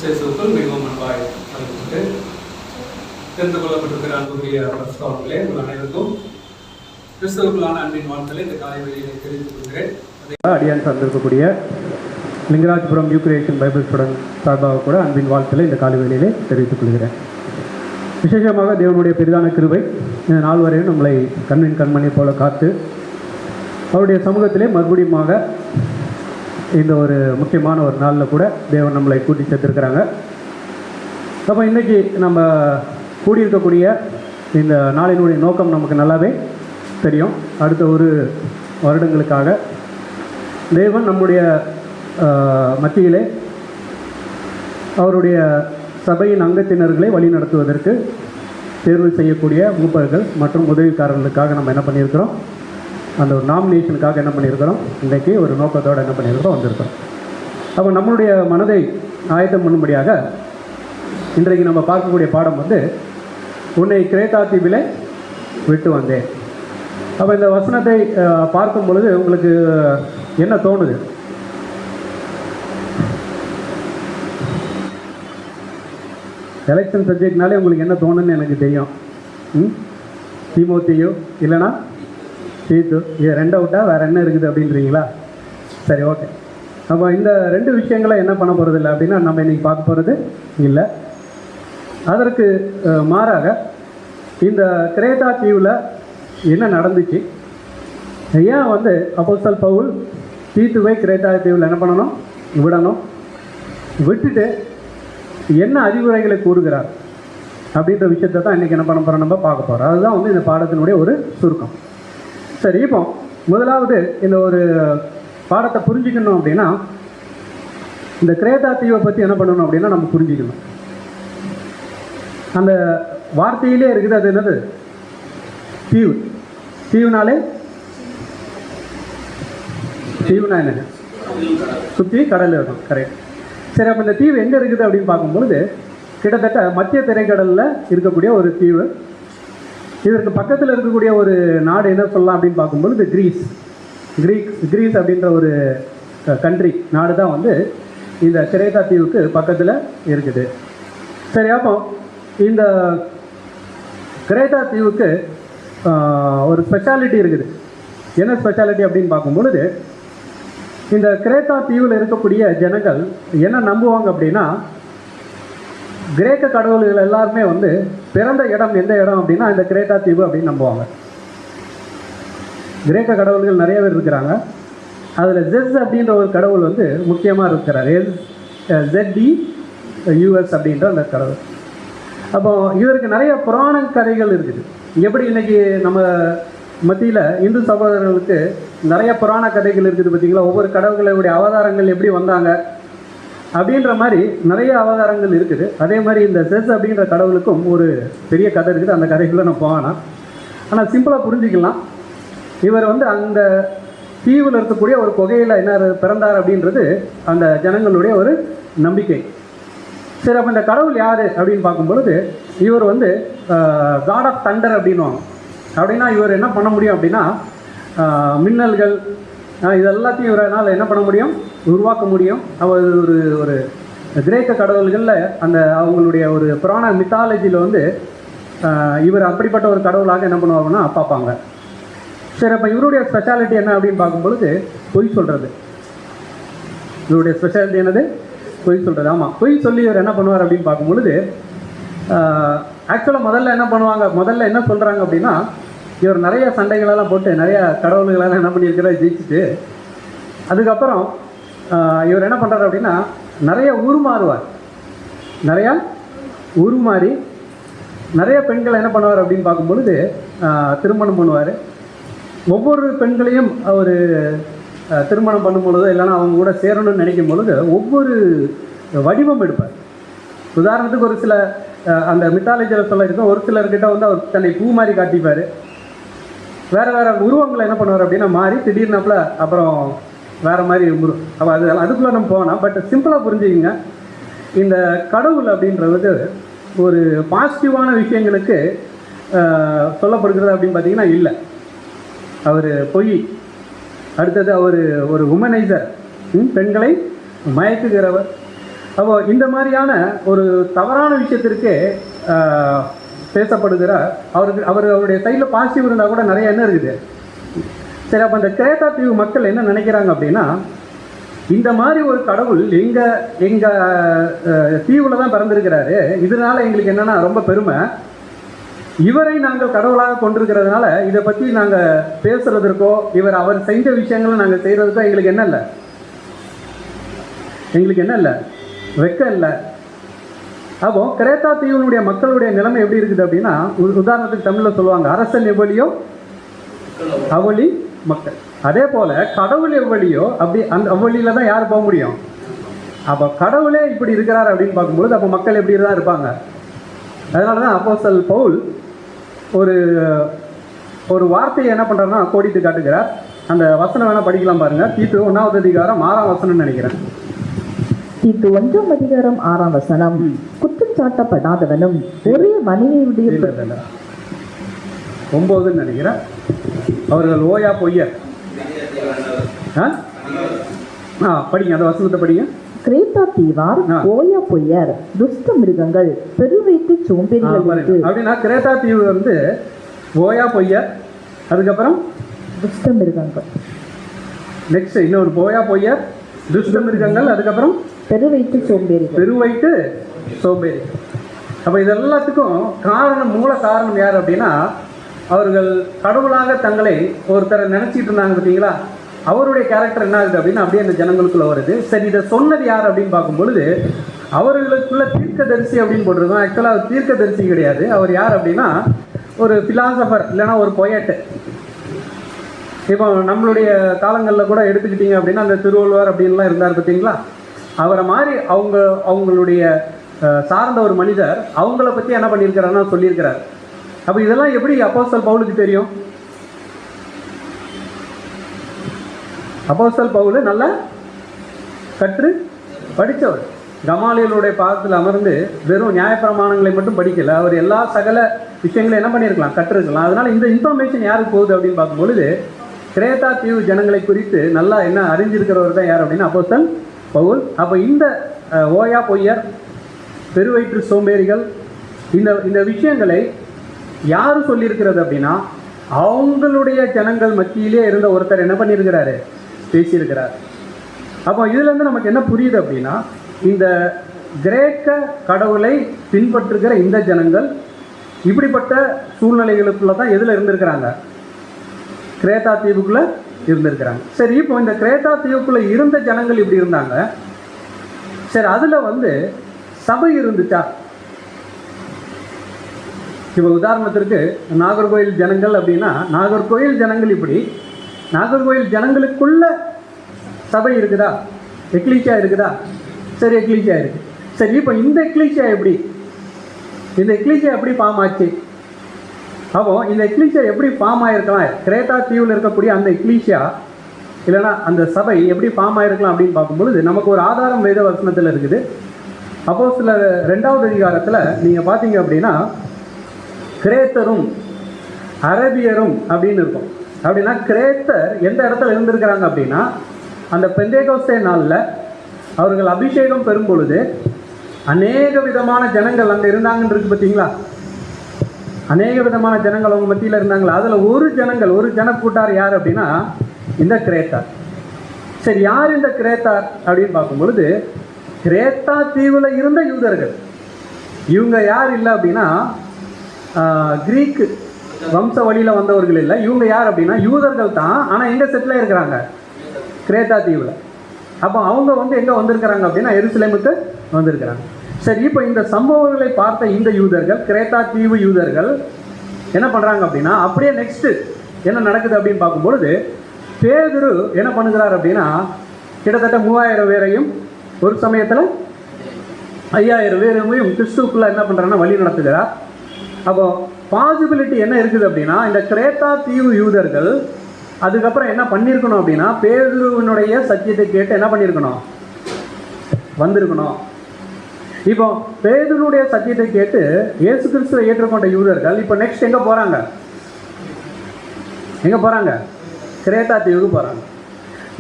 கிறிஸ்துவுக்குள் மிகவும் அன்பாய் அறிவித்து தெரிந்து கொள்ளப்பட்டிருக்கிற அன்புக்குரிய பரிசுத்தவான்களே, உங்கள் அனைவருக்கும் கிறிஸ்துவுக்குள்ளான அன்பின் வாழ்த்தலை இந்த காலை வேளையிலே தெரிவித்துக் கொள்கிறேன். அடியான் சார்ந்திருக்கக்கூடிய Lingarajapuram new creation Bible student சார்பாக கூட அன்பின் வாழ்த்தலை இந்த காலை வேளையிலே தெரிவித்துக் கொள்கிறேன். விசேஷமாக தேவனுடைய பெரிதான கிருபை இந்த நாள் வரையும் நம்மளை கண்ணின் கண்மணி போல காத்து அவருடைய சமூகத்திலே மறுபடியுமாக இந்த ஒரு முக்கியமான ஒரு நாளில் கூட தேவன் நம்மளை கூட்டி சேர்த்துருக்கிறாங்க. அப்போ இன்றைக்கி நம்ம கூடியிருக்கக்கூடிய இந்த நாளினுடைய நோக்கம் நமக்கு நல்லாவே தெரியும். அடுத்த ஒரு வருடங்களுக்காக தேவன் நம்முடைய மத்தியிலே அவருடைய சபையின் அங்கத்தினர்களை வழி நடத்துவதற்கு தேர்வு செய்யக்கூடிய மூப்பர்கள் மற்றும் உதவிக்காரர்களுக்காக நம்ம என்ன பண்ணியிருக்கிறோம், அந்த ஒரு நாமினேஷனுக்காக என்ன பண்ணியிருக்கிறோம், இன்றைக்கி ஒரு நோக்கத்தோடு என்ன பண்ணியிருக்கிறோம், வந்திருக்கிறோம். அப்போ நம்மளுடைய மனதை ஆயத்தம் பண்ணும்படியாக இன்றைக்கு நம்ம பார்க்கக்கூடிய பாடம் வந்து உன்னை கிரேத்தா தீவிலே விட்டு வந்தேன். அப்போ இந்த வசனத்தை பார்க்கும் பொழுது உங்களுக்கு என்ன தோணுது? எலெக்ஷன் சப்ஜெக்ட்னாலே உங்களுக்கு என்ன தோணுன்னு எனக்கு தெரியும். தீமோத்தேயு இல்லைனா தீத்து, இது ரெண்டு அவுட்டா வேறு என்ன இருக்குது அப்படின்றீங்களா? சரி, ஓகே. அப்போ இந்த ரெண்டு விஷயங்களை என்ன பண்ண போகிறது இல்லை அப்படின்னா நம்ம இன்றைக்கி பார்க்க போகிறது இல்லை. அதற்கு மாறாக இந்த கிரேத்தா தீவில் என்ன நடந்துச்சு, ஏன் வந்து அப்போஸ்தலன் பவுல் தீத்துவை கிரேத்தா தீவில் என்ன பண்ணணும், விடணும், விட்டுட்டு என்ன அறிவுரைகளை கூறுகிறார் அப்படின்ற விஷயத்தை தான் இன்றைக்கி என்ன பண்ண போகிறோம், நம்ம பார்க்க போகிறோம். அதுதான் வந்து இந்த பாடத்தினுடைய ஒரு சுருக்கம். சரி, இப்போ முதலாவது இந்த ஒரு பாடத்தை புரிஞ்சுக்கணும் அப்படின்னா இந்த கிரேத்தா தீவை பற்றி என்ன பண்ணணும் அப்படின்னா நம்ம புரிஞ்சுக்கணும். அந்த வார்த்தையிலே இருக்குது, அது என்னது, தீவு. தீவுனாலே தீவுனா என்னங்க, சுற்றி கடல் இருக்கும், கரெக்ட். சரி, அப்போ இந்த தீவு எங்கே இருக்குது அப்படின்னு பார்க்கும்பொழுது கிட்டத்தட்ட மத்திய திரைக்கடலில் இருக்கக்கூடிய ஒரு தீவு. இதற்கு பக்கத்தில் இருக்கக்கூடிய ஒரு நாடு என்ன சொல்லலாம் அப்படின்னு பார்க்கும்பொழுது கிரீஸ் அப்படின்ற ஒரு கண்ட்ரி நாடு தான் வந்து இந்த கிரேத்தா தீவுக்கு பக்கத்தில் இருக்குது. சரி, அப்போ இந்த கிரேத்தா தீவுக்கு ஒரு ஸ்பெஷாலிட்டி இருக்குது. என்ன ஸ்பெஷாலிட்டி அப்படின்னு பார்க்கும்பொழுது இந்த கிரேத்தா தீவில் இருக்கக்கூடிய ஜனங்கள் என்ன நம்புவாங்க அப்படின்னா, கிரேக்க கடவுள்கள் எல்லாருமே வந்து பிறந்த இடம் எந்த இடம் அப்படின்னா இந்த கிரேத்தா தீவு அப்படின்னு நம்புவாங்க. கிரேக்க கடவுள்கள் நிறைய பேர் இருக்கிறாங்க. அதில் ஜெஸ் அப்படின்ற ஒரு கடவுள் வந்து முக்கியமாக இருக்கிறார். ZDUS அப்படின்ற அந்த கடவுள். அப்போ இதற்கு நிறைய புராண கதைகள் இருக்குது. எப்படி இன்றைக்கி நம்ம மத்தியில் இந்து சகோதரர்களுக்கு நிறைய புராண கதைகள் இருக்குது பார்த்திங்களா, ஒவ்வொரு கடவுளுடைய அவதாரங்கள் எப்படி வந்தாங்க அப்படின்ற மாதிரி நிறைய அவதாரங்கள் இருக்குது. அதே மாதிரி இந்த செஸ் அப்படின்ற கடவுளுக்கும் ஒரு பெரிய கதை இருக்குது. அந்த கதைக்குள்ளே நம்ம போகலாம். ஆனால் சிம்பிளாக புரிஞ்சிக்கலாம். இவர் வந்து அந்த தீவில் இருக்கக்கூடிய ஒரு குகையில் என்ன பிறந்தார் அப்படின்றது அந்த ஜனங்களுடைய ஒரு நம்பிக்கை. சரி, அப்போ இந்த கடவுள் யார் அப்படின்னு பார்க்கும்பொழுது இவர் வந்து காட் ஆஃப் தண்டர் அப்படின்வாங்க. அப்படின்னா இவர் என்ன பண்ண முடியும் அப்படின்னா மின்னல்கள் இதெல்லாத்தையும் இவரால் என்ன பண்ண முடியும், உருவாக்க முடியும். அவர் ஒரு கிரேக்க கடவுள்களில் அந்த அவங்களுடைய ஒரு புராண மித்தாலஜியில் வந்து இவர் அப்படிப்பட்ட ஒரு கடவுளாக என்ன பண்ணுவாங்கன்னா பார்ப்பாங்க. சரி, அப்போ இவருடைய ஸ்பெஷாலிட்டி என்ன அப்படின்னு பார்க்கும்பொழுது பொய் சொல்கிறது. இவருடைய ஸ்பெஷாலிட்டி என்னது, பொய் சொல்கிறது. ஆமாம், பொய் சொல்லி இவர் என்ன பண்ணுவார் அப்படின்னு பார்க்கும்பொழுது ஆக்சுவலாக முதல்ல என்ன சொல்கிறாங்க அப்படின்னா, இவர் நிறைய சண்டைகளெல்லாம் போட்டு நிறைய கடவுள்களெல்லாம் என்ன பண்ணியிருக்கிறார், ஜெயிச்சுட்டு அதுக்கப்புறம் இவர் என்ன பண்ணுறாரு அப்படின்னா நிறைய உருமாறி நிறைய பெண்களை என்ன பண்ணுவார் அப்படின்னு பார்க்கும்பொழுது திருமணம் பண்ணுவார். ஒவ்வொரு பெண்களையும் அவர் திருமணம் பண்ணும் பொழுதோ இல்லைன்னா அவங்க கூட சேரணும்னு நினைக்கும் பொழுது ஒவ்வொரு வடிவம் எடுப்பார். உதாரணத்துக்கு ஒரு சில அந்த மித்தாலஜியில் சொல்ல இருக்கும், ஒரு சிலர்கிட்ட வந்து அவர் தன்னை பூ மாதிரி காட்டிப்பார். வேறு உருவங்களை என்ன பண்ணுவார் அப்படின்னா மாறி திடீர்னாப்புல அப்புறம் வேறு மாதிரி அப்போ அதுக்குள்ளே நம்ம போனால். பட் சிம்பிளாக புரிஞ்சுக்கிங்க, இந்த கடவுள் அப்படின்றது ஒரு பாசிட்டிவான விஷயங்களுக்கு சொல்லப்படுகிறது அப்படின்னு பார்த்தீங்கன்னா இல்லை. அவர் பொய், அடுத்தது அவர் ஒரு உமனைசர், பெண்களை மயக்குகிறவர். அப்போ இந்த மாதிரியான ஒரு தவறான விஷயத்திற்கு பேசப்படுகிற அவருடைய சைடில் பாசிட்டிவ் இருந்தால் கூட நிறைய என்ன இருக்குது. சரி, அப்போ இந்த கிரேத்தா தீவு மக்கள் என்ன நினைக்கிறாங்க அப்படின்னா, இந்த மாதிரி ஒரு கடவுள் எங்கள் தீவில் தான் பிறந்திருக்கிறாரு, இதனால எங்களுக்கு என்னென்னா ரொம்ப பெருமை, இவரை நாங்கள் கடவுளாக கொண்டிருக்கிறதுனால இதை பற்றி நாங்கள் பேசுகிறதற்கோ அவர் செஞ்ச விஷயங்களை நாங்கள் செய்கிறதுக்கோ எங்களுக்கு என்ன இல்லை, வெக்கம் இல்லை. அப்போ கிரேத்தா தீவினுடைய மக்களுடைய நிலைமை எப்படி இருக்குது அப்படின்னா, உதாரணத்துக்கு தமிழில் சொல்லுவாங்க, அரசன் எவ்வளியோ அவளி மக்கள். அதே போல் கடவுள் எவ்வளியோ அப்படி அந்த அவ்வளியில் தான் யார் போக முடியும். அப்போ கடவுளே இப்படி இருக்கிறார் அப்படின்னு பார்க்கும்பொழுது அப்போ மக்கள் எப்படி தான் இருப்பாங்க. அதனால தான் அப்போஸ்தலன் பவுல் ஒரு வார்த்தையை என்ன பண்ணுறாருன்னா கோடிட்டு காட்டுகிறார். அந்த வசனம் வேணால் படிக்கலாம் பாருங்கள். தீத்து 1ஆம் அதிகாரம் 6ஆம் வசனம்னு நினைக்கிறேன். தீத்து 1ஆம் அதிகாரம் 6ஆம் வசனம். குற்றம் சாட்டப்படாதவனும் ஒரே மனைவியுடைய 9ன்னு நினைக்கிறேன். அவர்கள் ஓயா பொய்யர். படிங்க, அந்த வசனத்தை படிங்க. கிரேத்தா தீவார் ஓயா பொய்யர், துஷ்ட மிருகங்கள், பெருவைத்து சோம்பேறிகள். அப்படின்னா கிரேத்தா தீவு வந்து ஓயா பொய்யர், அதுக்கப்புறம் துஷ்ட மிருகங்கள், நெக்ஸ்ட் இன்னொரு ஓயா பொய்யர், துஷ்ட மிருகங்கள், அதுக்கப்புறம் பெருவைத்து சோம்பேறிகள். பெருவைத்து சோம்பேறி. அப்போ இது எல்லாத்துக்கும் மூல காரணம் யார் அப்படின்னா, அவர்கள் கடவுளாக தங்களை ஒருத்தரை நினச்சிட்டு இருந்தாங்க பார்த்தீங்களா, அவருடைய கேரக்டர் என்ன ஆகுது அப்படின்னா அப்படியே அந்த ஜனங்களுக்குள்ள வருது. சரி, இதை சொன்னது யார் அப்படின்னு பார்க்கும்பொழுது அவர்களுக்குள்ள தீர்க்கதரிசி அப்படின்னு போட்டிருக்கோம். ஆக்சுவலாக அவர் தீர்க்கதரிசி கிடையாது. அவர் யார் அப்படின்னா ஒரு பிலாசபர், இல்லைன்னா ஒரு பொயட்டு. இப்போ நம்மளுடைய காலங்களில் கூட எடுத்துக்கிட்டீங்க அப்படின்னா அந்த திருவள்ளுவர் அப்படின்லாம் இருந்தார் பார்த்தீங்களா, அவரை மாதிரி அவங்களுடைய சார்ந்த ஒரு மனிதர் அவங்கள பற்றி என்ன பண்ணியிருக்கிறாருன்னா சொல்லியிருக்கிறார். அப்போ இதெல்லாம் எப்படி அப்போஸ்தலன் பவுலுக்கு தெரியும்? அப்போஸ்தலன் பவுல் நல்லா கற்று படித்தவர். கமாலியலுடைய பாதத்தில் அமர்ந்து வெறும் நியாயப்பிரமாணங்களை மட்டும் படிக்கலை, அவர் எல்லா சகல விஷயங்களையும் என்ன பண்ணியிருக்கலாம், கற்றுருக்கலாம். அதனால் இந்த இன்ஃபர்மேஷன் யாருக்கு போகுது அப்படின்னு பார்க்கும்பொழுது கிரேத்தா தீவு ஜனங்களை குறித்து நல்லா என்ன அறிஞ்சிருக்கிறவர் தான் யார் அப்படின்னா அப்போஸ்தலன் பவுல். அப்போ இந்த ஓயா பொய்யர், பெருவயிற்று சோம்பேறிகள், இந்த விஷயங்களை யார் சொல்லியிருக்கிறது அப்படின்னா அவங்களுடைய ஜனங்கள் மத்தியிலே இருந்த ஒருத்தர் என்ன பண்ணியிருக்கிறாரு, பேசியிருக்கிறார். அப்போ இதுலேருந்து நமக்கு என்ன புரியுது அப்படின்னா, இந்த கிரேக்க கடவுளை பின்பற்றுகிற இந்த ஜனங்கள் இப்படிப்பட்ட சூழ்நிலைகளுக்குள்ள தான் எதில் இருந்திருக்கிறாங்க, கிரேத்தா தீவுக்குள்ளே இருந்திருக்கிறாங்க. சரி, இப்போ இந்த கிரேத்தா தீவுக்குள்ளே இருந்த ஜனங்கள் இப்படி இருந்தாங்க. சரி, அதில் வந்து சபை இருந்துச்சா? இப்போ உதாரணத்திற்கு நாகர்கோயில் ஜனங்கள் அப்படின்னா நாகர்கோயில் ஜனங்கள் இப்படி, நாகர்கோயில் ஜனங்களுக்குள்ள சபை இருக்குதா, எக்லீசியா இருக்குதா? சரி, எக்லீசியா இருக்கு. சரி, இப்போ இந்த எக்லீசியா எப்படி, இந்த எக்லீசியா எப்படி ஃபார்ம் ஆச்சு? அப்போ இந்த எக்லீசியா எப்படி ஃபார்ம் ஆகிருக்கலாம்? கிரேத்தா தீவில் இருக்கக்கூடிய அந்த எக்லீசியா இல்லைனா அந்த சபை எப்படி ஃபார்ம் ஆகிருக்கலாம் அப்படின்னு பார்க்கும்பொழுது நமக்கு ஒரு ஆதாரம் வேத வசனத்தில் இருக்குது. அப்போஸ்தலர் 2ஆவது அதிகாரத்தில் நீங்கள் பார்த்தீங்க அப்படின்னா கிரேத்தரும் அரபியரும் அப்படின்னு இருக்கும். அப்படின்னா கிரேத்தர் எந்த இடத்துல இருந்திருக்கிறாங்க அப்படின்னா அந்த பெந்தேகோஸ்தே நாளில் அவர்கள் அபிஷேகம் பெறும் பொழுது அநேக விதமான ஜனங்கள் அங்கே இருந்தாங்கன்னு இருக்கு பார்த்தீங்களா, அநேக விதமான ஜனங்கள் அவங்க மத்தியில் இருந்தாங்களா. அதில் ஒரு ஜனக்கூட்டார் யார் அப்படின்னா இந்த கிரேத்தார். சரி, யார் இந்த கிரேத்தார் அப்படின்னு பார்க்கும்பொழுது கிரேத்தா தீவில் இருந்த யூதர்கள். இவங்க யார் இல்லை அப்படின்னா கிரீக்கு வம்ச வழியில் வந்தவர்கள் இல்லை. இவங்க யார் அப்படின்னா யூதர்கள் தான், ஆனால் எங்கே செட்டில் இருக்கிறாங்க, கிரேத்தா தீவில். அப்போ அவங்க வந்து எங்கே வந்திருக்கிறாங்க அப்படின்னா எருசலேமுக்கு வந்திருக்கிறாங்க. சரி, இப்போ இந்த சம்பவங்களை பார்த்த இந்த யூதர்கள், கிரேத்தா தீவு யூதர்கள் என்ன பண்ணுறாங்க அப்படின்னா அப்படியே நெக்ஸ்ட்டு என்ன நடக்குது அப்படின்னு பார்க்கும்பொழுது பேதுரு என்ன பண்ணுகிறார் அப்படின்னா கிட்டத்தட்ட 3000 பேரையும் ஒரு சமயத்தில் 5000 பேரையும் கிறிஸ்துக்குள்ளே என்ன பண்ணுறாங்கன்னா வழி நடத்துகிறார். அப்போ பாசிபிலிட்டி என்ன இருக்குது அப்படின்னா இந்த கிரேத்தா தீவு யூதர்கள் அதுக்கப்புறம் என்ன பண்ணியிருக்கணும் அப்படின்னா பேதுருவினுடைய சத்தியத்தை கேட்டு என்ன பண்ணியிருக்கணும், வந்திருக்கணும். இப்போ பேதுருடைய சத்தியத்தை கேட்டு இயேசு கிறிஸ்துவை ஏற்றுக்கொண்ட யூதர்கள் இப்போ நெக்ஸ்ட் எங்கே போகிறாங்க, கிரேத்தா தீவுக்கு போகிறாங்க.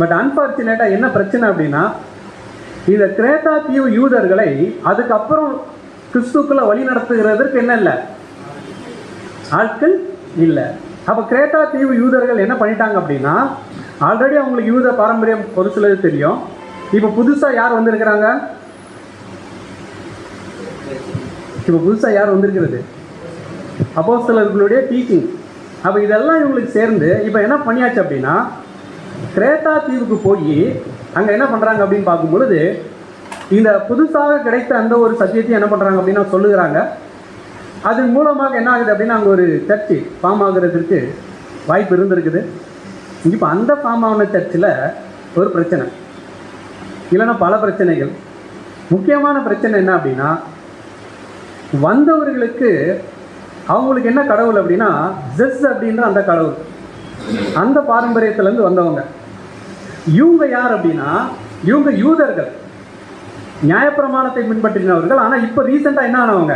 பட் அன்ஃபார்ச்சுனேட்டாக என்ன பிரச்சனை அப்படின்னா இந்த கிரேத்தா தீவு யூதர்களை அதுக்கப்புறம் கிறிஸ்துக்குள்ள வழி நடத்துகிறதற்கு என்ன இல்லை, ஆட்கள் இல்லை. அப்போ கிரேத்தா தீவு யூதர்கள் என்ன பண்ணிட்டாங்க அப்படின்னா, ஆல்ரெடி அவங்களுக்கு யூத பாரம்பரியம் ஒரு சிலது தெரியும். இப்போ புதுசாக யார் வந்திருக்கிறாங்க, இப்போ புதுசாக யார் வந்திருக்கிறது, அப்போஸ்தலர்களுடைய டீச்சிங். அப்போ இதெல்லாம் இவங்களுக்கு சேர்ந்து இப்போ என்ன பண்ணியாச்சு அப்படின்னா, கிரேத்தா தீவுக்கு போய் அங்கே என்ன பண்ணுறாங்க அப்படின்னு பார்க்கும் பொழுது, இந்த புதுசாக கிடைத்த அந்த ஒரு சத்தியத்தையும் என்ன பண்ணுறாங்க அப்படின்னா சொல்லுகிறாங்க. அதன் மூலமாக என்ன ஆகுது அப்படின்னா, அங்கே ஒரு சர்ச்சு ஃபார்ம் ஆகுறதுக்கு வாய்ப்பு இருந்திருக்குது. இப்போ அந்த ஃபார்ம் ஆன சர்ச்சில் ஒரு பிரச்சனை, இல்லைன்னா பல பிரச்சனைகள். முக்கியமான பிரச்சனை என்ன அப்படின்னா, வந்தவர்களுக்கு அவங்களுக்கு என்ன கடவுள் அப்படின்னா ஜெஸ் அப்படின்ற அந்த கடவுள், அந்த பாரம்பரியத்திலேருந்து வந்தவங்க. இவங்க யார் அப்படின்னா, இவங்க யூதர்கள், நியாயப்பிரமாணத்தை பின்பற்றினவர்கள். ஆனால் இப்போ ரீசெண்டாக என்ன ஆனவங்க,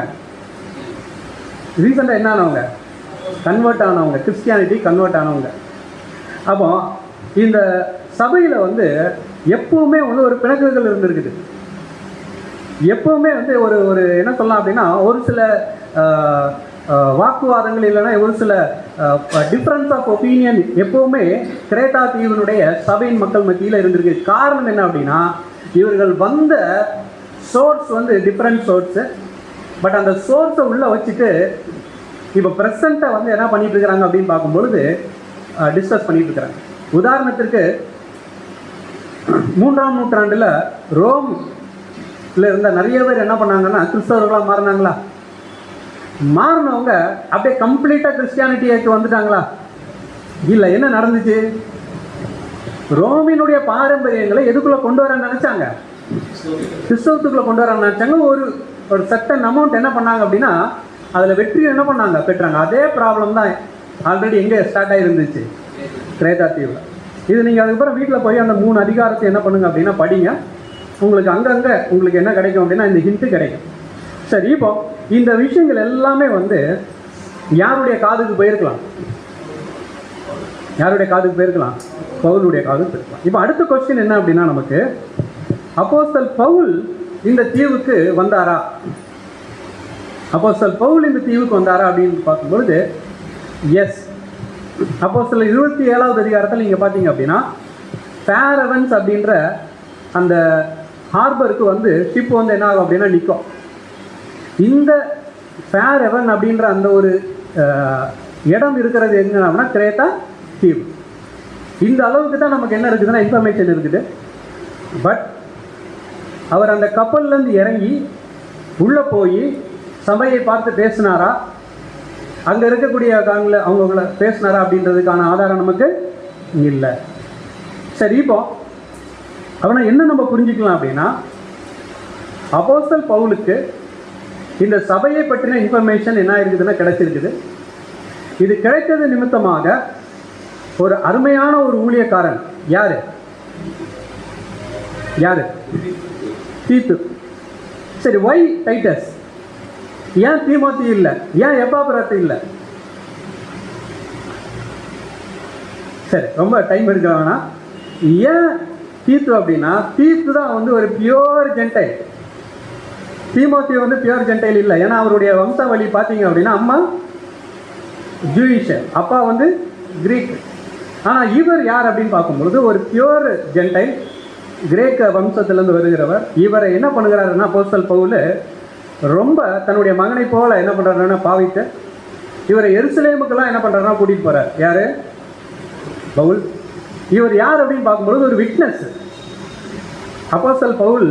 கன்வெர்ட் ஆனவங்க, கிறிஸ்டியானிட்டி கன்வெர்ட் ஆனவங்க. அப்போ இந்த சபையில் வந்து எப்பவுமே வந்து ஒரு பிணக்குகள் இருந்திருக்குது. எப்பவுமே வந்து ஒரு ஒரு என்ன சொல்லலாம் அப்படின்னா, ஒரு சில வாக்குவாதங்கள் இல்லைன்னா ஒரு சில டிஃப்ரென்ஸ் ஆஃப் ஒப்பீனியன் எப்பவுமே கிரேத்தா தீவினுடைய சபையின் மக்கள் மத்தியில் இருந்திருக்கு. காரணம் என்ன அப்படின்னா, இவர்கள் வந்த சோர்ஸ் வந்து டிஃப்ரெண்ட் சோர்ஸு. பட் அந்த சோர்ஸை உள்ளே வச்சுட்டு இப்போ ப்ரெசண்ட்டை வந்து என்ன பண்ணிட்டு இருக்கிறாங்க அப்படின்னு பார்க்கும்பொழுது டிஸ்கஸ் பண்ணிட்டு இருக்கிறாங்க. உதாரணத்திற்கு 3ஆம் நூற்றாண்டில் ரோமில் இருந்த நிறைய பேர் என்ன பண்ணாங்கன்னா கிறிஸ்தவர்களாக மாறினாங்களா? மாறினவங்க அப்படியே கம்ப்ளீட்டாக கிறிஸ்டியானிட்டிக்கு வந்துட்டாங்களா? இல்லை. என்ன நடந்துச்சு? ரோமினுடைய பாரம்பரியங்களை எதுக்குள்ளே கொண்டு வர நினச்சாங்க? கிறிஸ்தவத்துக்குள்ளே கொண்டு வர நினச்சாங்க. ஒரு சர்டன் அமௌண்ட் என்ன பண்ணாங்க அப்படின்னா அதில் வெற்றி என்ன பண்ணாங்க, பெற்றாங்க. அதே ப்ராப்ளம் தான் ஆல்ரெடி எங்கே ஸ்டார்ட் ஆகிருந்துச்சு, கிரேத்தா தீவில். இது நீங்கள் அதுக்கப்புறம் வீட்டில் போய் அந்த 3 அதிகாரத்தை என்ன பண்ணுங்க அப்படின்னா படிங்க. உங்களுக்கு அங்கங்கே உங்களுக்கு என்ன கிடைக்கும் அப்படின்னா இந்த ஹிண்ட்டு கிடைக்கும். சரி, இப்போ இந்த விஷயங்கள் எல்லாமே வந்து யாருடைய காதுக்கு போயிருக்கலாம்? பவுலுடைய காதுக்கு போயிருக்கலாம். இப்போ அடுத்த கொஸ்டின் என்ன அப்படின்னா, நமக்கு அப்போஸ்தலர் பவுல் இந்த தீவுக்கு வந்தாரா? அப்படின்னு பார்க்கும்பொழுது எஸ். அப்போஸ்தலர் 27வது அதிகாரத்தில் நீங்கள் பார்த்தீங்க அப்படின்னா ஃபேரவன்ஸ் அப்படின்ற அந்த ஹார்பருக்கு வந்து ஷிப் வந்து என்ன ஆகும் அப்படின்னா நிற்கும். இந்த ஃபேரவன் அப்படின்ற அந்த ஒரு இடம் இருக்கிறது எங்க அப்படின்னா கிரேத்தா தீவு. இந்த அளவுக்கு தான் நமக்கு என்ன இருக்குதுன்னா இன்ஃபர்மேஷன் இருக்குது. பட் அவர் அந்த கப்பல்லேருந்து இறங்கி உள்ளே போய் சபையை பார்த்து பேசினாரா, அங்கே இருக்கக்கூடிய அவங்கள பேசினாரா அப்படின்றதுக்கான ஆதாரம் நமக்கு இல்லை. சரி, இப்போ அவனை என்ன நம்ம புரிஞ்சுக்கலாம் அப்படின்னா, அப்போஸ்தலர் பவுலுக்கு இந்த சபையை பற்றின இன்ஃபர்மேஷன் என்ன இருக்குதுன்னா கிடைச்சிருக்குது. இது கிடைத்தது நிமித்தமாக ஒரு அருமையான ஒரு ஊழியக்காரன். யாரு? தீத்து. சரி, ஒய் டைட்டஸ்? ஏன் தீமோத்தி இல்லை? ஏன் எப்பாப்ராத்து இல்லை? சரி, ரொம்ப டைம் எடுக்க வேணாம். ஏன் தீத்து அப்படின்னா, தீத்து தான் வந்து ஒரு பியோர் ஜென்டைல். தீமோத்தி வந்து பியோர் ஜென்டைல் இல்லை. ஏன்னா அவருடைய வம்சாவளி பார்த்தீங்க அப்படின்னா அம்மா ஜூயிஷ், அப்பா வந்து கிரீக். ஆனால் இவர் யார் அப்படின்னு பார்க்கும்பொழுது ஒரு பியோர் ஜென்டைல், கிரேக்க வம்சத்திலேருந்து வருகிறவர். இவரை என்ன பண்ணுகிறாருன்னா அப்போஸ்தலர் பவுல் ரொம்ப தன்னுடைய மகனை போல என்ன பண்ணுறாருன்னா பாவித்து இவரை எருசலேமுக்கெல்லாம் என்ன பண்ணுறாருன்னா கூட்டிகிட்டு போகிறார். யார்? பவுல். இவர் யார் அப்படின்னு பார்க்கும்பொழுது ஒரு விட்னஸ். அப்போஸ்தலர் பவுல்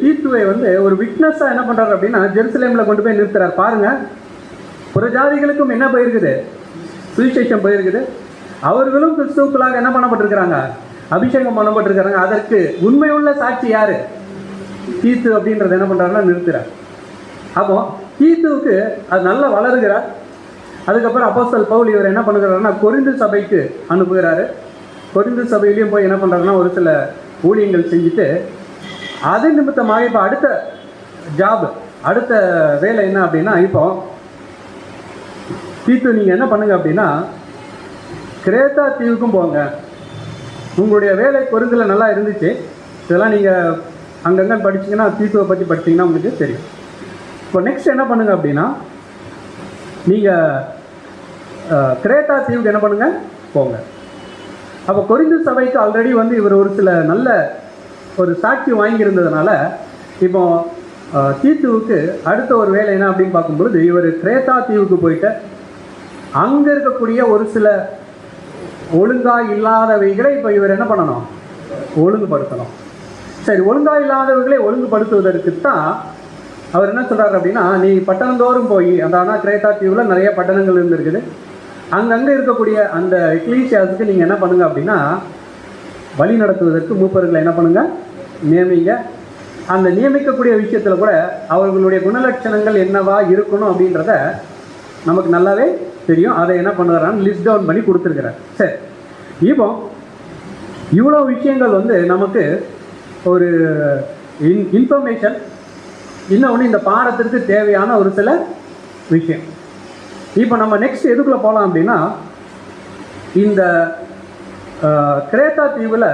தீத்துவை வந்து ஒரு விட்னஸாக என்ன பண்ணுறாரு அப்படின்னா ஜெருசலேமில் கொண்டு போய் நிறுத்துறார். பாருங்கள், புறஜாதிகளுக்கும் என்ன போயிருக்குது? சுவிசேஷம் போயிருக்குது. அவர்களும் கிறிஸ்துவுக்களாக என்ன பண்ணப்பட்டிருக்கிறாங்க? அபிஷேகம் பண்ணப்பட்டிருக்கிறாங்க. அதற்கு உண்மையுள்ள சாட்சி யார்? தீத்து அப்படின்றத என்ன பண்ணுறாருன்னா நிறுத்துறார். அப்போ தீத்துவுக்கு அது நல்லா வளருகிறார். அதுக்கப்புறம் அப்போஸ்தலர் பவுல் இவர் என்ன பண்ணுகிறாருன்னா கொரிந்து சபைக்கு அனுப்புகிறாரு. கொரிந்து சபையிலையும் போய் என்ன பண்ணுறாருன்னா ஒரு சில ஊழியங்கள் செஞ்சுட்டு அது நிமித்தமாக இப்போ அடுத்த வேலை என்ன அப்படின்னா, இப்போ தீத்து நீங்கள் என்ன பண்ணுங்க அப்படின்னா கிரேத்தா தீவுக்கும் போங்க. உங்களுடைய வேலை கொரிந்தில் நல்லா இருந்துச்சு, இதெல்லாம் நீங்கள் அங்கங்கே படிச்சிங்கன்னா தீத்துவை பற்றி படிச்சிங்கன்னா உங்களுக்கு தெரியும். இப்போ நெக்ஸ்ட் என்ன பண்ணுங்க அப்படின்னா, நீங்கள் கிரேத்தா தீவுக்கு என்ன பண்ணுங்கள், போங்க. அப்போ கொரிந்து சபைக்கு ஆல்ரெடி வந்து இவர் ஒரு சில நல்ல ஒரு சாட்சி வாங்கியிருந்ததுனால இப்போ தீத்துவுக்கு அடுத்த ஒரு வேலை என்ன அப்படின்னு பார்க்கும்பொழுது, இவர் கிரேத்தா தீவுக்கு போயிட்டு அங்கே இருக்கக்கூடிய ஒரு சில ஒழுங்காக இல்லாதவைகளை இப்போ இவர் என்ன பண்ணணும், ஒழுங்குபடுத்தணும். சரி, ஒழுங்காக இல்லாதவர்களை ஒழுங்குபடுத்துவதற்கு தான் அவர் என்ன சொல்கிறார் அப்படின்னா, நீ பட்டணந்தோறும் போய், அந்த கிரேத்தா தீவில் நிறைய பட்டணங்கள் இருந்துருக்குது, அங்கங்கே இருக்கக்கூடிய அந்த எக்லீசியாஸுக்கு நீங்கள் என்ன பண்ணுங்க அப்படின்னா, வழி நடத்துவதற்கு மூப்பர்களை என்ன பண்ணுங்க, நியமிங்க. அந்த நியமிக்கக்கூடிய விஷயத்தில் கூட அவர்களுடைய குணலட்சணங்கள் என்னவா இருக்கணும் அப்படின்றத நமக்கு நல்லாவே தெரியும். அதை என்ன பண்ணுறான்னு லிஸ்ட் டவுன் பண்ணி கொடுத்துருக்குறார். சரி, இப்போ இவ்வளோ விஷயங்கள் வந்து நமக்கு ஒரு இன்ஃபர்மேஷன். இன்னொன்று இந்த பாடத்திற்கு தேவையான ஒரு சில விஷயம். இப்போ நம்ம நெக்ஸ்ட் எதுக்குள்ளே போகலாம் அப்படின்னா, இந்த கிரேத்தா தீவில்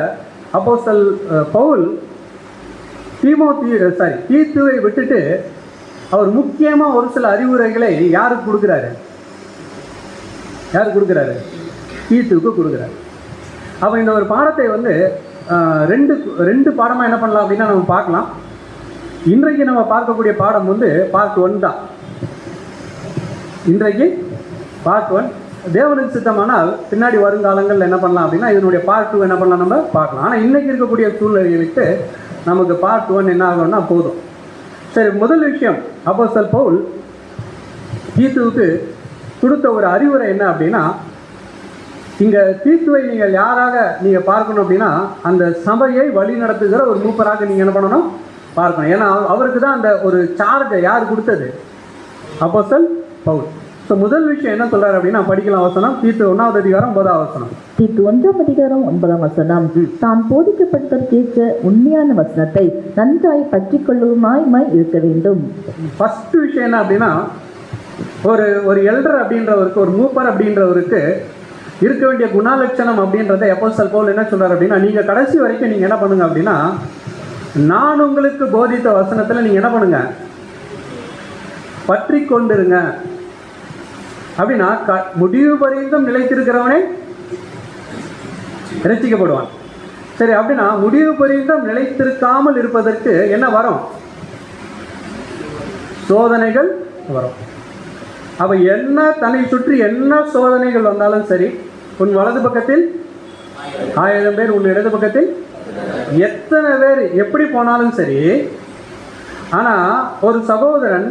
அப்போஸ்தலன் பவுல் தீத்துவை விட்டுட்டு அவர் முக்கியமாக ஒரு சில அறிவுரைகளை யாருக்கு கொடுக்குறாரு, தீத்துவுக்கு கொடுக்குறாரு. அப்போ இந்த ஒரு பாடத்தை வந்து ரெண்டு பாடமாக என்ன பண்ணலாம் அப்படின்னா நம்ம பார்க்கலாம். இன்றைக்கு நம்ம பார்க்கக்கூடிய பாடம் வந்து பார்ட் 1 தான். இன்றைக்கு பார்ட் 1. தேவனுக்கு சித்தமானால் பின்னாடி வருங்காலங்களில் என்ன பண்ணலாம் அப்படின்னா இதனுடைய பார்ட் 2 என்ன பண்ணலாம் நம்ம பார்க்கலாம். ஆனால் இன்றைக்கி இருக்கக்கூடிய சூழ்நிலைகளுக்கு நமக்கு பார்ட் 1 என்ன ஆகும்னா போதும். சரி, முதல் விஷயம், அப்போஸ்தலன் பவுல் தீத்துவுக்கு கொடுத்த ஒரு அறிவுரை என்ன அப்படின்னா, இங்கே தீத்துவை நீங்கள் யாராக நீங்கள் பார்க்கணும் அப்படின்னா, அந்த சபையை வழி நடத்துகிற ஒரு மூப்பராக நீங்கள் என்ன பண்ணணும், பார்க்கணும். ஏன்னா அவருக்கு தான் அந்த ஒரு சார்ஜை யார் கொடுத்தது, அப்போஸ்தலன் பவுல். ஸோ முதல் விஷயம் என்ன சொல்கிறார் அப்படின்னா, படிக்கலாம் வசனம், தீத்து 1ஆவது அதிகாரம் 9ஆவது வசனம். தீத்து 1ஆம் அதிகாரம் 9ஆம் வசனம். தாம் போதிக்கப்பட்டதற்கேற்ற உண்மையான வசனத்தை நன்றாய் பற்றி கொள்ளுமாய் இருக்க வேண்டும். ஃபர்ஸ்ட் விஷயம் என்ன அப்படின்னா, ஒரு எல்டர் அப்படின்றவருக்கு, ஒரு மூப்பர் அப்படின்றவருக்கு இருக்க வேண்டிய குணலட்சணம் அப்படின்றத அப்போஸ்தலன் பவுல் என்ன சொல்கிறார் அப்படின்னா, நீங்கள் கடைசி வரைக்கும் நீங்கள் என்ன பண்ணுங்க அப்படின்னா, நான் உங்களுக்கு போதித்த வசனத்தில் நீங்கள் என்ன பண்ணுங்க, பற்றி கொண்டிருங்க. அப்படின்னா முடிவு பரியந்தம் நிலைத்திருக்கிறவனே ரட்சிக்கப்படுவான். சரி, அப்படின்னா முடிவு பரியந்தம் நிலைத்திருக்காமல் இருப்பதற்கு என்ன வரும், சோதனைகள் வரும். அப்ப என்ன தன்னை சுற்றி என்ன சோதனைகள் வந்தாலும் சரி, உன் வலது பக்கத்தில் 1000 பேர், உன் இடது பக்கத்தில் எத்தனை பேர் எப்படி போனாலும் சரி, ஆனால் ஒரு சகோதரன்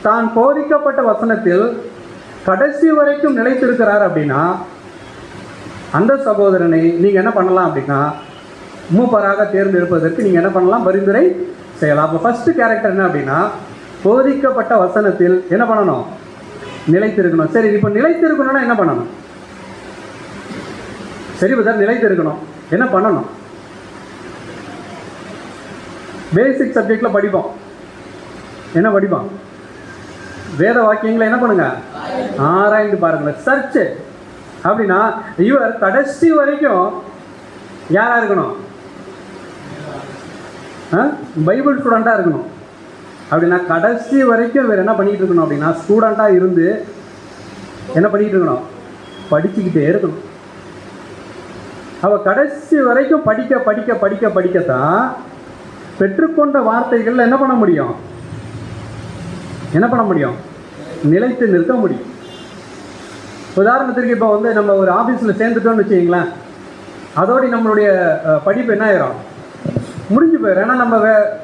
தான் போதிக்கப்பட்ட வசனத்தில் கடைசி வரைக்கும் நிலைத்திருக்கிறார் அப்படின்னா அந்த சகோதரனை நீங்கள் என்ன பண்ணலாம் அப்படின்னா, மூப்பராக தேர்ந்தெடுப்பதற்கு நீங்கள் என்ன பண்ணலாம், பரிந்துரை செய்யலாம். அப்போ ஃபஸ்ட்டு கேரக்டர் என்ன அப்படின்னா, போதிக்கப்பட்ட வசனத்தில் என்ன பண்ணணும், நிலைத்திருக்கணும். சரி, இப்போ நிலைத்திருக்கணும்னா என்ன பண்ணணும், சரி பதர், நிலைத்திருக்கணும் என்ன பண்ணணும், பேசிக் சப்ஜெக்டில் படிப்போம். என்ன படிப்போம், வேத வாக்கியங்களை என்ன பண்ணுங்க, ஆராய்ந்து பாருங்க, சர்ச். அப்படின்னா இவர் கடைசி வரைக்கும் யாரா இருக்கணும், பைபிள் ஸ்டூடெண்ட்டாக இருக்கணும். அப்படின்னா கடைசி வரைக்கும் இவர் என்ன பண்ணிட்டு இருக்கணும் அப்படின்னா, ஸ்டூடெண்ட்டாக இருந்து என்ன பண்ணிட்டு இருக்கணும், படிச்சுக்கிட்டே இருக்கணும். அவள் கடைசி வரைக்கும் படிக்க படிக்க படிக்க படிக்கத்தான் பெற்றுக்கொண்ட வார்த்தைகள் என்ன பண்ண முடியும், நிலைத்து நிற்க முடியும். உதாரணத்திற்கு இப்போ வந்து நம்ம ஒரு ஆஃபீஸில் சேர்ந்துட்டோம்னு வச்சுக்கிங்களேன், அதோடு நம்மளுடைய படிப்பு என்ன ஆயிரும், முடிஞ்சு போயிடும். ஏன்னா நம்ம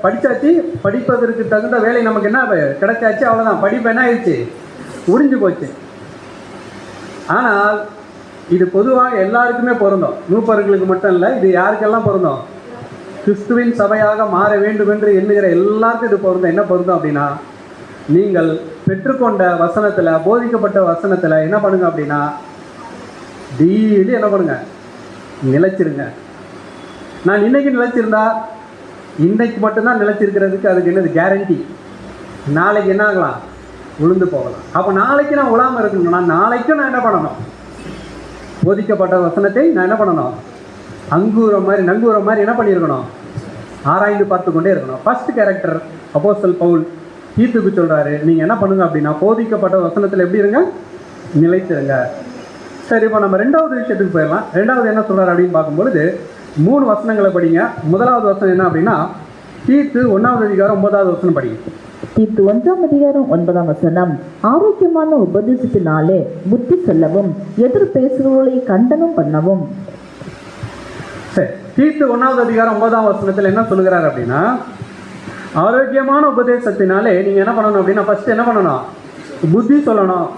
படித்தாச்சு, படிப்பதற்கு தகுந்த வேலை நமக்கு என்ன கிடைச்சாச்சு, அவ்வளோதான், படிப்பு என்ன ஆயிடுச்சு, முடிஞ்சு போச்சு. ஆனால் இது பொதுவாக எல்லாருக்குமே பொருந்தும், மூப்பர்களுக்கு மட்டும் இல்லை, இது யாருக்கெல்லாம் பொருந்தும், கிறிஸ்துவின் சபையாக மாற வேண்டும் என்று எண்ணுகிற எல்லாருக்கும் இது பொருந்தும். என்ன பொருந்தும் அப்படின்னா, நீங்கள் பெற்றுக்கொண்ட வசனத்தில், போதிக்கப்பட்ட வசனத்தில் என்ன பண்ணுங்க அப்படின்னா, டெய்லி என்ன பண்ணுங்க, நிலைச்சிருங்க. நான் இன்னைக்கு நிலைச்சிருந்தா இன்னைக்கு மட்டும்தான் நிலைச்சிருக்கிறதுக்கு அதுக்கு என்னது கேரண்டி, நாளைக்கு என்ன ஆகலாம், உளுந்து போகலாம். அப்போ நாளைக்கு நான் உழாமல் இருக்கணும்னா நாளைக்கும் நான் என்ன பண்ணணும், போதிக்கப்பட்ட வசனத்தை நான் என்ன பண்ணணும், நங்கூரம் மாதிரி என்ன பண்ணியிருக்கணும், ஆராய்ந்து பார்த்து கொண்டே இருக்கணும். ஃபர்ஸ்ட் கேரக்டர் அப்போஸ்தலன் பவுல் தீத்துக்கு சொல்கிறாரு, நீங்கள் என்ன பண்ணுங்க அப்படின்னா போதிக்கப்பட்ட வசனத்தில் எப்படி இருங்க, நிலைத்திருங்க. சரி, இப்போ நம்ம ரெண்டாவது விஷயத்துக்கு போயிடலாம். ரெண்டாவது என்ன சொல்கிறார் அப்படின்னு பார்க்கும்பொழுது 3 வசனங்களை படிங்க. முதலாவது வசனம் என்ன அப்படின்னா தீத்து 1வது அதிகாரம் 9வது வசனம் படிங்க. தீத்து 1ஆம் அதிகாரம் 9ஆம் வசனம். ஆரோக்கியமான உபதேசத்தினாலே புத்தி சொல்லவும் எதிர் பேசுகிறவர்களை கண்டனம் பண்ணவும். சரி, தீத்து 1வது அதிகாரம் 9ஆம் வசனத்தில் என்ன சொல்லுகிறார் அப்படின்னா ஆரோக்கியமான உபதேசத்தினாலே நீங்கள் என்ன பண்ணணும் அப்படின்னா ஃபர்ஸ்ட் என்ன பண்ணணும், புத்தி சொல்லணும்.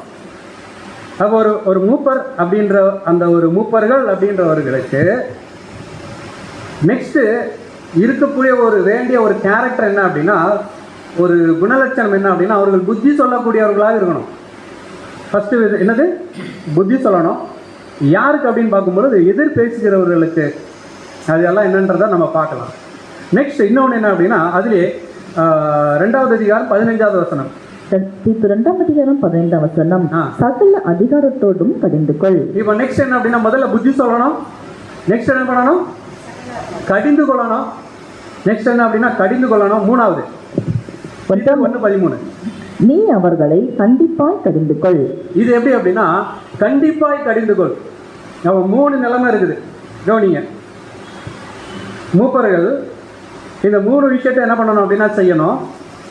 அப்போ ஒரு மூப்பர் அப்படின்ற அந்த ஒரு மூப்பர்கள் அப்படின்றவர்களுக்கு நெக்ஸ்ட்டு இருக்கக்கூடிய ஒரு வேண்டிய ஒரு கேரக்டர் என்ன அப்படின்னா, ஒரு குணலட்சணம் என்ன அப்படின்னா அவர்கள் புத்தி சொல்லக்கூடியவர்களாக இருக்கணும். ஃபஸ்ட்டு என்னது, புத்தி சொல்லணும். யாருக்கு அப்படின்னு பார்க்கும்பொழுது எதிர் பேசுகிறவர்களுக்கு. அதெல்லாம் என்னன்றதை நம்ம பார்க்கலாம். நெக்ஸ்ட் இன்னொன்று என்ன அப்படின்னா அதிலே 2வது அதிகாரம் 15வது வசனம். தீத்து 2ஆம் அதிகாரம் 15ஆம் வசனம். சகல அதிகாரத்தோடும் கடிந்து கொள். இப்போ நெக்ஸ்ட் என்ன அப்படின்னா முதல்ல புத்தி சொல்லணும். நெக்ஸ்ட் என்ன பண்ணணும், கடிந்து கொள்ளணும். நெக்ஸ்ட் என்ன அப்படின்னா கடிந்து கொள்ளணும். 3வது 1:13. நீ அவர்களை கண்டிப்பாய் கடிந்து கொள். இது எப்படி அப்படின்னா கண்டிப்பாய் கடிந்து கொள். நம்ம 3 நிலைமை இருக்குது, கவனிங்க. மூப்பர்கள் இந்த 3 விஷயத்தை என்ன பண்ணணும் அப்படின்னா செய்யணும்.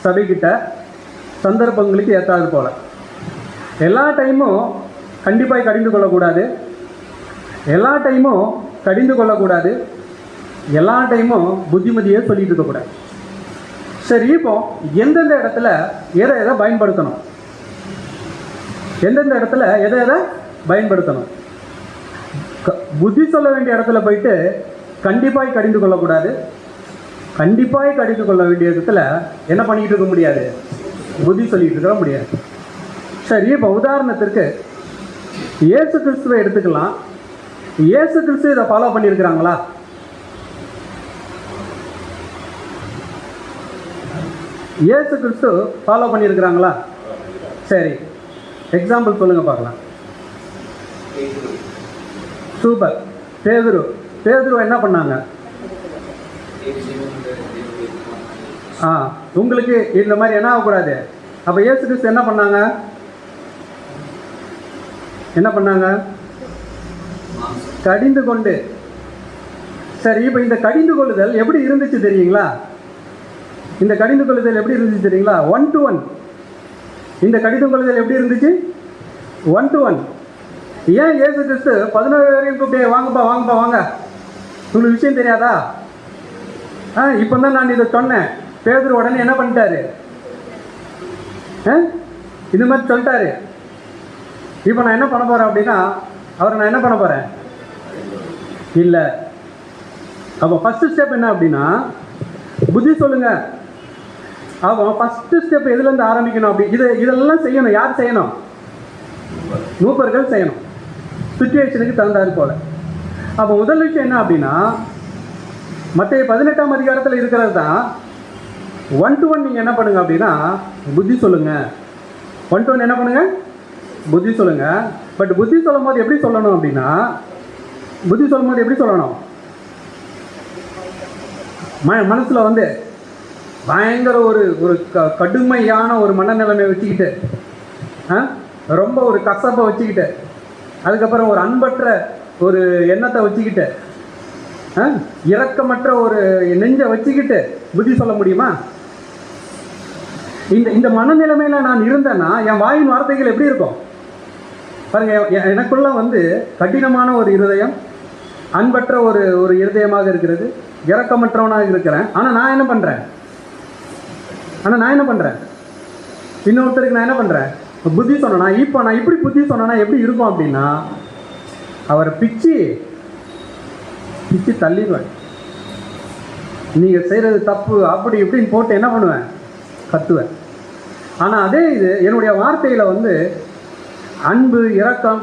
சபைக்கிட்ட சந்தர்ப்பங்களுக்கு ஏற்றாது போல எல்லா டைமும் கண்டிப்பாய் கடிந்து கொள்ளக்கூடாது, எல்லா டைமும் கடிந்து கொள்ளக்கூடாது, எல்லா டைமும் புத்திமதியை சொல்லிட்டு இருக்கக்கூடாது. சரி, இப்போ எந்தெந்த இடத்துல எதை பயன்படுத்தணும், எந்தெந்த இடத்துல எதை பயன்படுத்தணும். புத்தி சொல்ல வேண்டிய இடத்துல போயிட்டு கண்டிப்பாய் கடிந்து கொள்ளக்கூடாது, கண்டிப்பாய் கடிந்து கொள்ள வேண்டிய இடத்துல என்ன பண்ணிக்கிட்டு இருக்க முடியாது, புத்தி சொல்லிட்டு இருக்க முடியாது. சரி, இப்போ உதாரணத்திற்கு இயேசு கிறிஸ்துவை எடுத்துக்கலாம். இயேசு கிறிஸ்து இதை ஃபாலோ பண்ணியிருக்கிறாங்களா? இயேசு கிறிஸ்து ஃபாலோ பண்ணியிருக்கிறாங்களா? சரி, எக்ஸாம்பிள் சொல்லுங்க பார்க்கலாம். சூப்பர். பேதுரு என்ன பண்ணாங்க? உங்களுக்கு இந்த மாதிரி என்ன ஆகக்கூடாது. அப்போ இயேசு கிறிஸ்து என்ன பண்ணாங்க? கடிந்து கொண்டு. சரி, இப்போ இந்த கடிந்து கொள்ளுதல் எப்படி இருந்துச்சு தெரியுங்களா? இந்த கடிந்து கொள்ளுதல் எப்படி இருந்துச்சு தெரியுங்களா? 1 to 1. இந்த கடிந்து கொள்ளுதல் எப்படி இருந்துச்சு? 1 to 1. ஏன் இயேசு கிறிஸ்து 11 வரையும் கூப்பிட்டு வாங்கப்பா வாங்க, உங்களுக்கு விஷயம் தெரியாதா? இப்போ தான் நான் இதை சொன்னேன். பேதுரு உடனே என்ன பண்ணிட்டாரு? இந்த மாதிரி சொல்லிட்டாரு. இப்போ நான் என்ன பண்ண போகிறேன் அப்படின்னா அவரை நான் என்ன பண்ண போகிறேன் இல்லை. அப்போ ஃபஸ்ட்டு ஸ்டெப் என்ன அப்படின்னா புத்தி சொல்லுங்க. அப்போ ஃபஸ்ட்டு ஸ்டெப் எதுலேருந்து ஆரம்பிக்கணும் அப்படி இதெல்லாம் செய்யணும். யார் செய்யணும்? மூப்பர்கள் செய்யணும், சுச்சுவேஷனுக்கு தகுந்தாது போல. அப்போ முதல் விஷயம் என்ன அப்படின்னா மத்திய 18ஆம் அதிகாரத்தில் இருக்கிறது தான் 1 to 1. நீங்கள் என்ன பண்ணுங்க அப்படின்னா புத்தி சொல்லுங்க. 1 to 1 என்ன பண்ணுங்க? புத்தி சொல்லுங்க. பட் புத்தி சொல்லும் போது எப்படி சொல்லணும் அப்படின்னா எப்படி சொல்லணும்? மனசில் வந்து பயங்கர ஒரு கடுமையான ஒரு மனநிலைமையை வச்சுக்கிட்டு, ரொம்ப ஒரு கசப்பை வச்சுக்கிட்டு, அதுக்கப்புறம் ஒரு அன்பற்ற ஒரு எண்ணத்தை வச்சுக்கிட்டு, இரக்கமற்ற ஒரு நெஞ்சை வச்சுக்கிட்டு புத்தி சொல்ல முடியுமா? இந்த மனநிலைமையில் நான் இருந்தேன்னா என் வாயின் வார்த்தைகள் எப்படி இருக்கும் பாருங்க. எனக்குள்ள வந்து கடினமான ஒரு இருதயம், அன்பற்ற ஒரு இருதயமாக இருக்கிறது, இரக்கமற்றவனாக இருக்கிறேன். ஆனால் நான் என்ன பண்ணுறேன்? இன்னொருத்தருக்கு நான் என்ன பண்ணுறேன்? புத்தி சொன்னா. இப்போ நான் இப்படி புத்தி சொன்னா எப்படி இருக்கும் அப்படின்னா அவரை பிச்சு தள்ளிடுவேன். நீங்கள் செய்கிறது தப்பு அப்படி இப்படின்னு போட்டு என்ன பண்ணுவேன்? கத்துவேன். ஆனால் அதே இது என்னுடைய வார்த்தையில் வந்து அன்பு, இரக்கம்,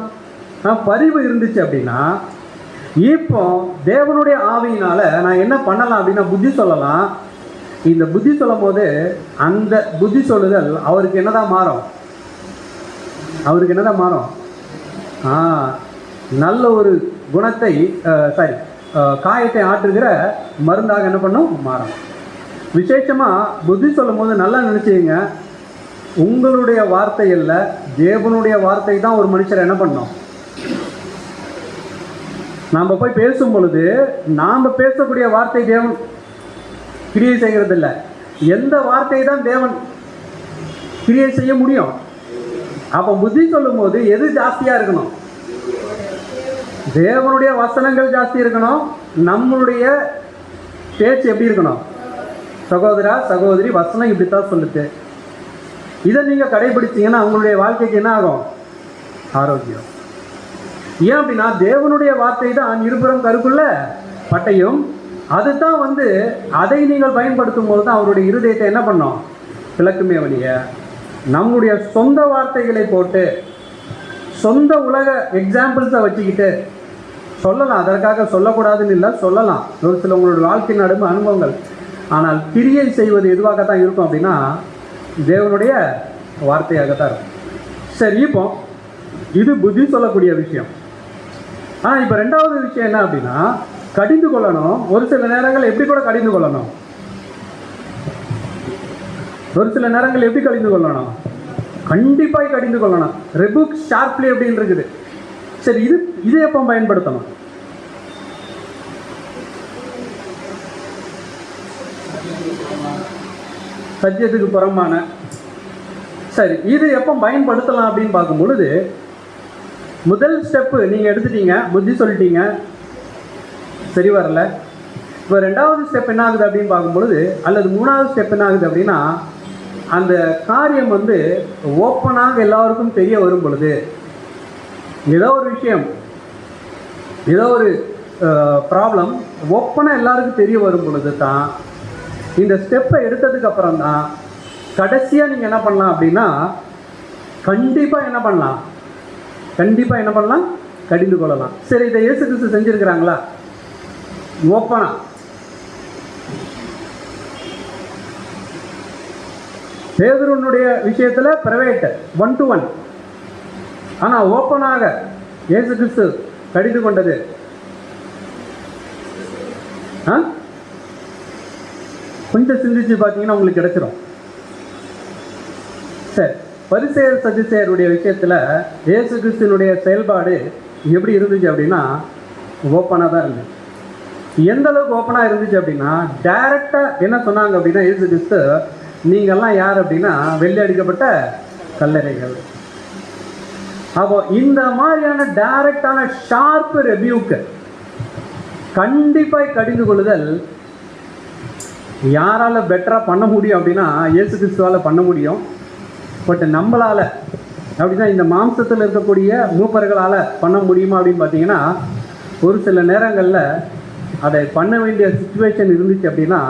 பரிவு இருந்துச்சு அப்படின்னா இப்போ தேவனுடைய ஆவியினால் நான் என்ன பண்ணலாம் அப்படின்னா புத்தி சொல்லலாம். இந்த புத்தி சொல்லும் போது அந்த புத்தி சொல்லுதல் அவருக்கு என்னதான் மாறும்? நல்ல ஒரு குணத்தை காயத்தை ஆற்றுகிற மருந்தாக என்ன பண்ணும், மாறும். விசேஷமாக புத்தி சொல்லும் போது நல்லா நினச்சிங்க, உங்களுடைய வார்த்தை அல்ல, தேவனுடைய வார்த்தை தான் ஒரு மனுஷரை என்ன பண்ணோம். நாம் போய் பேசும் பொழுது நாம் பேசக்கூடிய வார்த்தை தேவன் கிரியை செய்கிறது இல்லை. எந்த வார்த்தை தான் தேவன் கிரியை செய்ய முடியும். அப்போ புத்தி சொல்லும் போது எது ஜாஸ்தியாக இருக்கணும், தேவனுடைய வசனங்கள் ஜாஸ்தி இருக்கணும். நம்மளுடைய பேச்சு எப்படி இருக்கணும், சகோதரா சகோதரி வசனம் இப்படித்தான் சொல்லுது, இதை நீங்கள் கடைபிடிச்சிங்கன்னா அவங்களுடைய வாழ்க்கைக்கு என்ன ஆகும், ஆரோக்கியம். ஏன் அப்படின்னா தேவனுடைய வார்த்தை தான் இருபுறம் கருக்குள்ள பட்டையும், அதுதான் அதை நீங்கள் பயன்படுத்தும் போது தான் அவருடைய இருதயத்தை என்ன பண்ணோம், விளக்குமே வழிய நம்முடைய சொந்த வார்த்தைகளை போட்டு சொந்த உலக எக்ஸாம்பிள்ஸை வச்சுக்கிட்டு சொல்லலாம். அதற்காக சொல்லக்கூடாதுன்னு இல்லை, சொல்லலாம் ஒரு சில உங்களுடைய வாழ்க்கை அனுபவங்கள். ஆனால் கிரியை செய்வது எதுவாகத்தான் இருக்கும் அப்படின்னா தேவனுடைய வார்த்தையாகத்தான் இருக்கும். சரி, இப்போ இது புத்தி சொல்லக்கூடிய விஷயம். ஆனால் இப்போ ரெண்டாவது விஷயம் என்ன அப்படின்னா கடிந்து கொள்ளணும். ஒரு சில நேரங்கள் எப்படி கூட கடிந்து கொள்ளணும், ஒரு சில நேரங்கள் எப்படி கடிந்து கொள்ளணும், கண்டிப்பாக கடிந்து கொள்ளணும். ரெபுக் ஷார்ப்லி அப்படின்னு இருக்குது. சரி, இது எப்போ பயன்படுத்தணும், சத்தியத்துக்கு புறமான. சரி, இது எப்போ பயன்படுத்தலாம் அப்படின்னு பார்க்கும் பொழுது முதல் ஸ்டெப்பு நீங்கள் எடுத்துட்டீங்க, புத்தி சொல்லிட்டீங்க, சரி வரல. இப்போ ரெண்டாவது ஸ்டெப் என்ன ஆகுது அப்படின்னு பார்க்கும்பொழுது, அல்லது மூணாவது ஸ்டெப் என்ன ஆகுது அப்படின்னா அந்த காரியம் ஓப்பனாக எல்லாருக்கும் தெரிய வரும் பொழுது, ஏதோ ஒரு விஷயம், ஏதோ ஒரு ப்ராப்ளம் ஓப்பனாக எல்லாருக்கும் தெரிய வரும் பொழுது தான் இந்த ஸ்டெப்பை எடுத்ததுக்கு அப்புறம் தான் கடைசியாக நீங்கள் என்ன பண்ணலாம் அப்படின்னா கண்டிப்பாக என்ன பண்ணலாம், கண்டிப்பாக என்ன பண்ணலாம், கடிந்து கொள்ளலாம். சரி, இதை இயேசு கிறிஸ்து செஞ்சுருக்கிறாங்களா, ஓப்பனா பேதுருனுடைய விஷயத்தில் பிரைவேட் 1 to 1, ஆனால் ஓப்பனாக இயேசு கிறிஸ்து கடிந்து கொண்டது கொஞ்சம் சிந்திச்சு பார்த்தீங்கன்னா உங்களுக்கு கிடைச்சிடும். சரி, பரிசேயர் சதுசேயருடைய விஷயத்தில் இயேசு கிறிஸ்துனுடைய செயல்பாடு எப்படி இருந்துச்சு அப்படின்னா ஓப்பனாக தான் இருந்துச்சு. எந்த அளவுக்கு ஓப்பனாக இருந்துச்சு அப்படின்னா டைரெக்டாக என்ன சொன்னாங்க அப்படின்னா இயேசு கிறிஸ்து, நீங்கள்லாம் யார் அப்படின்னா வெள்ளை அடிக்கப்பட்ட கல்லறைகள். அப்போ இந்த மாதிரியான டைரக்டான ஷார்ப் ரெபியூக்கு, கண்டிப்பாக கடிந்து கொள்ளுதல் யாரால் பெட்டராக பண்ண முடியும் அப்படின்னா இயேசு கிறிஸ்துவால் பண்ண முடியும். பட் நம்மளால் அப்படின்னா இந்த மாம்சத்தில் இருக்கக்கூடிய மூப்பர்களால் பண்ண முடியுமா அப்படின்னு பார்த்தீங்கன்னா ஒரு சில நேரங்களில் அதை பண்ண வேண்டிய சிச்சுவேஷன் இருந்துச்சு அப்படின்னா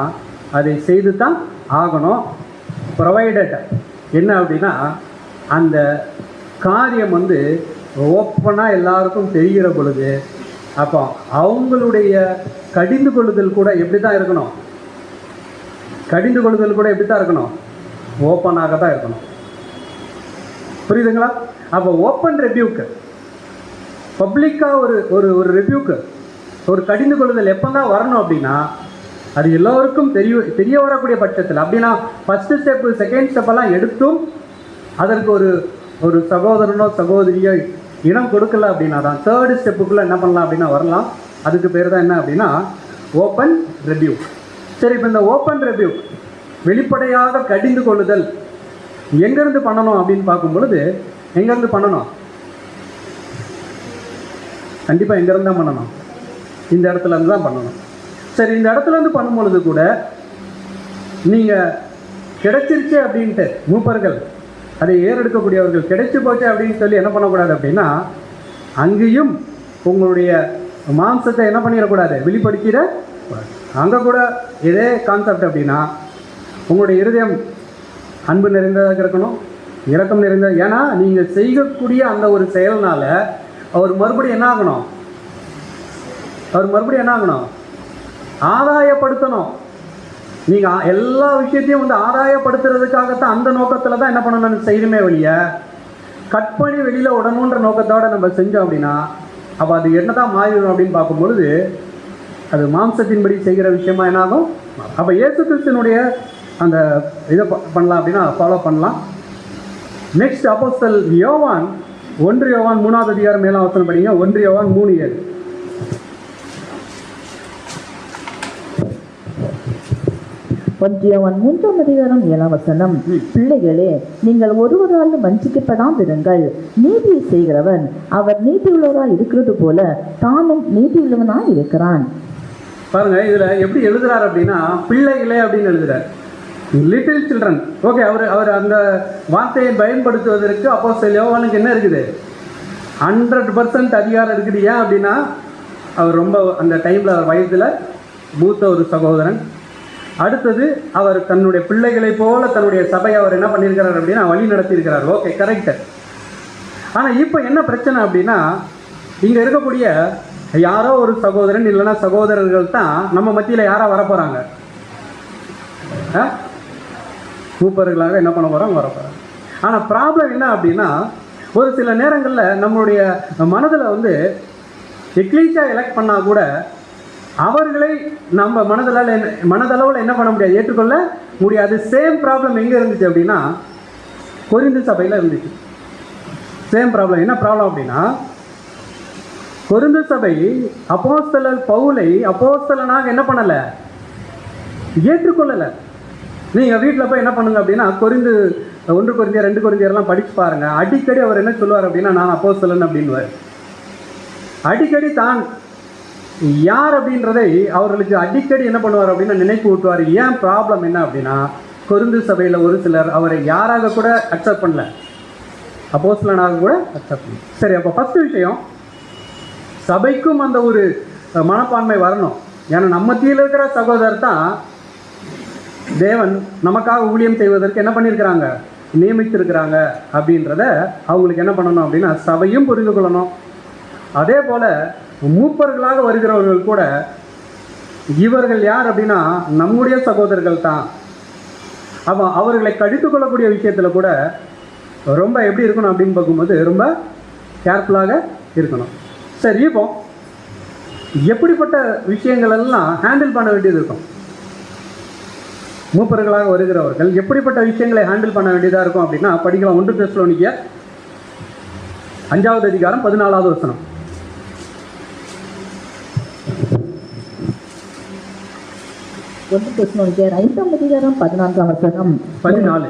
அதை செய்து தான் ஆகணும். ப்ரொவைடட் என்ன அப்படின்னா அந்த காரியம் ஓப்பனாக எல்லாருக்கும் தெரிகிற பொழுது அப்போ அவங்களுடைய கடிந்து கொள்ளுதல் கூட எப்படி தான் இருக்கணும், கடிந்து கொள்ளுதல் கூட எப்படி தான் இருக்கணும், ஓப்பனாக தான் இருக்கணும். புரியுதுங்களா? அப்போ ஓப்பன் ரெபியூக்கு, பப்ளிக்காக ஒரு ஒரு ரெபியூக்கு, ஒரு கடிந்து கொள்ளுதல் எப்போ தான் வரணும் அப்படின்னா அது எல்லோருக்கும் தெரிய வரக்கூடிய பட்சத்தில். அப்படின்னா ஃபஸ்ட்டு ஸ்டெப்பு செகண்ட் ஸ்டெப்பெல்லாம் எடுத்தும் அதற்கு ஒரு சகோதரனோ சகோதரியோ இடம் கொடுக்கல அப்படின்னா தான் தேர்டு ஸ்டெப்புக்குள்ளே என்ன பண்ணலாம் அப்படின்னா வரலாம். அதுக்கு பேர் தான் என்ன அப்படின்னா ஓப்பன் ரெபியூ. சரி, இப்போ இந்த ஓப்பன் ரெபியூ வெளிப்படையாக கடிந்து கொள்ளுதல் எங்கேருந்து பண்ணணும் அப்படின்னு பார்க்கும் பொழுது எங்கேருந்து பண்ணணும், கண்டிப்பாக எங்கேருந்து தான் பண்ணணும், இந்த இடத்துலேருந்து தான் பண்ணணும். சரி, இந்த இடத்துலேருந்து பண்ணும்பொழுது கூட நீங்கள் கிடைச்சிருச்சு அப்படின்ட்டு மூப்பர்கள் அதை ஏறெடுக்கக்கூடியவர்கள் கிடைச்சி போச்சு அப்படின்னு சொல்லி என்ன பண்ணக்கூடாது அப்படின்னா அங்கேயும் உங்களுடைய மாம்சத்தை என்ன பண்ணிடக்கூடாது, வெளிப்படுத்திட. அங்கே கூட இதே கான்செப்ட் அப்படின்னா உங்களுடைய இருதயம் அன்பு நிறைந்ததாக இருக்கணும், இரக்கம் நிறைந்த. ஏன்னா நீங்கள் செய்யக்கூடிய அந்த ஒரு செயல்னால அவர் மறுபடியும் என்ன ஆகணும், அவர் மறுபடியும் என்ன ஆகணும், ஆதாயப்படுத்தணும். நீங்கள் எல்லா விஷயத்தையும் ஆதாயப்படுத்துறதுக்காகத்தான் அந்த நோக்கத்தில் தான் என்ன பண்ணணும்னு செய்யணுமே வழிய கட் பண்ணி வெளியில் விடணுன்ற நோக்கத்தோடு நம்ம செஞ்சோம் அப்படின்னா அப்போ அது என்ன தான் மாறிடும் அப்படின்னு பார்க்கும்பொழுது அது மாம்சத்தின்படி செய்கிற விஷயமா என்னாகும். அப்போ இயேசு கிறிஸ்துனுடைய அந்த இதை பண்ணலாம் அப்படின்னா ஃபாலோ பண்ணலாம். நெக்ஸ்ட் அப்போஸ்தலன் யோவான் 1 யோவான் 3வது அதிகாரம் 7ஆம் வசனம் படிங்க. 1 யோவான் 3:7. 1 யோவான் 3ஆம் அதிகாரம் 7ஆம் வசனம். பிள்ளைகளே, நீங்கள் ஒருவராலும் வஞ்சிக்கப்படாதிருங்கள். நீதியை செய்கிறவன் அவர் நீதியுள்ளவராய் இருக்கிறது போல தானும் நீதியுள்ளவனாய் இருக்கிறான். பாருங்க, இதுல எப்படி எழுதுறாரு அப்படின்னா பிள்ளைகளே அப்படின்னு எழுதுறாரு. Little children. ஓகே, அவர் அந்த வார்த்தையை பயன்படுத்துவதற்கு அப்போஸ்தலன் யோவானுக்கு என்ன இருக்குது? 100% அதிகாரம் இருக்குது. ஏன் அப்படின்னா அவர் ரொம்ப அந்த டைமில் அவர் வயதில் மூத்த ஒரு சகோதரன். அடுத்தது அவர் தன்னுடைய பிள்ளைகளை போல தன்னுடைய சபையை அவர் என்ன பண்ணியிருக்கிறார் அப்படின்னா வழி நடத்தியிருக்கிறார். Okay, correct. ஆனால் இப்போ என்ன பிரச்சனை அப்படின்னா இங்கே இருக்கக்கூடிய யாரோ ஒரு சகோதரன் இல்லைன்னா சகோதரர்கள் தான் நம்ம மத்தியில் யாராக வரப்போகிறாங்க? மூப்பர்களாக என்ன பண்ண போகிறாங்க? வரப்போகிறாங்க. ஆனால் ப்ராப்ளம் என்ன அப்படின்னா ஒரு சில நேரங்களில் நம்மளுடைய மனதில் வந்து எக்லீஷியா எலெக்ட் பண்ணால் கூட அவர்களை நம்ம மனதளவில் என்ன பண்ண முடியாது, ஏற்றுக்கொள்ள முடியாது. சேம் ப்ராப்ளம் எங்கே இருந்துச்சு அப்படின்னா கொரிந்து சபையில் இருந்துச்சு. Same problem. என்ன ப்ராப்ளம் அப்படின்னா கொரிந்து சபை அப்போஸ்தலர் பவுலை அப்போஸ்தலனாக என்ன பண்ணலை, ஏற்றுக்கொள்ளலை. நீங்கள் வீட்டில் போய் என்ன பண்ணுங்க அப்படின்னா 1 கொரிந்தியர் 2 கொரிந்தியர்லாம் படித்து பாருங்கள். அடிக்கடி அவர் என்ன சொல்லுவார் அப்படின்னா நான் அப்போஸ்தலன் அப்படின்வார். அடிக்கடி தான் யார் அப்படின்றதை அவர்களுக்கு அடிக்கடி என்ன பண்ணுவார் அப்படின்னா நினைப்பு ஊட்டுவார். ஏன் ப்ராப்ளம் என்ன அப்படின்னா கொரிந்து சபையில் ஒரு சிலர் அவரை யாராக கூட அக்செப்ட் பண்ணல, அப்போஸ்தலனாக கூட அக்செப்ட் பண்ணல. சரி, அப்போ ஃபஸ்ட்டு விஷயம் சபைக்கும் அந்த ஒரு மனப்பான்மை வரணும். ஏன்னா நம்ம மத்தியில் இருக்கிற சகோதரர் தான் தேவன் நமக்காக ஊழியம் செய்வதற்கு என்ன பண்ணியிருக்கிறாங்க, நியமித்திருக்கிறாங்க அப்படின்றத அவங்களுக்கு என்ன பண்ணணும் அப்படின்னா சபையும் புரிந்து கொள்ளணும். அதே போல் மூப்பர்களாக வருகிறவர்கள் கூட இவர்கள் யார் அப்படின்னா நம்முடைய சகோதரர்கள் தான். அப்போ அவர்களை கடித்து கொள்ளக்கூடிய விஷயத்தில் கூட ரொம்ப எப்படி இருக்கணும் அப்படின்னு பார்க்கும்போது ரொம்ப கேர்ஃபுல்லாக இருக்கணும். சரி, இப்போ எப்படிப்பட்ட விஷயங்கள் எல்லாம் ஹேண்டில் பண்ண வேண்டியது இருக்கும்? மூப்பர்களாக வருகிறவர்கள் எப்படிப்பட்ட விஷயங்களை ஹேண்டில் பண்ண வேண்டியதாக இருக்கும் அப்படின்னா படிக்கலாம். 1 தெசலோனிக்கேயர் 5வது அதிகாரம் 14வது வசனம். 1 தெசலோனிக்கேயர் 5ஆம் அதிகாரம் 14ஆம் வசனம். 14.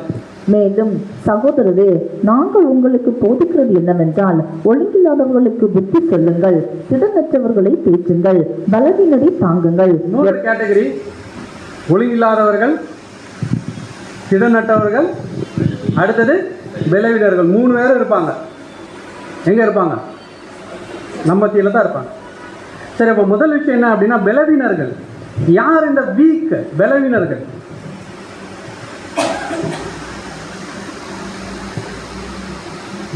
மேலும் சகோதரரே, நாங்கள் உங்களுக்கு போதிக்கிறது என்னவென்றால் ஒழுங்கில்லாதவர்களுக்கு புத்தி சொல்லுங்கள், திடனற்றவர்களை தேற்றுங்கள், பலவீனரை தாங்குங்கள். இன்னொரு கேட்டகரி ஒழுங்கில்லாதவர்கள், திடனற்றவர்கள், அடுத்தது பலவீனர்கள். 3 பேரும் இருப்பாங்க. எங்கே இருப்பாங்க? நம்ம மத்தியில் தான் இருப்பாங்க. சரி, அப்போ முதல் விஷயம் என்ன அப்படின்னா பலவீனர்கள். யார் இந்த வீக் பலவீனர்கள்?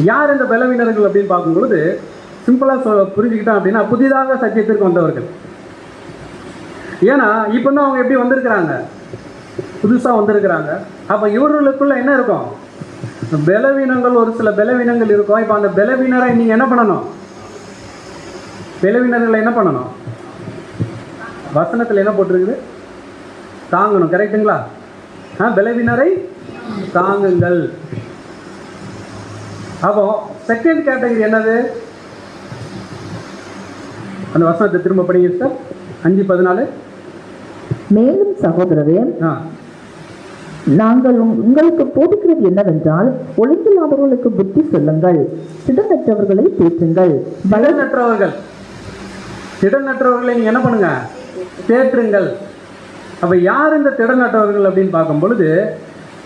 யார் இந்த பலவீனர்கள் அப்படின்னு பார்க்கும்பொழுது சிம்பிளாக புரிஞ்சுக்கிட்டோம் அப்படின்னா புதிதாக சத்தியத்திற்கு வந்தவர்கள். ஏன்னா இப்போ தான் அவங்க எப்படி வந்திருக்கிறாங்க, புதுசாக வந்திருக்கிறாங்க. அப்போ இவர்களுக்குள்ள என்ன இருக்கும்? பலவீனங்கள், ஒரு சில பலவீனங்கள் இருக்கும். இப்போ அந்த பலவீனரை நீங்கள் என்ன பண்ணணும்? பலவீனர்களை என்ன பண்ணணும்? வசனத்தில் என்ன போட்டிருக்குது? தாங்கணும். கரெக்டுங்களா? பலவீனரை தாங்குங்கள். அப்போ செகண்ட் கேட்டகரி என்னது? அந்த வசனத்தை திரும்ப படிங்க சார். 5:14. மேலும் சகோதரரே, நாங்கள் உங்களுக்கு போதிக்கிறது என்னவென்றால் ஒழுங்கில்லாதவர்களுக்கு புத்தி சொல்லுங்கள், திடனற்றவர்களை தேற்றுங்கள். திடனற்றவர்களை நீங்க என்ன பண்ணுங்க? தேற்றுங்கள். அப்ப யார் இந்த திடனற்றவர்கள் அப்படின்னு பார்க்கும் பொழுது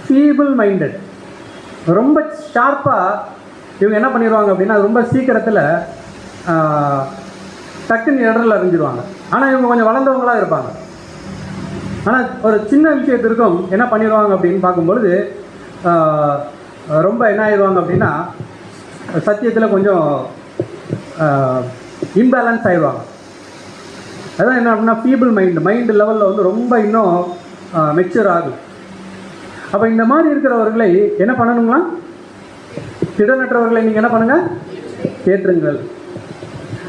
ஃபீபிள் மைண்டட். ரொம்ப ஷார்ப்பா இவங்க என்ன பண்ணிடுவாங்க அப்படின்னா ரொம்ப சீக்கிரத்தில் டக்குன்னு இடரில் அறிஞ்சிடுவாங்க. ஆனால் இவங்க கொஞ்சம் வளர்ந்தவங்களாக இருப்பாங்க. ஆனால் ஒரு சின்ன விஷயத்திற்கும் என்ன பண்ணிடுவாங்க அப்படின்னு பார்க்கும்பொழுது ரொம்ப என்ன ஆயிடுவாங்க அப்படின்னா சத்தியத்தில் கொஞ்சம் இம்பேலன்ஸ் ஆயிடுவாங்க. அதான் என்ன அப்படின்னா ஃபீபிள் மைண்டு லெவலில் வந்து ரொம்ப இன்னும் மெச்சூர் ஆகுது. அப்போ இந்த மாதிரி இருக்கிறவர்களை என்ன பண்ணணுங்களா? திடனற்றவர்களை நீங்கள் என்ன பண்ணுங்கள்? தேற்றுங்கள்.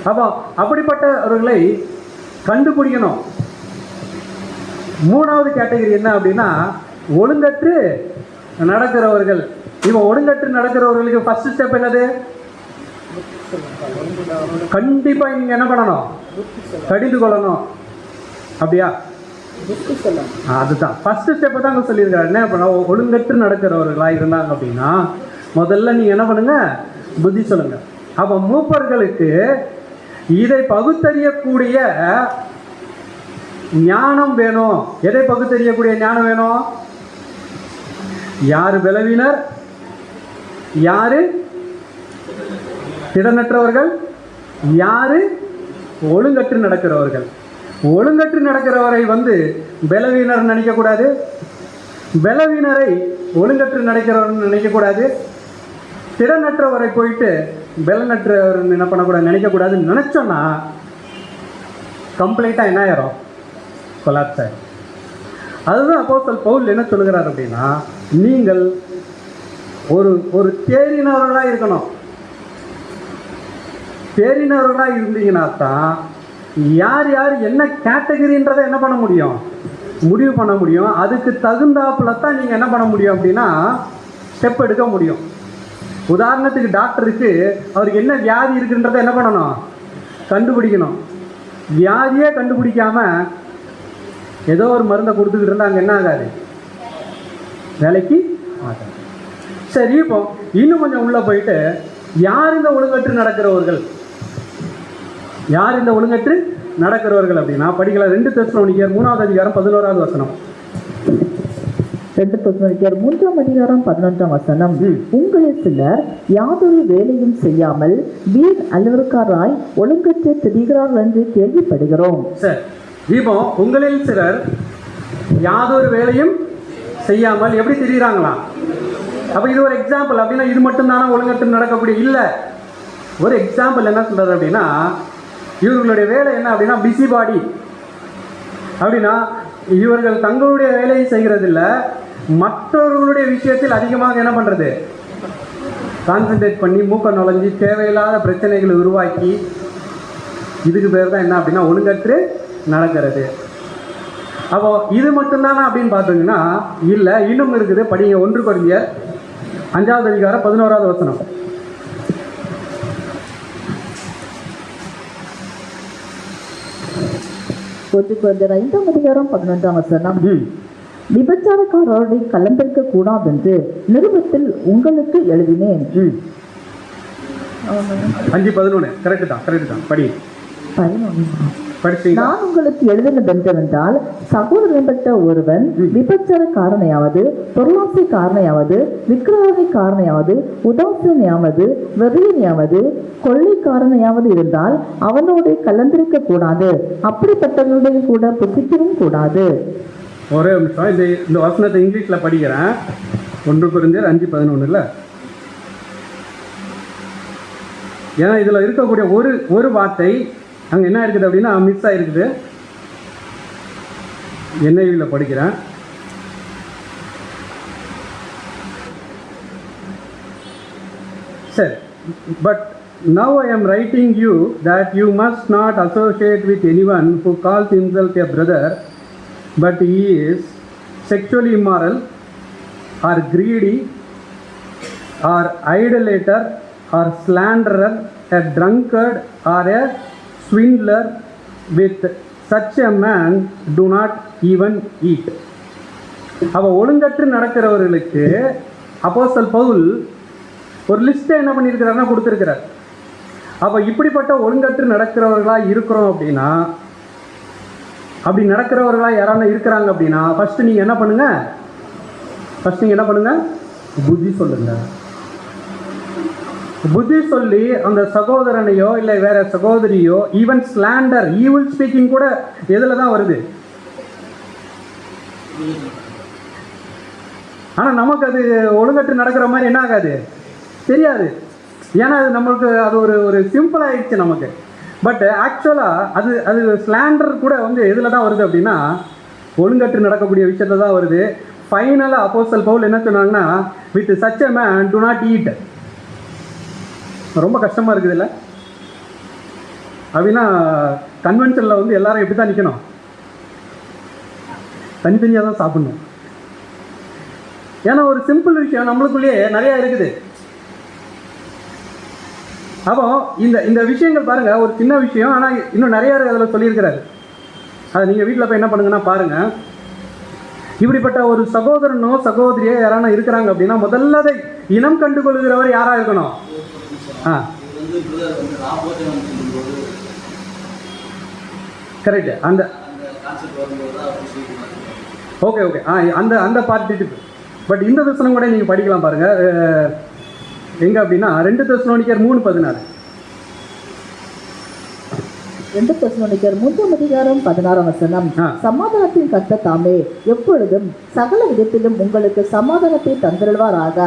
அப்போ அப்படிப்பட்டவர்களை கண்டுபிடிக்கணும். மூணாவது கேட்டகரி என்ன அப்படின்னா ஒழுங்கற்று நடக்கிறவர்கள். இப்போ ஒழுங்கற்று நடக்கிறவர்களுக்கு ஃபர்ஸ்ட் ஸ்டெப் என்னது? கண்டிப்பா நீங்க என்ன பண்ணணும்? கடிந்து கொள்ளணும். அப்படியா? அதுதான் ஃபர்ஸ்ட் ஸ்டெப் தான் சொல்லியிருக்காரு. என்ன பண்ண? ஒழுங்கற்று நடக்கிறவர்களா இருந்தாங்க அப்படின்னா முதல்ல நீங்க என்ன பண்ணுங்க? புத்தி சொல்லுங்க. அப்ப மூப்பர்களுக்கு இதை பகுத்தறியக்கூடிய ஞானம் வேணும். எதை பகுத்தறியக்கூடிய ஞானம் வேணும்? யாரு பலவீனர், யாரு திடனற்றவர்கள், யாரு ஒழுங்கற்று நடக்கிறவர்கள். ஒழுங்கற்று நடக்கிறவரை பலவீனர் நினைக்க கூடாது, பலவீனரை ஒழுங்கற்று நடக்கிறவர் நினைக்க கூடாது, திறனற்றவரை போயிட்டு பலனற்றவர் என்ன பண்ணக்கூடாது, நினைக்கக்கூடாதுன்னு நினைச்சோன்னா கம்ப்ளீட்டாக என்ன ஆயிரும்? கொலாப்ஸ் ஆயிரும். அதுதான் அப்போஸ்தலன் பவுல் என்ன சொல்லுகிறார் அப்படின்னா, நீங்கள் ஒரு ஒரு தேறினவர்களாக இருக்கணும். தேறினவர்களாக இருந்தீங்கன்னா தான் யார் யார் என்ன கேட்டகரின்றதை என்ன பண்ண முடியும்? முடிவு பண்ண முடியும். அதுக்கு தகுந்தாப்புல தான் நீங்கள் என்ன பண்ண முடியும் அப்படின்னா ஸ்டெப் எடுக்க முடியும். உதாரணத்துக்கு டாக்டருக்கு அவருக்கு என்ன வியாதி இருக்குன்றதை என்ன பண்ணணும்? கண்டுபிடிக்கணும். வியாதியே கண்டுபிடிக்காம ஏதோ ஒரு மருந்தை கொடுத்துக்கிட்டு இருந்தால் அங்கே என்ன ஆகாது? வேலைக்கு ஆகாது. சரி, இப்போ இன்னும் கொஞ்சம் உள்ள போயிட்டு யார் இந்த ஒழுங்கற்று நடக்கிறவர்கள்? யார் இந்த ஒழுங்கற்று நடக்கிறவர்கள் அப்படின்னா படிக்கலாம். 2 தெசலோனிக்கேயர் 3வது அதிகாரம் 11வது வசனம். 2 தெசலோனிக்கேயர் 3ஆம் அதிகாரம் 11ஆம் வசனம். உங்களில் சிலர் யாதொரு வேலையும் செய்யாமல் வீண் அலுவலக்காராய் ஒழுங்கற்று திரிகிறார்கள் என்று கேள்விப்படுகிறோம். சரி, இப்போ உங்களில் சிலர் யாதொரு வேலையும் செய்யாமல் எப்படி திரிகிறாங்களா? அப்ப இது ஒரு எக்ஸாம்பிள் அப்படின்னா இது மட்டும் தானே ஒழுங்கற்று நடக்கக்கூடிய? இல்லை, ஒரு எக்ஸாம்பிள் என்ன சொல்றது அப்படின்னா இவர்களுடைய வேலை என்ன அப்படின்னா பிஸி பாடி. அப்படின்னா இவர்கள் தங்களுடைய வேலையை செய்கிறதில்ல, மற்றவர்களுடைய விஷயத்தில் அதிகமாக என்ன பண்றது? கான்சென்ட்ரேட் பண்ணி மூக்க நுழைஞ்சி தேவையில்லாத பிரச்சனைகளை உருவாக்கி, இதுக்கு பேர் தான் என்ன அப்படின்னா ஒழுங்கற்று நடக்கிறது. அப்போ இது மட்டும்தானா அப்படின்னு பார்த்தீங்கன்னா இல்லை, இன்னும் இருக்குது. படிங்க 1 கொரிந்தியர் 5வது அதிகாரம் 11வது வசனம். 1 கொரிந்தியர் 5ஆம் அதிகாரம் 11ஆம் வசனம். விபச்சாரக்காரரை கலந்திருக்க கூடாதென்று நிருபத்தில் உங்களுக்கு எழுதினேன். 5:11 கரெக்ட் தான் படி. 11. படிச்சீங்களா? நான் உங்களுக்கு எழுதினதென்றால் சகோதரன்பட்ட ஒருவன் விபச்சாரக்காரனையாவது, பொருளாசைக்காரனையாவது, விக்கிரகக்காரனையாவது, உதாசீனையாவது, வெறியனையாவது, கொள்ளைக்காரனையாவது இருந்தால் அவனோடு கலந்திருக்க கூடாது. அப்படிப்பட்டவனுடைய கூட புத்திக்கவும் கூடாது. ஒரே நிமிஷம், இந்த வசனத்தை இங்கிலீஷ்ல படிக்கிறேன். 1 கொரிந்தியர் 5:11. ஏன்னா இதுல இருக்கக்கூடிய ஒரு வார்த்தை அங்கே என்ன இருக்குது அப்படின்னா மிஸ் ஆகிருக்குது. NIV படிக்கிறேன். சரி, but now I am writing you that you must not associate with anyone who calls himself a brother, but he is sexually immoral or greedy or idolater or slanderer, a drunkard or a swindler. With such a man do not even eat. அவ ஒழுங்கற்று நடக்கிறவர்களுக்கு அப்போஸ்தலன் பவுல் ஒரு லிஸ்ட்டை என்ன பண்ணியிருக்கிறாருன்னா கொடுத்துருக்கிறார். அப்போ இப்படிப்பட்ட ஒழுங்கற்று நடக்கிறவர்களா இருக்கிறோம் அப்படின்னா, அப்படி நடக்கிறவர்களா யாரான இருக்கிறாங்க அப்படின்னா ஃபர்ஸ்ட் நீங்க என்ன பண்ணுங்க? புத்தி சொல்லுங்க. புத்தி சொல்லி அந்த சகோதரனையோ இல்லை வேற சகோதரியோ, ஈவன் ஸ்லாண்டர், ஈவில் ஸ்பீக்கிங் கூட எதுல தான் வருது? ஆனா நமக்கு அது ஒழுங்கற்று நடக்கிற மாதிரி என்ன ஆகாது? தெரியாது. ஏன்னா அது நம்மளுக்கு அது ஒரு சிம்பிள் ஆயிடுச்சு நமக்கு. பட் ஆக்சுவலா அது ஸ்லாண்டர் கூட எதுல தான் வருது அப்படின்னா ஒழுங்கற்று நடக்கக்கூடிய விஷயத்துல தான் வருது. ஃபைனலா அப்போஸ்தலன் பவுல் என்ன சொன்னாங்கன்னா, with such a man do not eat. ரொம்ப கஷ்டமா இருக்குது இல்லை? அப்படின்னா கன்வென்ஷனில் வந்து எல்லாரும் எப்படி தான் நிற்கணும், தனித்தனியாக தான் சாப்பிடணும். ஏன்னா ஒரு சிம்பிள் விஷயம் நம்மளுக்குள்ளேயே நிறையா இருக்குது. அப்போ இந்த விஷயங்கள் பாருங்க, ஒரு சின்ன விஷயம், ஆனால் இன்னும் நிறைய அதில் சொல்லியிருக்கிறாரு. அதை நீங்கள் வீட்டில் போய் என்ன பண்ணுங்கன்னா பாருங்க. இப்படிப்பட்ட ஒரு சகோதரனோ சகோதரியோ யாரான இருக்கிறாங்க அப்படின்னா முதல்ல அதை இனம் கண்டு கொள்கிறவர் யாராக இருக்கணும்? கரெக்டு. அந்த ஓகே அந்த பார்ட்டி. பட் இந்த தரிசனம் கூட நீங்கள் படிக்கலாம் பாருங்க. எங்க அப்படின்னா 2 தெசலோனிக்கர் 3:16. 2 தெசலோனிக்கர் 3:16. சமாதானத்தின் கர்த்தர் தாமே எப்பொழுதும் சகல விதத்திலும் உங்களுக்கு சமாதானத்தை தந்திருவாராக.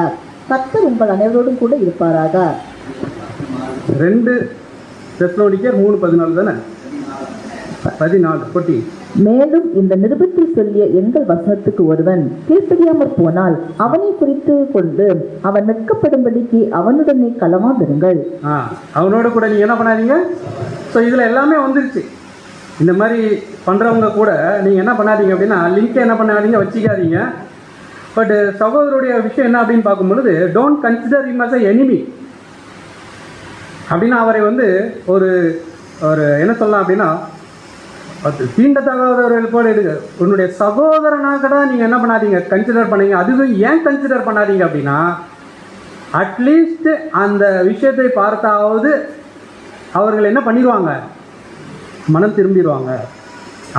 கர்த்தர் உங்கள் அனைவரோடும் கூட இருப்பாராக. 2 தெசலோனிக்கர் 3:14 தானே? 14 மேலும் இந்த நிருபத்தில் சொல்லிய எங்கள் வசனத்துக்கு ஒருவன் கீழ்ப்படியாமற் போனால் அவனை குறித்து கொண்டு அவன் நிற்கப்படும்படிக்கு அவனுடனே களவாதிருங்கள். அவனோட கூட நீங்க என்ன பண்ணாதீங்க. ஸோ இதில் எல்லாமே வந்துருச்சு. இந்த மாதிரி பண்ணுறவங்க கூட நீங்கள் என்ன பண்ணாதீங்க அப்படின்னா லிங்க்கை என்ன பண்ணாதீங்க, வச்சுக்காதீங்க. பட் சகோதரருடைய விஷயம் என்ன அப்படின்னு பார்க்கும்பொழுது, don't consider him as a enemy அப்படின்னா அவரை வந்து ஒரு என்ன சொல்லலாம் அப்படின்னா தீண்டத்தகாதவர்கள் போல இருக்கு. உன்னுடைய சகோதரனாக கூட நீங்கள் என்ன பண்ணாதீங்க, கன்சிடர் பண்ணீங்க. அதுவும் ஏன் கன்சிடர் பண்ணாதீங்க அப்படின்னா அட்லீஸ்ட் அந்த விஷயத்தை பார்த்தாவது அவர்கள் என்ன பண்ணிடுவாங்க, மனம் திரும்பிடுவாங்க.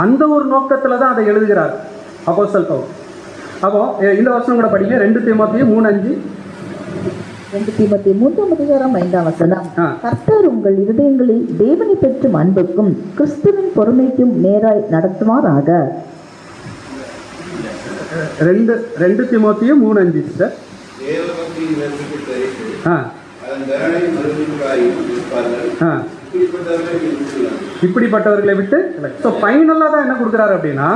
அந்த ஒரு நோக்கத்தில் தான் அதை எழுதுகிறார் அப்போஸ்தலன் பவுல். அப்போ இந்த வருஷம் கூட படிங்க. 2 தீமோத்தேயு 3:5. 2 தீமோத்தேயு 3:5. கர்த்தர் உங்கள் இருதயங்களை தேவனை பெற்றும் அன்புக்கும் கிறிஸ்துவின் பொறுமைக்கும் நேராய் நடத்துவாராக. 2 தீமோத்தேயு 3:5 சார். இப்படிப்பட்டவர்களை விட்டு. ஸோ ஃபைனலாக தான் என்ன கொடுக்குறாரு அப்படின்னா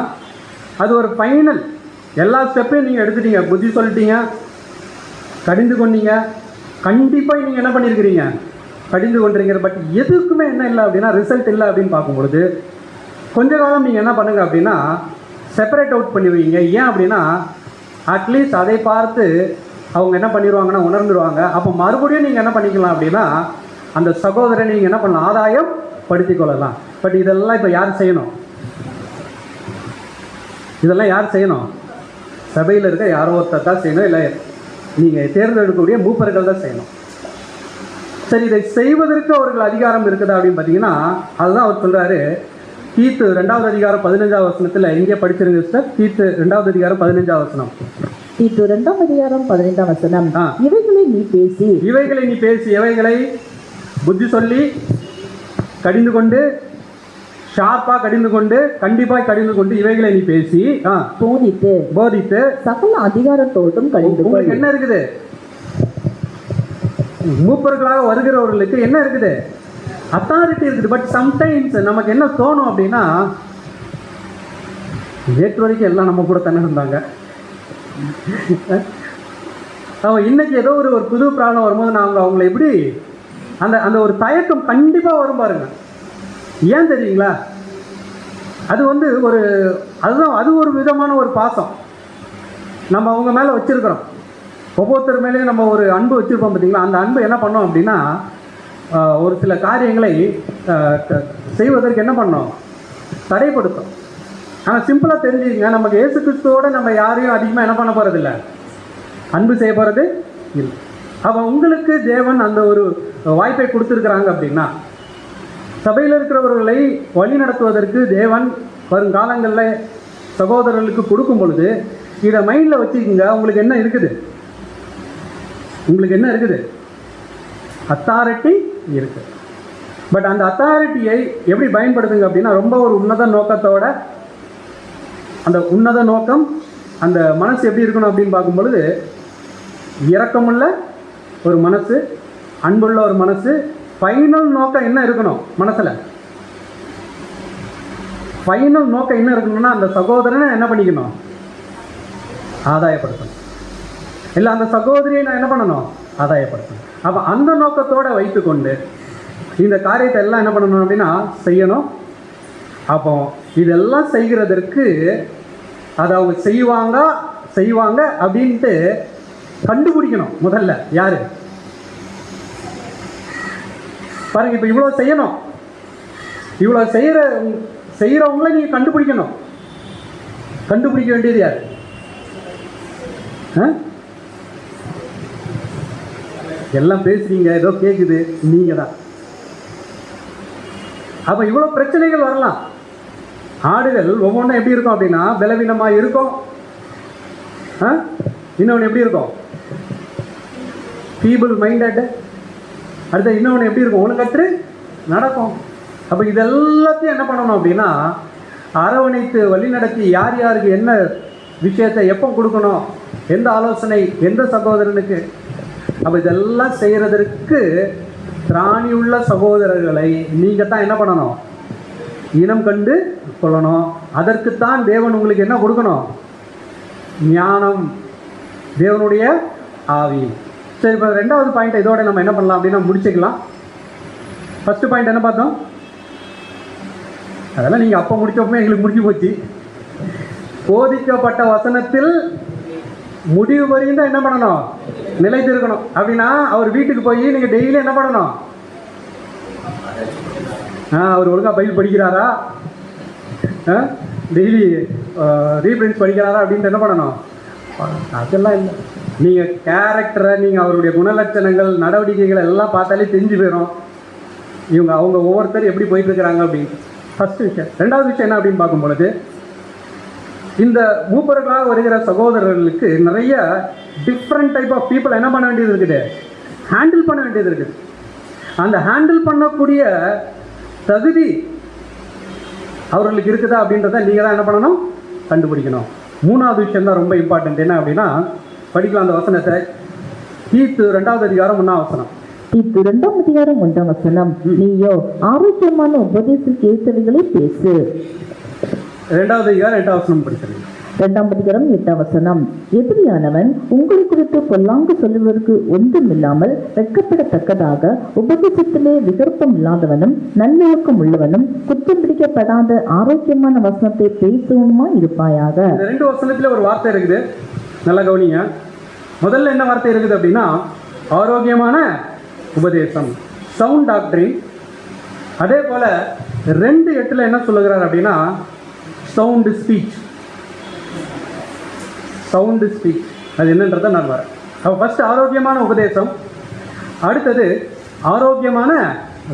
அது ஒரு ஃபைனல். எல்லா ஸ்டெப்பையும் நீங்கள் எடுத்துட்டீங்க, புத்தி சொல்லிட்டீங்க, கடிந்து கொண்டீங்க, கண்டிப்பாக நீங்கள் என்ன பண்ணியிருக்கிறீங்க, கடிந்து கொண்டிருக்கிற. பட் எதுக்குமே என்ன இல்லை அப்படின்னா ரிசல்ட் இல்லை அப்படின்னு பார்க்கும்பொழுது கொஞ்ச காலம் நீங்கள் என்ன பண்ணுங்க அப்படின்னா செப்பரேட் அவுட் பண்ணிடுவீங்க. ஏன் அப்படின்னா அட்லீஸ்ட் அதை பார்த்து அவங்க என்ன பண்ணிடுவாங்கன்னா உணர்ந்துடுவாங்க. அப்போ மறுபடியும் நீங்கள் என்ன பண்ணிக்கலாம் அப்படின்னா அந்த சகோதரனை நீங்கள் என்ன பண்ணலாம், ஆதாயம் படுத்தி கொள்ளலாம். பட் இதெல்லாம் இப்போ யார் செய்யணும்? இதெல்லாம் யார் செய்யணும்? சபையில் இருக்க யாரோ ஒருத்தர் தான் செய்யணும், இல்லை நீங்கள் தேர்ந்தெடுக்கக்கூடிய மூப்பர்கள் தான் செய்யணும். சரி, இதை செய்வதற்கு அவர்கள் அதிகாரம் இருக்குதா அப்படின்னு பார்த்தீங்கன்னா அதுதான் அவர் சொல்கிறாரு. தீத்து 2வது அதிகாரம் 15வது வசனத்தில் இங்கே படிச்சிருங்க சார். தீத்து 2வது அதிகாரம் 15வது வசனம். தீத்து 2ஆம் அதிகாரம் 15ஆம் வசனம். இவைகளை நீ பேசி எவைகளை புத்தி சொல்லி கடிந்து கொண்டு, ஷார்ப்பாக கடிந்து கொண்டு, கண்டிப்பாக கடிந்து கொண்டு, இவைகளை நீ பேசி போதித்து சகல அதிகாரத்தோடும் கடிந்து. உங்களுக்கு என்ன இருக்குது? மூப்பர்களாக வருகிறவர்களுக்கு என்ன இருக்குது? அத்தாரிட்டி இருக்குது. பட் சம்டைம்ஸ் நமக்கு என்ன தோணும் அப்படின்னா நேற்று வரைக்கும் எல்லாம் நம்ம கூட தானே இருந்தாங்க, அவன் இன்னைக்கு ஏதோ ஒரு புது ப்ராப்ளம் வரும்போது நாங்கள் அவங்களை எப்படி அந்த ஒரு தயக்கம் கண்டிப்பாக வரும் பாருங்க. ஏன் தெரியுங்களா? அது வந்து அது ஒரு விதமான ஒரு பாசம் நம்ம அவங்க மேலே வச்சிருக்கிறோம். ஒவ்வொருத்தர் மேலேயும் நம்ம ஒரு அன்பு வச்சுருப்போம் பார்த்தீங்களா? அந்த அன்பு என்ன பண்ணோம் அப்படின்னா ஒரு சில காரியங்களை செய்வதற்கு என்ன பண்ணோம், தடைப்படுத்தும். ஆனால் சிம்பிளாக தெரிஞ்சுக்கங்க, நமக்கு இயேசு கிறிஸ்துவோட நம்ம யாரையும் அதிகமாக என்ன பண்ண போகிறதில்ல, அன்பு செய்ய போகிறது இல்லை. அப்போ உங்களுக்கு தேவன் அந்த ஒரு வாய்ப்பை கொடுத்துருக்குறாங்க அப்படின்னா சபையில் இருக்கிறவர்களை வழி நடத்துவதற்கு தேவன் வருங்காலங்களில் சகோதரர்களுக்கு கொடுக்கும் பொழுது இதை மைண்டில் வச்சுக்கோங்க. உங்களுக்கு என்ன இருக்குது? உங்களுக்கு என்ன இருக்குது? அத்தாரிட்டி இருக்குது. பட் அந்த அத்தாரிட்டியை எப்படி பயன்படுத்துங்க அப்படின்னா ரொம்ப ஒரு உன்னத நோக்கத்தோட, அந்த உன்னத நோக்கம், அந்த மனசு எப்படி இருக்கணும் அப்படின்னு பார்க்கும் பொழுது இரக்கமுள்ள ஒரு மனசு, அன்புள்ள ஒரு மனசு. ஃபைனல் நோக்கம் என்ன இருக்கணும் மனசில்? ஃபைனல் நோக்கம் என்ன இருக்கணும்னா அந்த சகோதரனை என்ன பண்ணிக்கணும், ஆதாயப்படுத்தணும். இல்லை அந்த சகோதரியை நான் என்ன பண்ணணும், ஆதாயப்படுத்தணும். அப்போ அந்த நோக்கத்தோடு வைத்துக்கொண்டு இந்த காரியத்தை எல்லாம் என்ன பண்ணணும் அப்படின்னா செய்யணும். அப்போ இதெல்லாம் செய்கிறதற்கு அதை அவங்க செய்வாங்க அப்படின்ட்டு கண்டுபிடிக்கணும். முதல்ல யாரு பாருங்க, இப்போ இவ்வளோ செய்யணும், இவ்வளோ செய்கிறவங்கள நீங்கள் கண்டுபிடிக்கணும். கண்டுபிடிக்க வேண்டியது யார்? எல்லாம் பேசுறீங்க, ஏதோ கேட்குது, நீங்கள் தான். அப்போ இவ்வளோ பிரச்சனைகள் வரலாம். ஆடுகள் ஒவ்வொன்றும் எப்படி இருக்கும் அப்படின்னா பலவீனமாக இருக்கும். இன்னொன்று எப்படி இருக்கும்? Feeble minded. அடுத்த இன்னொன்று எப்படி இருக்கும்? ஒழுங்கற்று நடக்கும். அப்போ இதெல்லாத்தையும் என்ன பண்ணணும் அப்படின்னா அரவணைத்து வழிநடத்தி யார் யாருக்கு என்ன விஷயத்தை எப்போ கொடுக்கணும், எந்த ஆலோசனை எந்த சகோதரனுக்கு. அப்போ இதெல்லாம் செய்கிறதற்கு திராணி உள்ள சகோதரர்களை நீங்கள் தான் என்ன பண்ணணும்? இனம் கண்டு கொள்ளணும். அதற்குத்தான் தேவன் உங்களுக்கு என்ன கொடுக்கணும்? ஞானம், தேவனுடைய ஆவி. சரி, இப்போ ரெண்டாவது பாயிண்ட் இதோட நம்ம என்ன பண்ணலாம் அப்படின்னா முடிச்சுக்கலாம். ஃபர்ஸ்ட் பாயிண்ட் என்ன பார்த்தோம்? அதெல்லாம் நீங்கள் அப்போ முடிச்சப்போ எங்களுக்கு முடிஞ்சு போச்சு. போதிக்கப்பட்ட வசனத்தில் முடிவு வரையும் தான் என்ன பண்ணணும்? நிலைத்திருக்கணும். அப்படின்னா அவர் வீட்டுக்கு போய் நீங்கள் டெய்லி என்ன பண்ணணும்? அவர் ஒழுங்காக பைபிள் படிக்கிறாரா, டெய்லி ரீப்ரின்ஸ் படிக்கிறாரா அப்படின்ட்டு என்ன பண்ணணும்? அதெல்லாம் இல்லை. நீங்கள் கேரக்டரை, நீங்கள் அவருடைய குணலட்சணங்கள் நடவடிக்கைகள் எல்லாம் பார்த்தாலே தெரிஞ்சு போயிடும் அவங்க ஒவ்வொருத்தர் எப்படி போயிட்டு இருக்கிறாங்க அப்படின்னு. ஃபஸ்ட்டு விஷயம். ரெண்டாவது விஷயம் என்ன அப்படின்னு பார்க்கும் பொழுது, இந்த மூப்பர்களாக வருகிற சகோதரர்களுக்கு நிறைய டிஃப்ரெண்ட் டைப் ஆஃப் பீப்புள் என்ன பண்ண வேண்டியது இருக்குது? ஹேண்டில் பண்ண வேண்டியது இருக்குது. அந்த ஹேண்டில் பண்ணக்கூடிய தகுதி அவர்களுக்கு இருக்குதா அப்படின்றத நீங்கள் தான் என்ன பண்ணணும்? கண்டுபிடிக்கணும். மூணாவது விஷயம் தான் ரொம்ப இம்பார்ட்டன்ட். என்ன அப்படின்னா படிக்கலாம் அந்த வசனத்தை. தீத்து 2வது அதிகாரம் 1ஆம் வசனம். தீத்து 2ஆம் அதிகாரம் 1ஆம் வசனம். நீயோ ஆரோக்கியமான உபதேசம் கேட்டவைகளை பேசு. 2வது அதிகாரம் 8ஆம் வசனம் படிச்சிருக்கீங்க. 2ஆம் அதிகாரம் 8ஆம் வசனம். எதிரியானவன் உங்களை குறித்து பொல்லாங்கு சொல்லுவதற்கு ஒன்றுமில்லாமல் வெட்கப்படத்தக்கதாக உபதேசத்திலே விகற்பம் இல்லாதவனும் நல்லொழுக்கம் உள்ளவனும் குற்றம் பிடிக்கப்படாத ஆரோக்கியமான வசனத்தை பேசுவனுமா இருப்பாயாக. இந்த 2 வசனத்துல ஒரு வார்த்தை இருக்குது, நல்லா கவனிங்க. முதல்ல என்ன வார்த்தை இருக்குது அப்படின்னா ஆரோக்கியமான உபதேசம், சவுண்ட் டாக்டரின். அதே போல 2:8 என்ன சொல்லுகிறார் அப்படின்னா சவுண்ட் ஸ்பீச். சவுண்டு ஸ்பீச் அது என்னன்றதை நான் வரேன். அப்போ ஃபஸ்ட்டு ஆரோக்கியமான உபதேசம், அடுத்தது ஆரோக்கியமான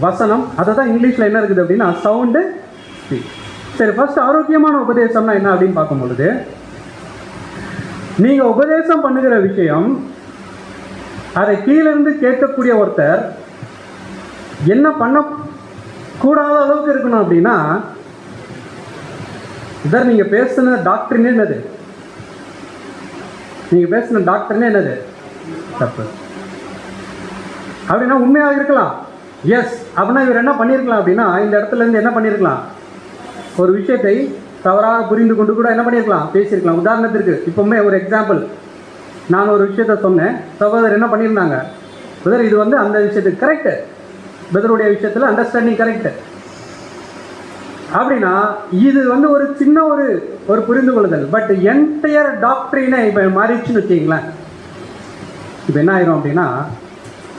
வசனம். அதை தான் இங்கிலீஷில் என்ன இருக்குது அப்படின்னா சவுண்டு ஸ்பீச். சரி, ஃபஸ்ட் ஆரோக்கியமான உபதேசம்னா என்ன அப்படின்னு பார்க்கும் பொழுது, நீங்கள் உபதேசம் பண்ணுகிற விஷயம் அதை கீழிருந்து கேட்கக்கூடிய ஒருத்தர் என்ன பண்ணக்கூடாத அளவுக்கு இருக்கணும். அப்படின்னா இதர் நீங்கள் பேசுன டாக்டர்னே என்னது? நீங்கள் பேசின டாக்டர்னே என்னது? தப்பு. அப்படின்னா உண்மையாக இருக்கலாம். எஸ், அப்படின்னா இவர் என்ன பண்ணியிருக்கலாம் அப்படின்னா இந்த இடத்துல இருந்து என்ன பண்ணியிருக்கலாம்? ஒரு விஷயத்தை தவறாக புரிந்து கொண்டு கூட என்ன பண்ணியிருக்கலாம்? பேசியிருக்கலாம். உதாரணத்திற்கு இப்போவுமே ஒரு எக்ஸாம்பிள், நான் ஒரு விஷயத்த சொன்னேன், சகோதரர் என்ன பண்ணியிருந்தாங்க? பிரதர் இது வந்து அந்த விஷயத்துக்கு கரெக்டு, பிரதருடைய விஷயத்தில் அண்டர்ஸ்டாண்டிங் கரெக்டு அப்படின்னா இது வந்து ஒரு சின்ன ஒரு புரிந்து கொள்ளுதல். பட் என்டையர் டாக்டரினை இப்போ மாறிடுச்சுன்னு வச்சிங்களேன், இப்போ என்ன ஆயிரும் அப்படின்னா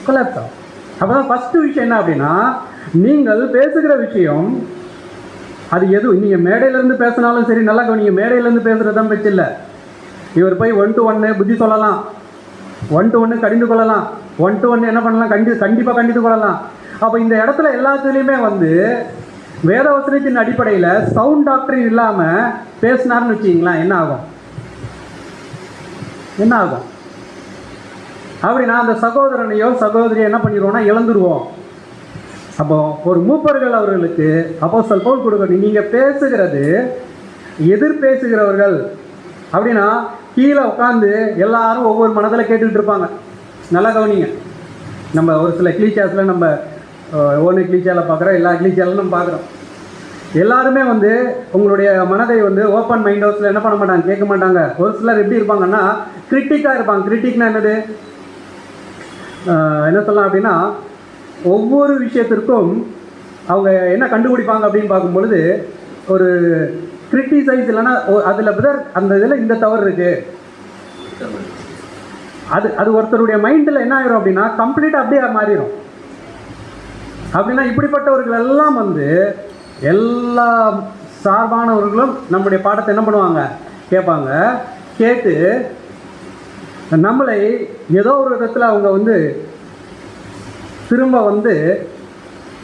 கொலாப்ஸ் ஆகும். அப்போ தான் ஃபஸ்ட்டு விஷயம் என்ன அப்படின்னா நீங்கள் பேசுகிற விஷயம் அது எதுவும் நீங்கள் மேடையிலேருந்து பேசினாலும் சரி, நல்லா நீங்கள் மேடையிலேருந்து பேசுகிறது தான் பிரச்சனை இல்லை. இவர் போய் 1 to 1 புத்தி சொல்லலாம், 1 to 1 கடிந்து கொள்ளலாம், 1 to 1 என்ன பண்ணலாம்? கண்டிப்பாக கண்டித்து கொள்ளலாம். அப்போ இந்த இடத்துல எல்லாத்துலேயுமே வந்து வேதவசனத்தின் அடிப்படையில் சவுண்ட் டாக்டரின் இல்லாமல் பேசினார்னு வச்சிங்களேன், என்ன ஆகும்? என்ன ஆகும் அப்படின்னா அந்த சகோதரனையோ சகோதரியோ என்ன பண்ணிடுவோம்னா இழந்துருவோம். அப்போ ஒரு மூப்பர்கள் அவர்களுக்கு அப்போஸ்தலன் பவுல் கொடுக்கணும், நீங்கள் பேசுகிறது எதிர் பேசுகிறவர்கள் அப்படின்னா கீழே உட்காந்து எல்லாரும் ஒவ்வொரு மனதில் கேட்டுக்கிட்டு இருப்பாங்க. நல்லா கவனிங்க. நம்ம ஒரு சில கிளீச்சாஸில் நம்ம ஒன்று கிளீச்சாவில் பார்க்குறோம், எல்லா கிளீச்சாலும் நம்ம பார்க்குறோம். எல்லாருமே வந்து உங்களுடைய மனதை வந்து ஓப்பன் மைண்ட் ஹவுஸில் என்ன பண்ண மாட்டாங்க, கேட்க மாட்டாங்க. ஒரு சிலர் எப்படி இருப்பாங்கன்னா கிரிட்டிக்காக இருப்பாங்க. கிரிட்டிக்னா என்னது? என்ன சொல்லலாம் அப்படின்னா ஒவ்வொரு விஷயத்திற்கும் அவங்க என்ன கண்டுபிடிப்பாங்க அப்படின்னு பார்க்கும் பொழுது ஒரு கிரிட்டிசைஸ் இல்லைன்னா அதில் அந்த இதில் இந்த தவறு இருக்குது, அது ஒருத்தருடைய மைண்டில் என்ன ஆயிரும் அப்படின்னா கம்ப்ளீட்டாக அப்படியே மாறிடும். அப்படின்னா இப்படிப்பட்டவர்கள் எல்லாம் எல்லா சார்பானவர்களும் நம்முடைய பாடத்தை என்ன பண்ணுவாங்க, கேட்பாங்க. கேட்டு நம்மளை ஏதோ ஒரு விதத்தில் அவங்க திரும்ப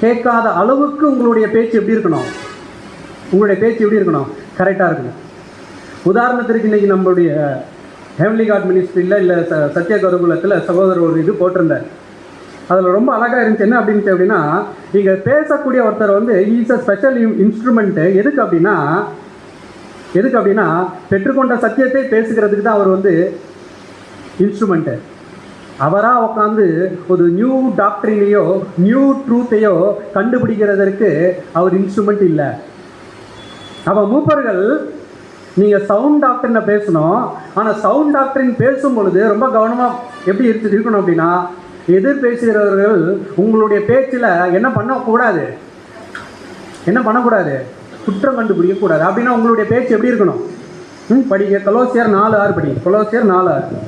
கேட்காத அளவுக்கு உங்களுடைய பேச்சு எப்படி இருக்கணும், கரெக்டாக இருக்கணும். உதாரணத்திற்கு இன்றைக்கி நம்மளுடைய ஹெவன்லி காட் மினிஸ்ட்ரியில் இல்லை சத்திய கருகுலத்தில் சகோதரர் ஒரு இது போட்டிருந்தார். அதில் ரொம்ப அழகாக இருந்துச்சு. என்ன அப்படின்ட்டு அப்படின்னா, இங்கே பேசக்கூடிய ஒருத்தர் இஸ் அ ஸ்பெஷல் இன்ஸ்ட்ருமெண்ட்டு. எதுக்கு அப்படின்னா பெற்றுக்கொண்ட சத்தியத்தை பேசுகிறதுக்கு தான் அவர் இன்ஸ்ட்ருமெண்ட்டு. அவராக உட்காந்து ஒரு நியூ டாக்டரினையோ நியூ ட்ரூத்தையோ கண்டுபிடிக்கிறதற்கு அவர் இன்ஸ்ட்ருமெண்ட் இல்லை. அப்போ மூப்பர்கள் நீங்கள் சவுண்ட் டாக்டர்னை பேசணும். ஆனால் சவுண்ட் டாக்டரின் பேசும் பொழுது ரொம்ப கவனமாக எப்படி இருக்கணும் அப்படின்னா, எதிர் பேசுகிறவர்கள் உங்களுடைய பேச்சில் என்ன பண்ணக்கூடாது, குற்றம் கண்டுபிடிக்கக்கூடாது. அப்படின்னா உங்களுடைய பேச்சு எப்படி இருக்கணும்? படிக்க கொலோசியர் 4:6 படி. கொலோசியர் 4:6.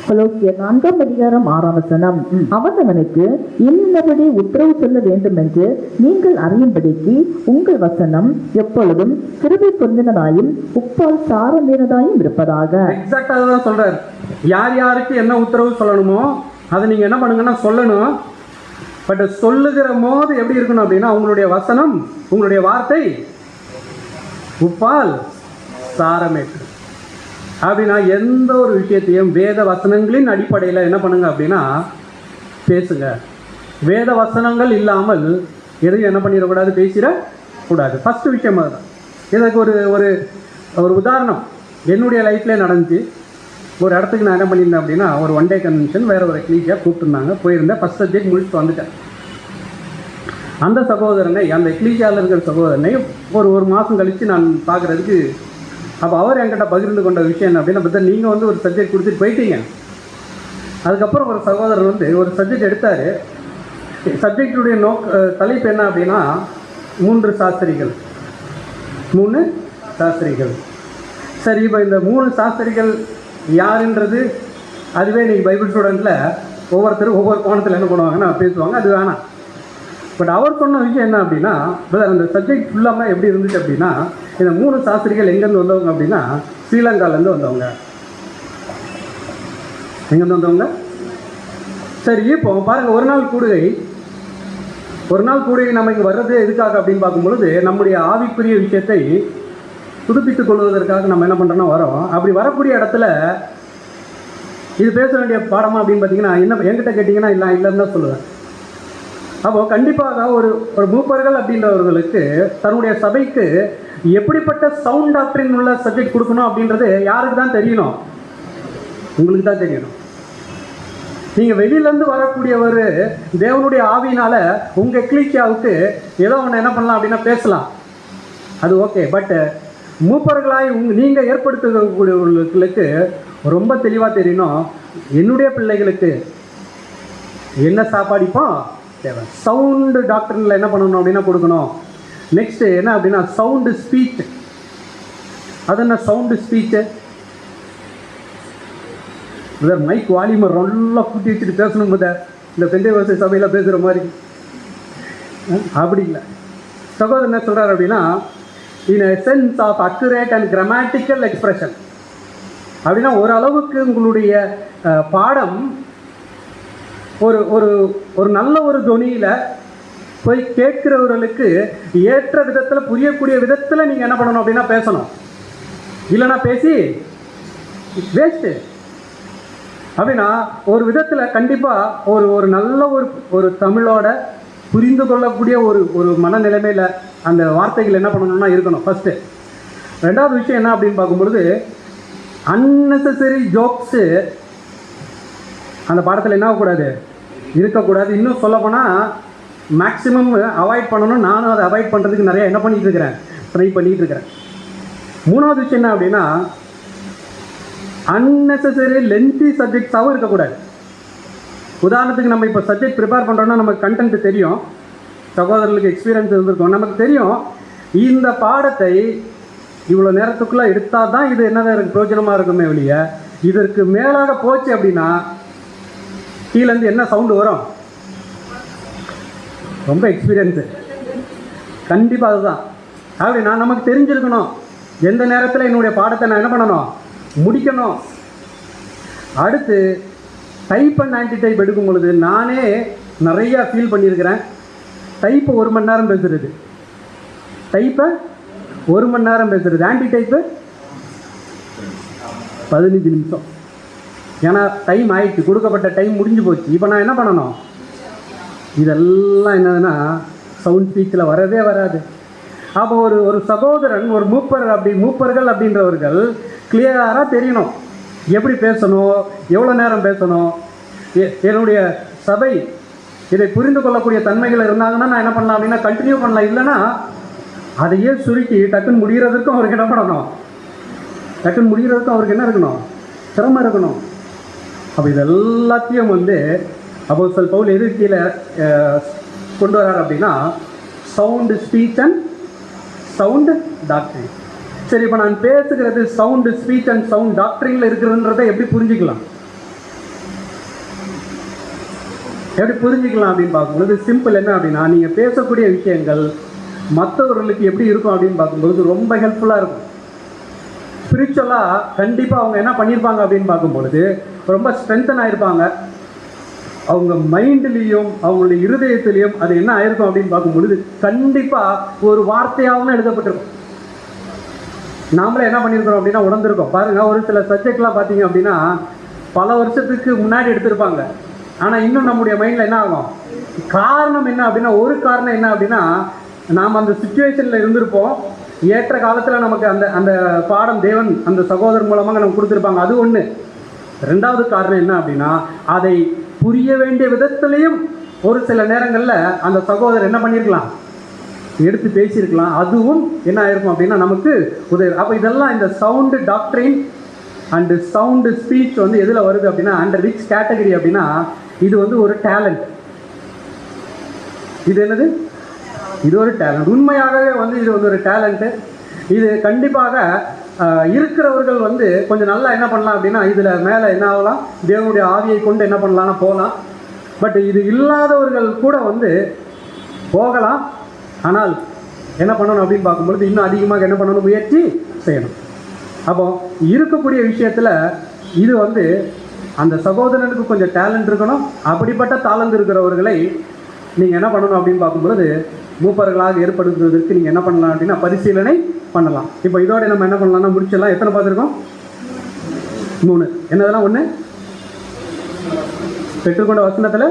கொலோசியர் 4:6. அவனவனுக்கு இன்னபடி உத்தரவு சொல்ல வேண்டும் என்று நீங்கள் அறியும்படிக்கு உங்கள் வசனம் எப்பொழுதும் கிருபை பொருந்தினதாயும் உப்பால் சாரமேனதாயும் இருப்பதாக. எக்ஸாக்டாக தான் சொல்றார். யார் யாருக்கு என்ன உத்தரவு சொல்லணுமோ அதை நீங்க என்ன பண்ணுங்கன்னா சொல்லணும். பட் சொல்லுகிற போது எப்படி இருக்கணும் அப்படின்னா, உங்களுடைய வசனம், உங்களுடைய வார்த்தை உப்பால் சாரமேற்று. அப்படின்னா எந்த ஒரு விஷயத்தையும் வேத வசனங்களின் அடிப்படையில் என்ன பண்ணுங்க அப்படின்னா பேசுங்க. வேத வசனங்கள் இல்லாமல் எதையும் என்ன பண்ணிடக்கூடாது, பேசிடக்கூடாது. ஃபஸ்ட்டு விஷயம் அதுதான். இதற்கு ஒரு உதாரணம் என்னுடைய லைஃப்லேயே நடந்துச்சு. ஒரு இடத்துக்கு நான் என்ன பண்ணியிருந்தேன் அப்படின்னா, ஒரு ஒன் டே கன்வென்ஷன் வேறு ஒரு எக்லீசியாக கூப்பிட்டுருந்தாங்க. போயிருந்தேன். ஃபஸ்ட் சப்ஜெக்ட் முடிச்சுட்டு வந்துட்டேன். அந்த சகோதரனை, அந்த எக்லீசியாவில் இருக்கிற சகோதரனை ஒரு மாதம் கழித்து நான் பார்க்குறதுக்கு, அப்போ அவர் என்கிட்ட பகிர்ந்து கொண்ட விஷயம் என்ன அப்படின்னா, பற்றி நீங்கள் ஒரு சப்ஜெக்ட் கொடுத்துட்டு போயிட்டீங்க. அதுக்கப்புறம் ஒரு சகோதரர் ஒரு சப்ஜெக்ட் எடுத்தார். சப்ஜெக்டுடைய தலைப்பு என்ன அப்படின்னா 3 சாஸ்திரிகள். சரி, இப்போ இந்த 3 சாஸ்திரிகள் யாருன்றது அதுவே நீங்கள் பைபிள் ஸ்டூடெண்ட்டில் ஒவ்வொருத்தரும் ஒவ்வொரு கோணத்தில் என்ன பண்ணுவாங்கன்னா பேசுவாங்க. அது வேணாம். பட் அவர் சொன்ன விஷயம் என்ன அப்படின்னா, அந்த சப்ஜெக்ட் ஃபுல்லாமல் எப்படி இருந்துச்சு அப்படின்னா, இந்த 3 சாஸ்திரிகள் எங்கேருந்து வந்தவங்க அப்படின்னா ஸ்ரீலங்காலேருந்து வந்தவங்க. எங்கேருந்து வந்தவங்க? சரி, இப்போ பாருங்கள், ஒரு நாள் கூடுகை நம்ம இங்கே வர்றது எதுக்காக அப்படின்னு பார்க்கும்பொழுது, நம்முடைய ஆவிக்குரிய விஷயத்தை புதுப்பித்துக் கொள்வதற்காக நம்ம என்ன பண்ணுறோன்னா வரோம். அப்படி வரக்கூடிய இடத்துல இது பேச வேண்டிய பாடமா அப்படின்னு பார்த்தீங்கன்னா, என்கிட்ட கேட்டிங்கன்னா இல்லைன்னு தான் சொல்லுவேன். அப்போது கண்டிப்பாக ஒரு மூப்பர்கள் அப்படின்றவர்களுக்கு தன்னுடைய சபைக்கு எப்படிப்பட்ட சவுண்ட் டாக்டரின் உள்ள சப்ஜெக்ட் கொடுக்கணும் அப்படின்றது யாருக்கு தான் தெரியணும்? உங்களுக்கு தான் தெரியணும். நீங்கள் வெளியிலேருந்து வரக்கூடியவர் தேவனுடைய ஆவியினால் உங்கள் எக்லீசியாவுக்கு ஏதோ ஒன்று என்ன பண்ணலாம் அப்படின்னா பேசலாம், அது ஓகே. பட் மூப்பர்களாய் நீங்கள் ஏற்படுத்தக்கூடியவர்களுக்கு ரொம்ப தெளிவாக தெரியணும், என்னுடைய பிள்ளைகளுக்கு என்ன சாப்பாடிப்போம் தேவை. சவுண்டு டாக்டரில் என்ன பண்ணணும் அப்படின்னா கொடுக்கணும். நெக்ஸ்ட்டு என்ன அப்படின்னா சவுண்டு ஸ்பீச். அது என்ன சவுண்டு ஸ்பீச்சு? மைக் வால்யூமை நல்லா கூட்டி வச்சுட்டு பேசணும் போத, இந்த பெந்தைவாசி சபையில் பேசுகிற மாதிரி அப்படி இல்லை. சகோதரர் என்ன சொல்கிறார் அப்படின்னா, in a sense of accurate and grammatical expression. அப்படின்னா ஓரளவுக்கு உங்களுடைய பாடம் ஒரு நல்ல ஒரு தொனியில் போய் கேட்குறவர்களுக்கு ஏற்ற விதத்தில் புரியக்கூடிய விதத்தில் நீங்கள் என்ன பண்ணணும் அப்படின்னா பேசணும். இல்லைன்னா பேசி வேஸ்ட்டு. அப்படின்னா ஒரு விதத்தில் கண்டிப்பாக ஒரு நல்ல ஒரு தமிழோட புரிந்து கொள்ளக்கூடிய ஒரு மனநிலைமையில் அந்த வார்த்தைகள் என்ன பண்ணணும்னா இருக்கணும் ஃபஸ்ட்டு. ரெண்டாவது விஷயம் என்ன அப்படின்னு பார்க்கும்பொழுது, அன்னெசரி ஜோக்ஸு அந்த பாடத்தில் என்ன ஆகக்கூடாது, இருக்கக்கூடாது. இன்னும் சொல்லப்போனால் மேக்ஸிமம் அவாய்ட் பண்ணணும். நானும் அதை அவாய்ட் பண்ணுறதுக்கு நிறையா என்ன பண்ணிகிட்டு இருக்கிறேன், ட்ரை பண்ணிகிட்டு இருக்கிறேன். மூணாவது விஷயம் என்ன அப்படின்னா, அன்னெசரி லென்த்தி சப்ஜெக்ட்ஸாகவும் இருக்கக்கூடாது. உதாரணத்துக்கு நம்ம இப்போ சப்ஜெக்ட் ப்ரிப்பேர் பண்ணுறோன்னா நமக்கு கண்டென்ட் தெரியும், சகோதரர்களுக்கு எக்ஸ்பீரியன்ஸ் இருந்திருக்கும், நமக்கு தெரியும் இந்த பாடத்தை இவ்வளோ நேரத்துக்குள்ளே எடுத்தால் தான் இது என்னதான் எனக்கு பிரயோஜனமாக இருக்குமே வெளிய, இதற்கு மேலாக போச்சு அப்படின்னா கீழேருந்து என்ன சவுண்டு வரும்? ரொம்ப எக்ஸ்பீரியன்ஸு கண்டிப்பாக அதுதான். அப்படின்னா நமக்கு தெரிஞ்சிருக்கணும் எந்த நேரத்தில் என்னுடைய பாடத்தை நான் என்ன பண்ணணும், முடிக்கணும். அடுத்து டைப் அண்ட் ஆன்டி டைப் எடுக்கும் பொழுது நானே நிறையா ஃபீல் பண்ணியிருக்கிறேன். டைப்பு 1 மணி நேரம் பேசுகிறது, டைப்பை 1 மணி நேரம் பேசுகிறது, ஆன்டி டைப்பு 15 நிமிஷம். ஏன்னா டைம் ஆயிடுச்சு, கொடுக்கப்பட்ட டைம் முடிஞ்சு போச்சு. இப்போ நான் என்ன பண்ணணும்? இதெல்லாம் என்னதுன்னா சவுண்ட் ஸ்பீச்சில் வரவே வராது. அப்போ ஒரு சகோதரன், ஒரு மூப்பர்கள் அப்படின்றவர்கள் கிளியராக தெரியணும் எப்படி பேசணும், எவ்வளோ நேரம் பேசணும். என்னுடைய சபை இதை புரிந்து கொள்ளக்கூடிய தன்மைகள் இருந்தாங்கன்னா நான் என்ன பண்ணலாம் அப்படின்னா கண்டினியூ பண்ணலாம். இல்லைன்னா அதையே சுருக்கி டக்குன்னு முடிகிறதுக்கும் அவருக்கு என்ன பண்ணணும், டக்குன்னு முடிகிறதுக்கும் அவருக்கு என்ன இருக்கணும், சிரமம் இருக்கணும். அப்போ இது எல்லாத்தையும் அப்போஸ்தலன் பவுல் எது கீழே கொண்டு வர்றார் அப்படின்னா சவுண்டு ஸ்பீச் அண்ட் சவுண்டு டாக்டரின். சரி, இப்போ நான் பேசுகிறது சவுண்டு ஸ்பீச் அண்ட் சவுண்ட் டாக்டரின்ல இருக்கிறதுன்றதை எப்படி புரிஞ்சுக்கலாம் அப்படின்னு பார்க்கும்போது சிம்பிள் என்ன அப்படின்னா, நீங்கள் பேசக்கூடிய விஷயங்கள் மற்றவர்களுக்கு எப்படி இருக்கும் அப்படின்னு பார்க்கும்போது ரொம்ப ஹெல்ப்ஃபுல்லாக இருக்கும். ஸ்பிரிச்சுவலாக கண்டிப்பாக அவங்க என்ன பண்ணியிருப்பாங்க அப்படின்னு பார்க்கும்பொழுது ரொம்ப ஸ்ட்ரென்தன் ஆகிருப்பாங்க. அவங்க மைண்ட்லேயும் அவங்களுடைய இருதயத்திலையும் அது என்ன ஆயிருக்கும் அப்படின்னு பார்க்கும்பொழுது கண்டிப்பாக ஒரு வார்த்தையாகவும் எழுதப்பட்டிருக்கும். நாமளே என்ன பண்ணியிருக்கிறோம் அப்படின்னா உணர்ந்திருக்கோம். பாருங்கள், ஒரு சில சப்ஜெக்ட்லாம் பார்த்தீங்க அப்படின்னா பல வருஷத்துக்கு முன்னாடி எடுத்திருப்பாங்க. ஆனால் இன்னும் நம்முடைய மைண்டில் என்ன ஆகும், காரணம் என்ன அப்படின்னா, ஒரு காரணம் என்ன அப்படின்னா நாம் அந்த சுச்சுவேஷனில் இருந்திருப்போம். ஏற்ற காலத்தில் நமக்கு அந்த பாடம் தேவன் அந்த சகோதரர் மூலமாக நமக்கு கொடுத்துருப்பாங்க. அது ஒன்று. ரெண்டாவது காரணம் என்ன அப்படின்னா, அதை புரிய வேண்டிய விதத்திலையும் ஒரு சில நேரங்களில் அந்த சகோதரர் என்ன பண்ணியிருக்கலாம், எடுத்து பேசியிருக்கலாம். அதுவும் என்ன ஆயிருக்கும் அப்படின்னா நமக்கு உதவி. அப்போ இதெல்லாம் இந்த சவுண்டு டாக்டரின் அண்டு சவுண்டு ஸ்பீச் எதில் வருது அப்படின்னா அண்டர் விச் கேட்டகரி அப்படின்னா இது ஒரு டேலண்ட். இது என்னது, இது ஒரு டேலண்ட். உண்மையாகவே இது ஒரு டேலண்ட்டு. இது கண்டிப்பாக இருக்கிறவர்கள் கொஞ்சம் நல்லா என்ன பண்ணலாம் அப்படின்னா இதில் மேலே என்ன ஆகலாம், தேவனுடைய ஆவியை கொண்டு என்ன பண்ணலாம்னா போகலாம். பட் இது இல்லாதவர்கள் கூட போகலாம். ஆனால் என்ன பண்ணணும் அப்படின்னு பார்க்கும்பொழுது இன்னும் அதிகமாக என்ன பண்ணணும், முயற்சி செய்யணும். அப்போ இருக்கக்கூடிய விஷயத்தில் இது அந்த சகோதரனுக்கு கொஞ்சம் டேலண்ட் இருக்கணும். அப்படிப்பட்ட தாளந்து இருக்கிறவர்களை நீங்கள் என்ன பண்ணணும் அப்படின்னு பார்க்கும்பொழுது மூப்பர்களாக ஏற்படுத்துவதற்கு நீங்கள் என்ன பண்ணலாம் அப்படின்னா பரிசீலனை பண்ணலாம். இப்போ இதோட நம்ம என்ன பண்ணலாம்னா முடிச்சிடலாம். எத்தனை பார்த்துருக்கோம்? 3. என்னதெல்லாம்? 1, பெற்றுக்கொண்ட வசனத்தில்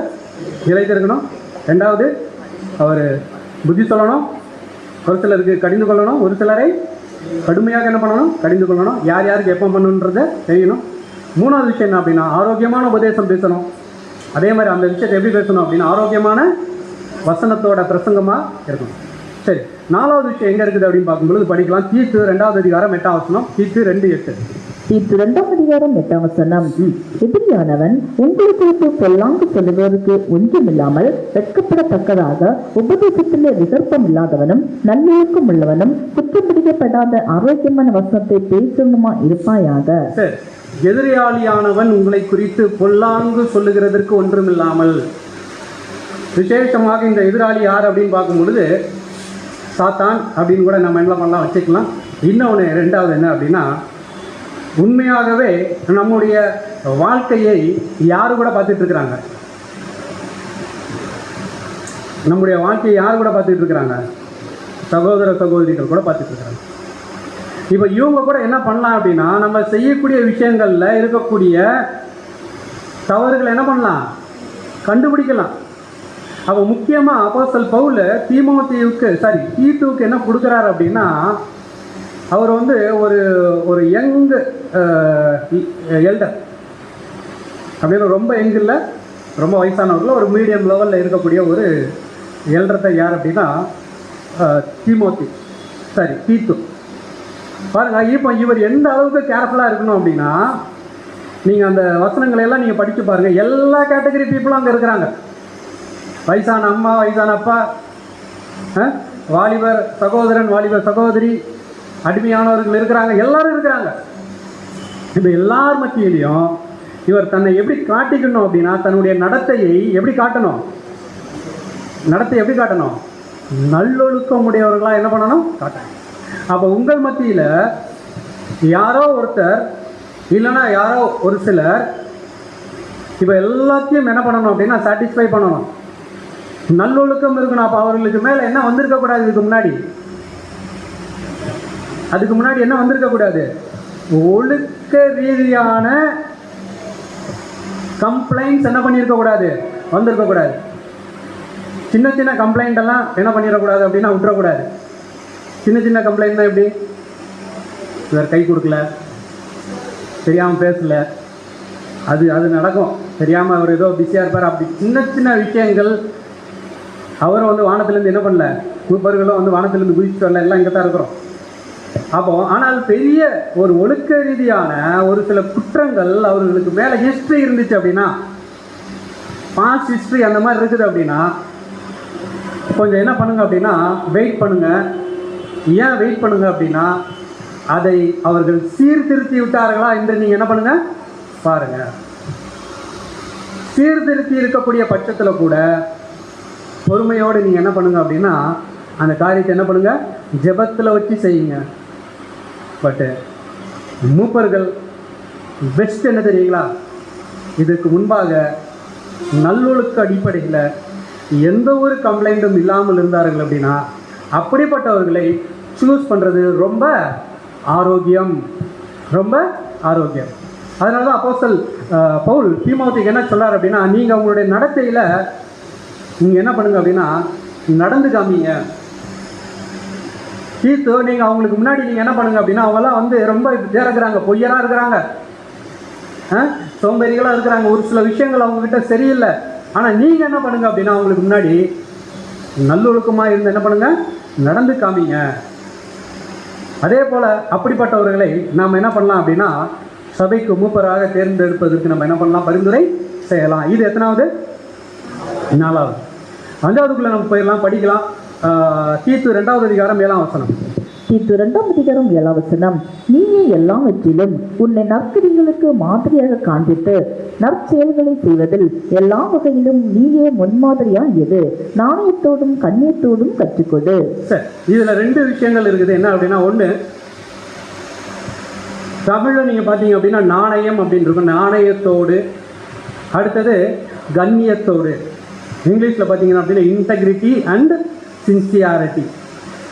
நிலைத்திருக்கணும். 2வது, அவர் புத்தி சொல்லணும். ஒரு சிலருக்கு கடிந்து கொள்ளணும், ஒரு சிலரை கடுமையாக என்ன பண்ணணும், கடிந்து கொள்ளணும். யார் யாருக்கு எப்போ பண்ணணுன்றதை தெரியணும். 3வது விஷயம் என்ன அப்படின்னா ஆரோக்கியமான உபதேசம் பேசணும். அதே மாதிரி அந்த விஷயத்தை எப்படி பேசணும் அப்படின்னா ஆரோக்கியமான வசனத்தோட பிரசங்கமாக இருக்கணும். சரி, 4வது விஷயம் எங்கே இருக்குது அப்படின்னு பார்க்கும்பொழுது படிக்கலாம். தீத்து 2வது அதிகாரம் 8ஆம் வசனம். தீத்து 2:8. தீத்து 2ஆம் அதிகாரம் 8ஆம் வசனம். எதிரியானவன் உங்களுக்கு பொல்லாங்கு சொல்லுவதற்கு ஒன்றுமில்லாமல் வெட்கப்படத்தக்கதாக உபதேசத்திலே விகற்பம் இல்லாதவனும் நல்லொழுக்கம் உள்ளவனும் குற்றப்பிடிக்கப்படாத ஆரோக்கியமான வசனத்தை பேசணுமா இருப்பாயாக. எதிரியாளியானவன் உங்களை குறித்து பொல்லாங்கு சொல்லுகிறதற்கு ஒன்றுமில்லாமல். விசேஷமாக இந்த எதிராளி யார் அப்படின்னு பார்க்கும் பொழுது சாத்தான் அப்படின்னு கூட நம்ம என்ன பண்ணலாம், வச்சுக்கலாம். இன்னொன்று 2வது என்ன அப்படின்னா உண்மையாகவே நம்முடைய வாழ்க்கையை யாரு கூட பார்த்துட்டு இருக்கிறாங்க, நம்முடைய வாழ்க்கையை யார் கூட பார்த்துட்டு இருக்கிறாங்க, சகோதர சகோதரிகள் கூட பார்த்துட்டு இருக்கிறாங்க. இப்போ இவங்க கூட என்ன பண்ணலாம் அப்படின்னா நம்ம செய்யக்கூடிய விஷயங்களில் இருக்கக்கூடிய தவறுகளை என்ன பண்ணலாம், கண்டுபிடிக்கலாம். அப்போ முக்கியமாக அப்போஸ்தலன் பவுல் தீத்துவுக்கு என்ன கொடுக்குறாரு அப்படின்னா அவர் ஒரு யங் எல்டர் அப்படின்னு, ரொம்ப யங் இல்லை, ரொம்ப வயசானவர்கள், ஒரு மீடியம் லெவலில் இருக்கக்கூடிய ஒரு எல்டர்த்தை யார் அப்படின்னா தீத்து. பாருங்க, இப்போ இவர் எந்த அளவுக்கு கேர்ஃபுல்லாக இருக்கணும் அப்படின்னா நீங்கள் அந்த வசனங்களை எல்லாம் நீங்கள் படித்து பாருங்கள். எல்லா கேட்டகரி பீப்புளும் அங்கே இருக்கிறாங்க. வயசான அம்மா, வயசான அப்பா, வாலிபர் சகோதரன், வாலிபர் சகோதரி, அடிமையானவர்கள் இருக்கிறாங்க, எல்லாரும் இருக்கிறாங்க. இந்த எல்லார் மத்தியிலையும் இவர் தன்னை எப்படி காட்டிக்கணும் அப்படின்னா, தன்னுடைய நடத்தையை எப்படி காட்டணும்? நடத்தை எப்படி காட்டணும்? நல்லொழுக்கம் உடையவர்களாக என்ன பண்ணணும்? காட்டணும். அப்போ உங்கள் மத்தியில் யாரோ ஒருத்தர் இல்லைன்னா யாரோ ஒரு சிலர் இப்போ எல்லாத்தையும் என்ன பண்ணணும் அப்படின்னா சாட்டிஸ்ஃபை பண்ணணும். நல்லொழுக்கம் இருக்கணும். அப்போ அவர்களுக்கு மேலே என்ன வந்திருக்கக்கூடாது? அதுக்கு முன்னாடி என்ன வந்திருக்கக்கூடாது? ஒழுக்க ரீதியான கம்ப்ளைண்ட்ஸ் என்ன பண்ணியிருக்கக்கூடாது? வந்திருக்கக்கூடாது. சின்ன சின்ன கம்ப்ளைண்ட் எல்லாம் என்ன பண்ணிடக்கூடாது அப்படின்னா விட்டுறக்கூடாது. சின்ன சின்ன கம்ப்ளைண்ட் தான் எப்படி? இவர் கை கொடுக்கல, தெரியாமல் பேசல, அது நடக்கும். தெரியாமல் அவர் ஏதோ பிஸியாக இருப்பார். அப்படி சின்ன சின்ன விஷயங்கள். அவரும் வந்து வானத்திலேருந்து என்ன பண்ணல, மூப்பர்களும் வந்து வானத்திலேருந்து குதிச்சுட்டு வரல, எல்லாம் இங்கே தான் இருக்கிறோம். அப்போ ஆனால் பெரிய ஒரு ஒழுக்க ரீதியான ஒரு சில குற்றங்கள் அவர்களுக்கு மேலே ஹிஸ்ட்ரி இருந்துச்சு அப்படின்னா, பாஸ்ட் ஹிஸ்ட்ரி அந்த மாதிரி இருக்குது அப்படின்னா, கொஞ்சம் என்ன பண்ணுங்க அப்படின்னா வெயிட் பண்ணுங்க. ஏன் வெயிட் பண்ணுங்க அப்படின்னா, அதை அவர்கள் சீர்திருத்தி விட்டார்களா என்று நீங்கள் என்ன பண்ணுங்க பாருங்க. சீர்திருத்தி இருக்கக்கூடிய பட்சத்தில் கூட பொறுமையோடு நீங்கள் என்ன பண்ணுங்க அப்படின்னா அந்த காரியத்தை என்ன பண்ணுங்க, ஜெபத்தில் வச்சு செய்யுங்க. பட்டு மூப்பர்கள் பெஸ்ட் என்ன தெரியுங்களா? இதுக்கு முன்பாக நல்லொழுக்க அடிப்படையில் எந்த ஒரு கம்ப்ளைண்ட்டும் இல்லாமல் இருந்தார்கள் அப்படின்னா, அப்படிப்பட்டவர்களை சூஸ் பண்ணுறது ரொம்ப ஆரோக்கியம், ரொம்ப ஆரோக்கியம். அதனால தான் அப்போஸ்தலன் பவுல் தீமோத்தேயுக்கு என்ன சொல்றார் அப்படின்னா, நீங்கள் உங்களுடைய நடத்தையில் நீங்கள் என்ன பண்ணுங்க அப்படின்னா நடந்து காமிங்க. தீத்து நீங்கள் அவங்களுக்கு முன்னாடி நீங்கள் என்ன பண்ணுங்க அப்படின்னா, அவங்களாம் வந்து ரொம்ப இதாக இருக்கிறாங்க, பொய்யராக இருக்கிறாங்க, சோம்பேறிகளாக இருக்கிறாங்க, ஒரு சில விஷயங்கள் அவங்கக்கிட்ட சரியில்லை. ஆனால் நீங்கள் என்ன பண்ணுங்க அப்படின்னா அவங்களுக்கு முன்னாடி நல்லொழுக்கமாக இருந்து என்ன பண்ணுங்க, நடந்து காமிங்க. அதே போல் அப்படிப்பட்டவர்களை நாம் என்ன பண்ணலாம் அப்படின்னா சபைக்கு மூப்பராக தேர்ந்தெடுப்பதற்கு நம்ம என்ன பண்ணலாம், பரிந்துரை செய்யலாம். இது எத்தனாவது? 4வது. 5வதுக்குள்ளே நம்ம போயிடலாம், படிக்கலாம். தீத்து 2வது அதிகாரம் 7ஆம் வசனம். தீத்து 2ஆம் அதிகாரம் 7ஆம் வசனம். நீயே எல்லாவற்றிலும் உன்னை நற்கிரிகளுக்கு மாதிரியாக காண்பித்து நற்செயல்களை செய்வதில் எல்லா வகையிலும் நீயே முன்மாதிரியாக இரு. நாணயத்தோடும் கண்ணியத்தோடும் கற்றுக்கொடு. சரி, இதில் 2 விஷயங்கள் இருக்குது. என்ன அப்படின்னா, ஒன்று தமிழில் நீங்கள் பார்த்தீங்க அப்படின்னா நாணயம் அப்படின்னு இருக்கும், நாணயத்தோடு. அடுத்தது கண்ணியத்தோடு. இங்கிலீஷில் பார்த்தீங்கன்னா அப்படின்னா இன்டெகிரிட்டி அண்ட் சின்சியாரிட்டி.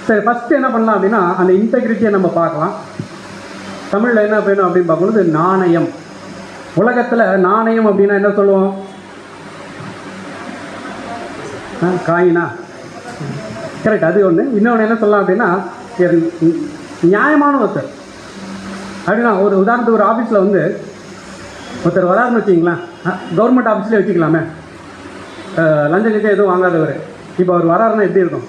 சரி, ஃபஸ்ட்டு என்ன பண்ணலாம் அப்படின்னா அந்த இன்டெகிரிட்டியை நம்ம பார்க்கலாம். தமிழில் என்ன வேணும் அப்படின்னு பார்க்கும்போது நாணயம். உலகத்தில் நாணயம் அப்படின்னா என்ன சொல்லுவோம்? காயினா? கரெக்ட், அது ஒன்று. இன்னொன்று என்ன சொல்லலாம் அப்படின்னா நியாயமான ஒருத்தர் அப்படின்னா, ஒரு உதாரணத்துக்கு ஒரு ஆஃபீஸில் வந்து ஒருத்தர் வராருன்னு வச்சிங்களேன், கவர்மெண்ட் ஆஃபீஸ்லேயே வச்சுக்கலாமே, லஞ்சம் கிட்ட எதுவும் வாங்காதவர். இப்போ அவர் வராருன்னா எப்படி இருக்கும்?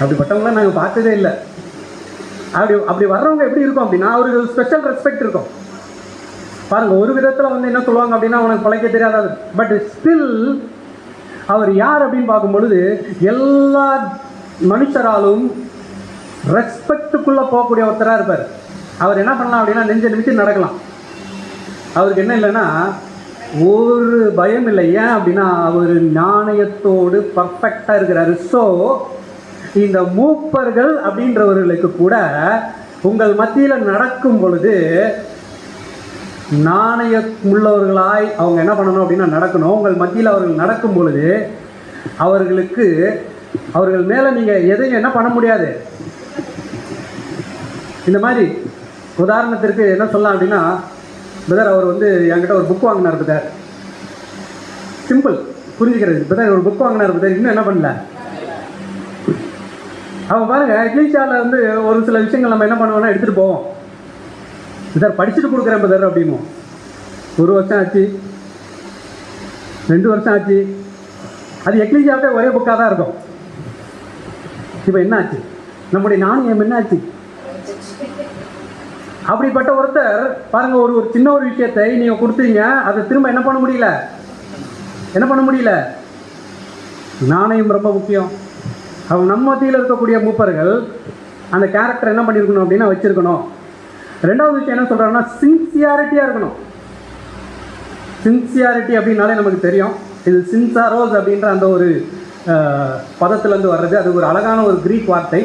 அப்படிப்பட்டவங்களாம் நாங்கள் பார்த்ததே இல்லை. அப்படி வர்றவங்க எப்படி இருக்கும் அப்படின்னா அவருக்கு ஒரு ஸ்பெஷல் ரெஸ்பெக்ட் இருக்கும். பாருங்கள், ஒரு விதத்தில் வந்து என்ன சொல்லுவாங்க அப்படின்னா உனக்கு பழைக்க தெரியாதது, பட் ஸ்டில் அவர் யார் அப்படின்னு பார்க்கும்பொழுது எல்லா மனுஷராலும் ரெஸ்பெக்டுக்குள்ளே போகக்கூடிய ஒருத்தராக இருப்பார். அவர் என்ன பண்ணலாம் அப்படின்னா நெஞ்ச நிமிஷம் நடக்கலாம். அவருக்கு என்ன இல்லைன்னா ஒரு பயம் இல்லை. ஏன் அப்படின்னா அவர் நாணயத்தோடு பர்ஃபெக்டாக இருக்கிறாரு. ஸோ இந்த மூப்பர்கள் அப்படின்றவர்களுக்கு கூட உங்கள் மத்தியில் நடக்கும் பொழுது நாணயமுள்ளவர்களாய் அவங்க என்ன பண்ணணும் அப்படின்னா நடக்கணும். உங்கள் மத்தியில் அவர்கள் நடக்கும் பொழுது அவர்கள் மேலே நீங்கள் எதையும் என்ன பண்ண முடியாது. இந்த மாதிரி உதாரணத்திற்கு என்ன சொல்லலாம் அப்படின்னா, பிரதர் அவர் வந்து என்கிட்ட ஒரு புக் வாங்கினார் பிரதர். சிம்பிள் புரிஞ்சுக்கிறது. பிரதர் ஒரு புக் வாங்கினார் பிரதர், இன்னும் என்ன பண்ணல. அவன் பாருங்கள், இங்கிலீஷாவில் வந்து ஒரு சில விஷயங்கள் நம்ம என்ன பண்ணுவோம்னா எடுத்துகிட்டு போவோம். பிரதர் படிச்சுட்டு கொடுக்குறேன் பிரதர் அப்படிமோ. 1 வருஷம் ஆச்சு, 2 வருஷம் ஆச்சு, அது எக்லீஷியாவே ஒரே புக்காக தான் இருக்கும். இப்போ என்ன ஆச்சு? நம்முடைய நாணயம் என்ன ஆச்சு? அப்படிப்பட்ட ஒருத்தர் பாருங்க, ஒரு ஒரு சின்ன ஒரு விஷயத்தை நீங்க கொடுத்தீங்க, அதை திரும்ப என்ன பண்ண முடியல, என்ன பண்ண முடியல. நாணயம் ரொம்ப முக்கியம். அவங்க நம்ம மத்தியில் இருக்கக்கூடிய மூப்பர்கள் அந்த கேரக்டர் என்ன பண்ணியிருக்கணும் அப்படின்னா வச்சிருக்கணும். ரெண்டாவது விஷயம் என்ன சொல்றாங்கன்னா, சின்சியாரிட்டியா இருக்கணும். சின்சியாரிட்டி அப்படின்னாலே நமக்கு தெரியும், இது சின்சாரோஸ் அப்படின்ற அந்த ஒரு பதத்திலேருந்து வர்றது. அது ஒரு அழகான ஒரு கிரீக் வார்த்தை.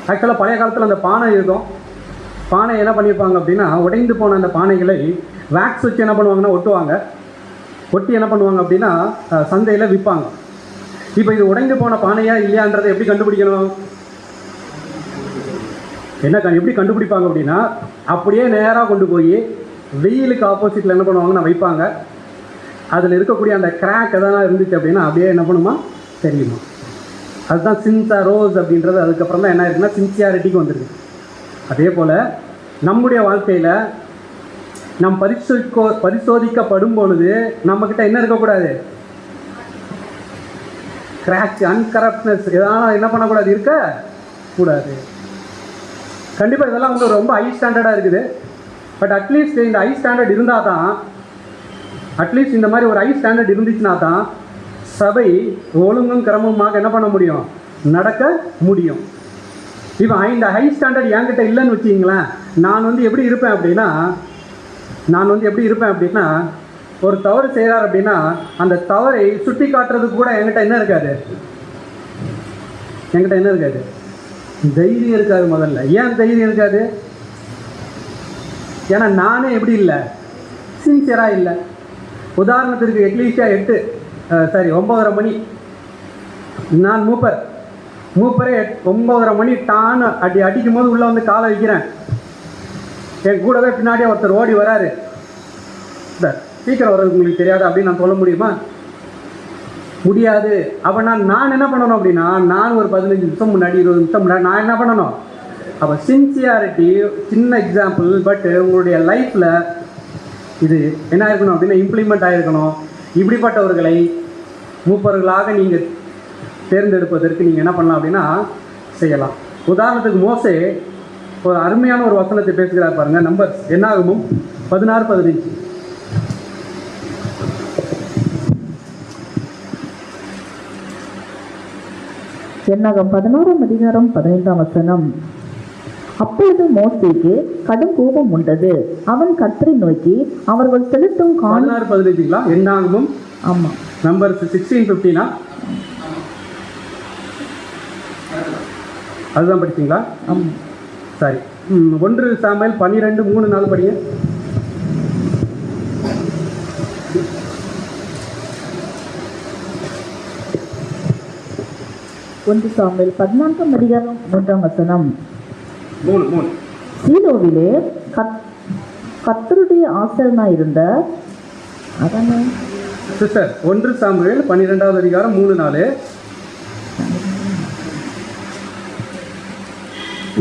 ஆக்சுவலாக பழைய காலத்தில் அந்த பானை இருக்கும். பானை என்ன பண்ணியிருப்பாங்க அப்படின்னா, உடைந்து போன அந்த பானைகளை வேக்ஸ் வச்சு என்ன பண்ணுவாங்கன்னா ஒட்டுவாங்க. ஒட்டி என்ன பண்ணுவாங்க அப்படின்னா சந்தையில் விற்பாங்க. இப்போ இது உடைந்து போன பானையா இல்லையான்றதை எப்படி கண்டுபிடிக்கணும், எப்படி கண்டுபிடிப்பாங்க அப்படின்னா, அப்படியே நேராக கொண்டு போய் வெயிலுக்கு ஆப்போசிட்டில் என்ன பண்ணுவாங்கன்னா வைப்பாங்க. அதில் இருக்கக்கூடிய அந்த கிராக் எதனா இருந்துச்சு அப்படின்னா அப்படியே என்ன பண்ணுமா தெரியுமா. அதுதான் சின்சாரோஸ் அப்படின்றது. அதுக்கப்புறம் தான் என்ன இருக்குன்னா சின்சியாரிட்டிக்கு வந்துருக்கு. அதே போல் நம்முடைய வாழ்க்கையில் நம் பரிசோதிக்கப்படும் பொழுது நம்மக்கிட்ட என்ன இருக்கக்கூடாது, கிராக், அன்கரப்ட்னஸ் எதனால் என்ன பண்ணக்கூடாது, இருக்கக்கூடாது. கண்டிப்பாக இதெல்லாம் வந்து ரொம்ப ஹை ஸ்டாண்டர்டாக இருக்குது. பட் அட்லீஸ்ட் இந்த ஹை ஸ்டாண்டர்ட் இருந்தால் தான், அட்லீஸ்ட் இந்த மாதிரி ஒரு ஹை ஸ்டாண்டர்ட் இருந்துச்சுன்னா தான் சபை ஒழுங்கும் கிரமமாக என்ன பண்ண முடியும், நடக்க முடியும். இப்போ இந்த ஹை ஸ்டாண்டர்ட் என்கிட்ட இல்லைன்னு வச்சிங்களேன், நான் வந்து எப்படி இருப்பேன் அப்படின்னா, ஒரு தவறு செய்கிறார் அப்படின்னா அந்த தவறை சுட்டி காட்டுறதுக்கு கூட என்கிட்ட என்ன இருக்காது, தைரியம் இருக்காது. முதல்ல ஏன் தைரியம் இருக்காது, ஏன்னா நானே எப்படி இல்லை, சின்சியராக இல்லை. உதாரணத்திற்கு எக்லீஷியா 9:30 மணி, நான் மூப்பரே 9:30 மணி டான்னு அடிக்கும் போது உள்ளே வந்து காலை வைக்கிறேன். என் கூடவே பின்னாடியே ஒருத்தர் ஓடி வராரு, சீக்கிரம் வர்றது உங்களுக்கு தெரியாது அப்படின்னு நான் சொல்ல முடியுமா, முடியாது. அப்போ நான் என்ன பண்ணணும் அப்படின்னா, நான் ஒரு 15 நிமிஷம் முன்னாடி 20 நிமிஷம் முன்னாடி நான் என்ன பண்ணணும். அப்போ சின்சியாரிட்டி சின்ன எக்ஸாம்பிள், பட் உங்களுடைய லைஃப்பில் இது என்ன இருக்கணும் அப்படின்னா இம்ப்ளிமெண்ட் ஆகிருக்கணும். இப்படிப்பட்டவர்களை மூப்பர்களாக நீங்கள் தேர்ந்தெடுப்பதற்கு நீங்கள் என்ன பண்ணலாம் அப்படின்னா செய்யலாம். உதாரணத்துக்கு மோசே ஒரு அருமையான ஒரு வசனத்தை பேசுகிறார் பாருங்க. நம்பர்ஸ் என்னாகும் 16:15. என்னாகும் 11:15. அப்பொழுது மோசேக்கு கடும் கோபம் உண்டது. அவன் கர்த்தரை நோக்கி, அவர்கள் செலுத்தும் 16:15 என்னாகும். ஆமா, நம்பர் 16:15 அதுதான் படிச்சிங்களா? ஆமா, சரி. 1 சாமுவேல் 12:3-4 படிங்க. 1 சாமுவேல் 14:3. 3 சீலோவிலே கர்த்தருடைய ஆசனாயிருந்த அதானே சிஸ்டர் 1 சாமுவேல் 12:3-4.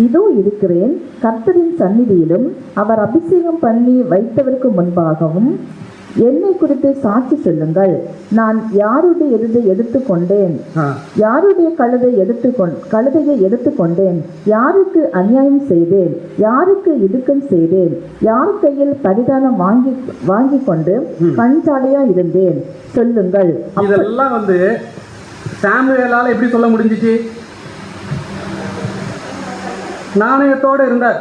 இதோ இருக்கிறேன் கர்த்தரின் சந்நிதியிலும் அவர் அபிஷேகம் பண்ணி வைத்தவருக்கு முன்பாகவும் என்னை குறித்து சாட்சி சொல்லுங்கள். நான் யாருடைய எருதை எடுத்துக்கொண்டேன், யாருடைய கழுதையை எடுத்துக்கொண்டேன், யாருக்கு அநியாயம் செய்தேன், யாருக்கு இடுக்கல் செய்தேன், யார் கையில் பரிதானம் வாங்கி கொண்டு கஞ்சாலையா இருந்தேன் சொல்லுங்கள். இதெல்லாம் வந்து சாமுவேலால எப்படி சொல்ல முடிஞ்சிச்சு? நாணயத்தோடு இருந்தார்,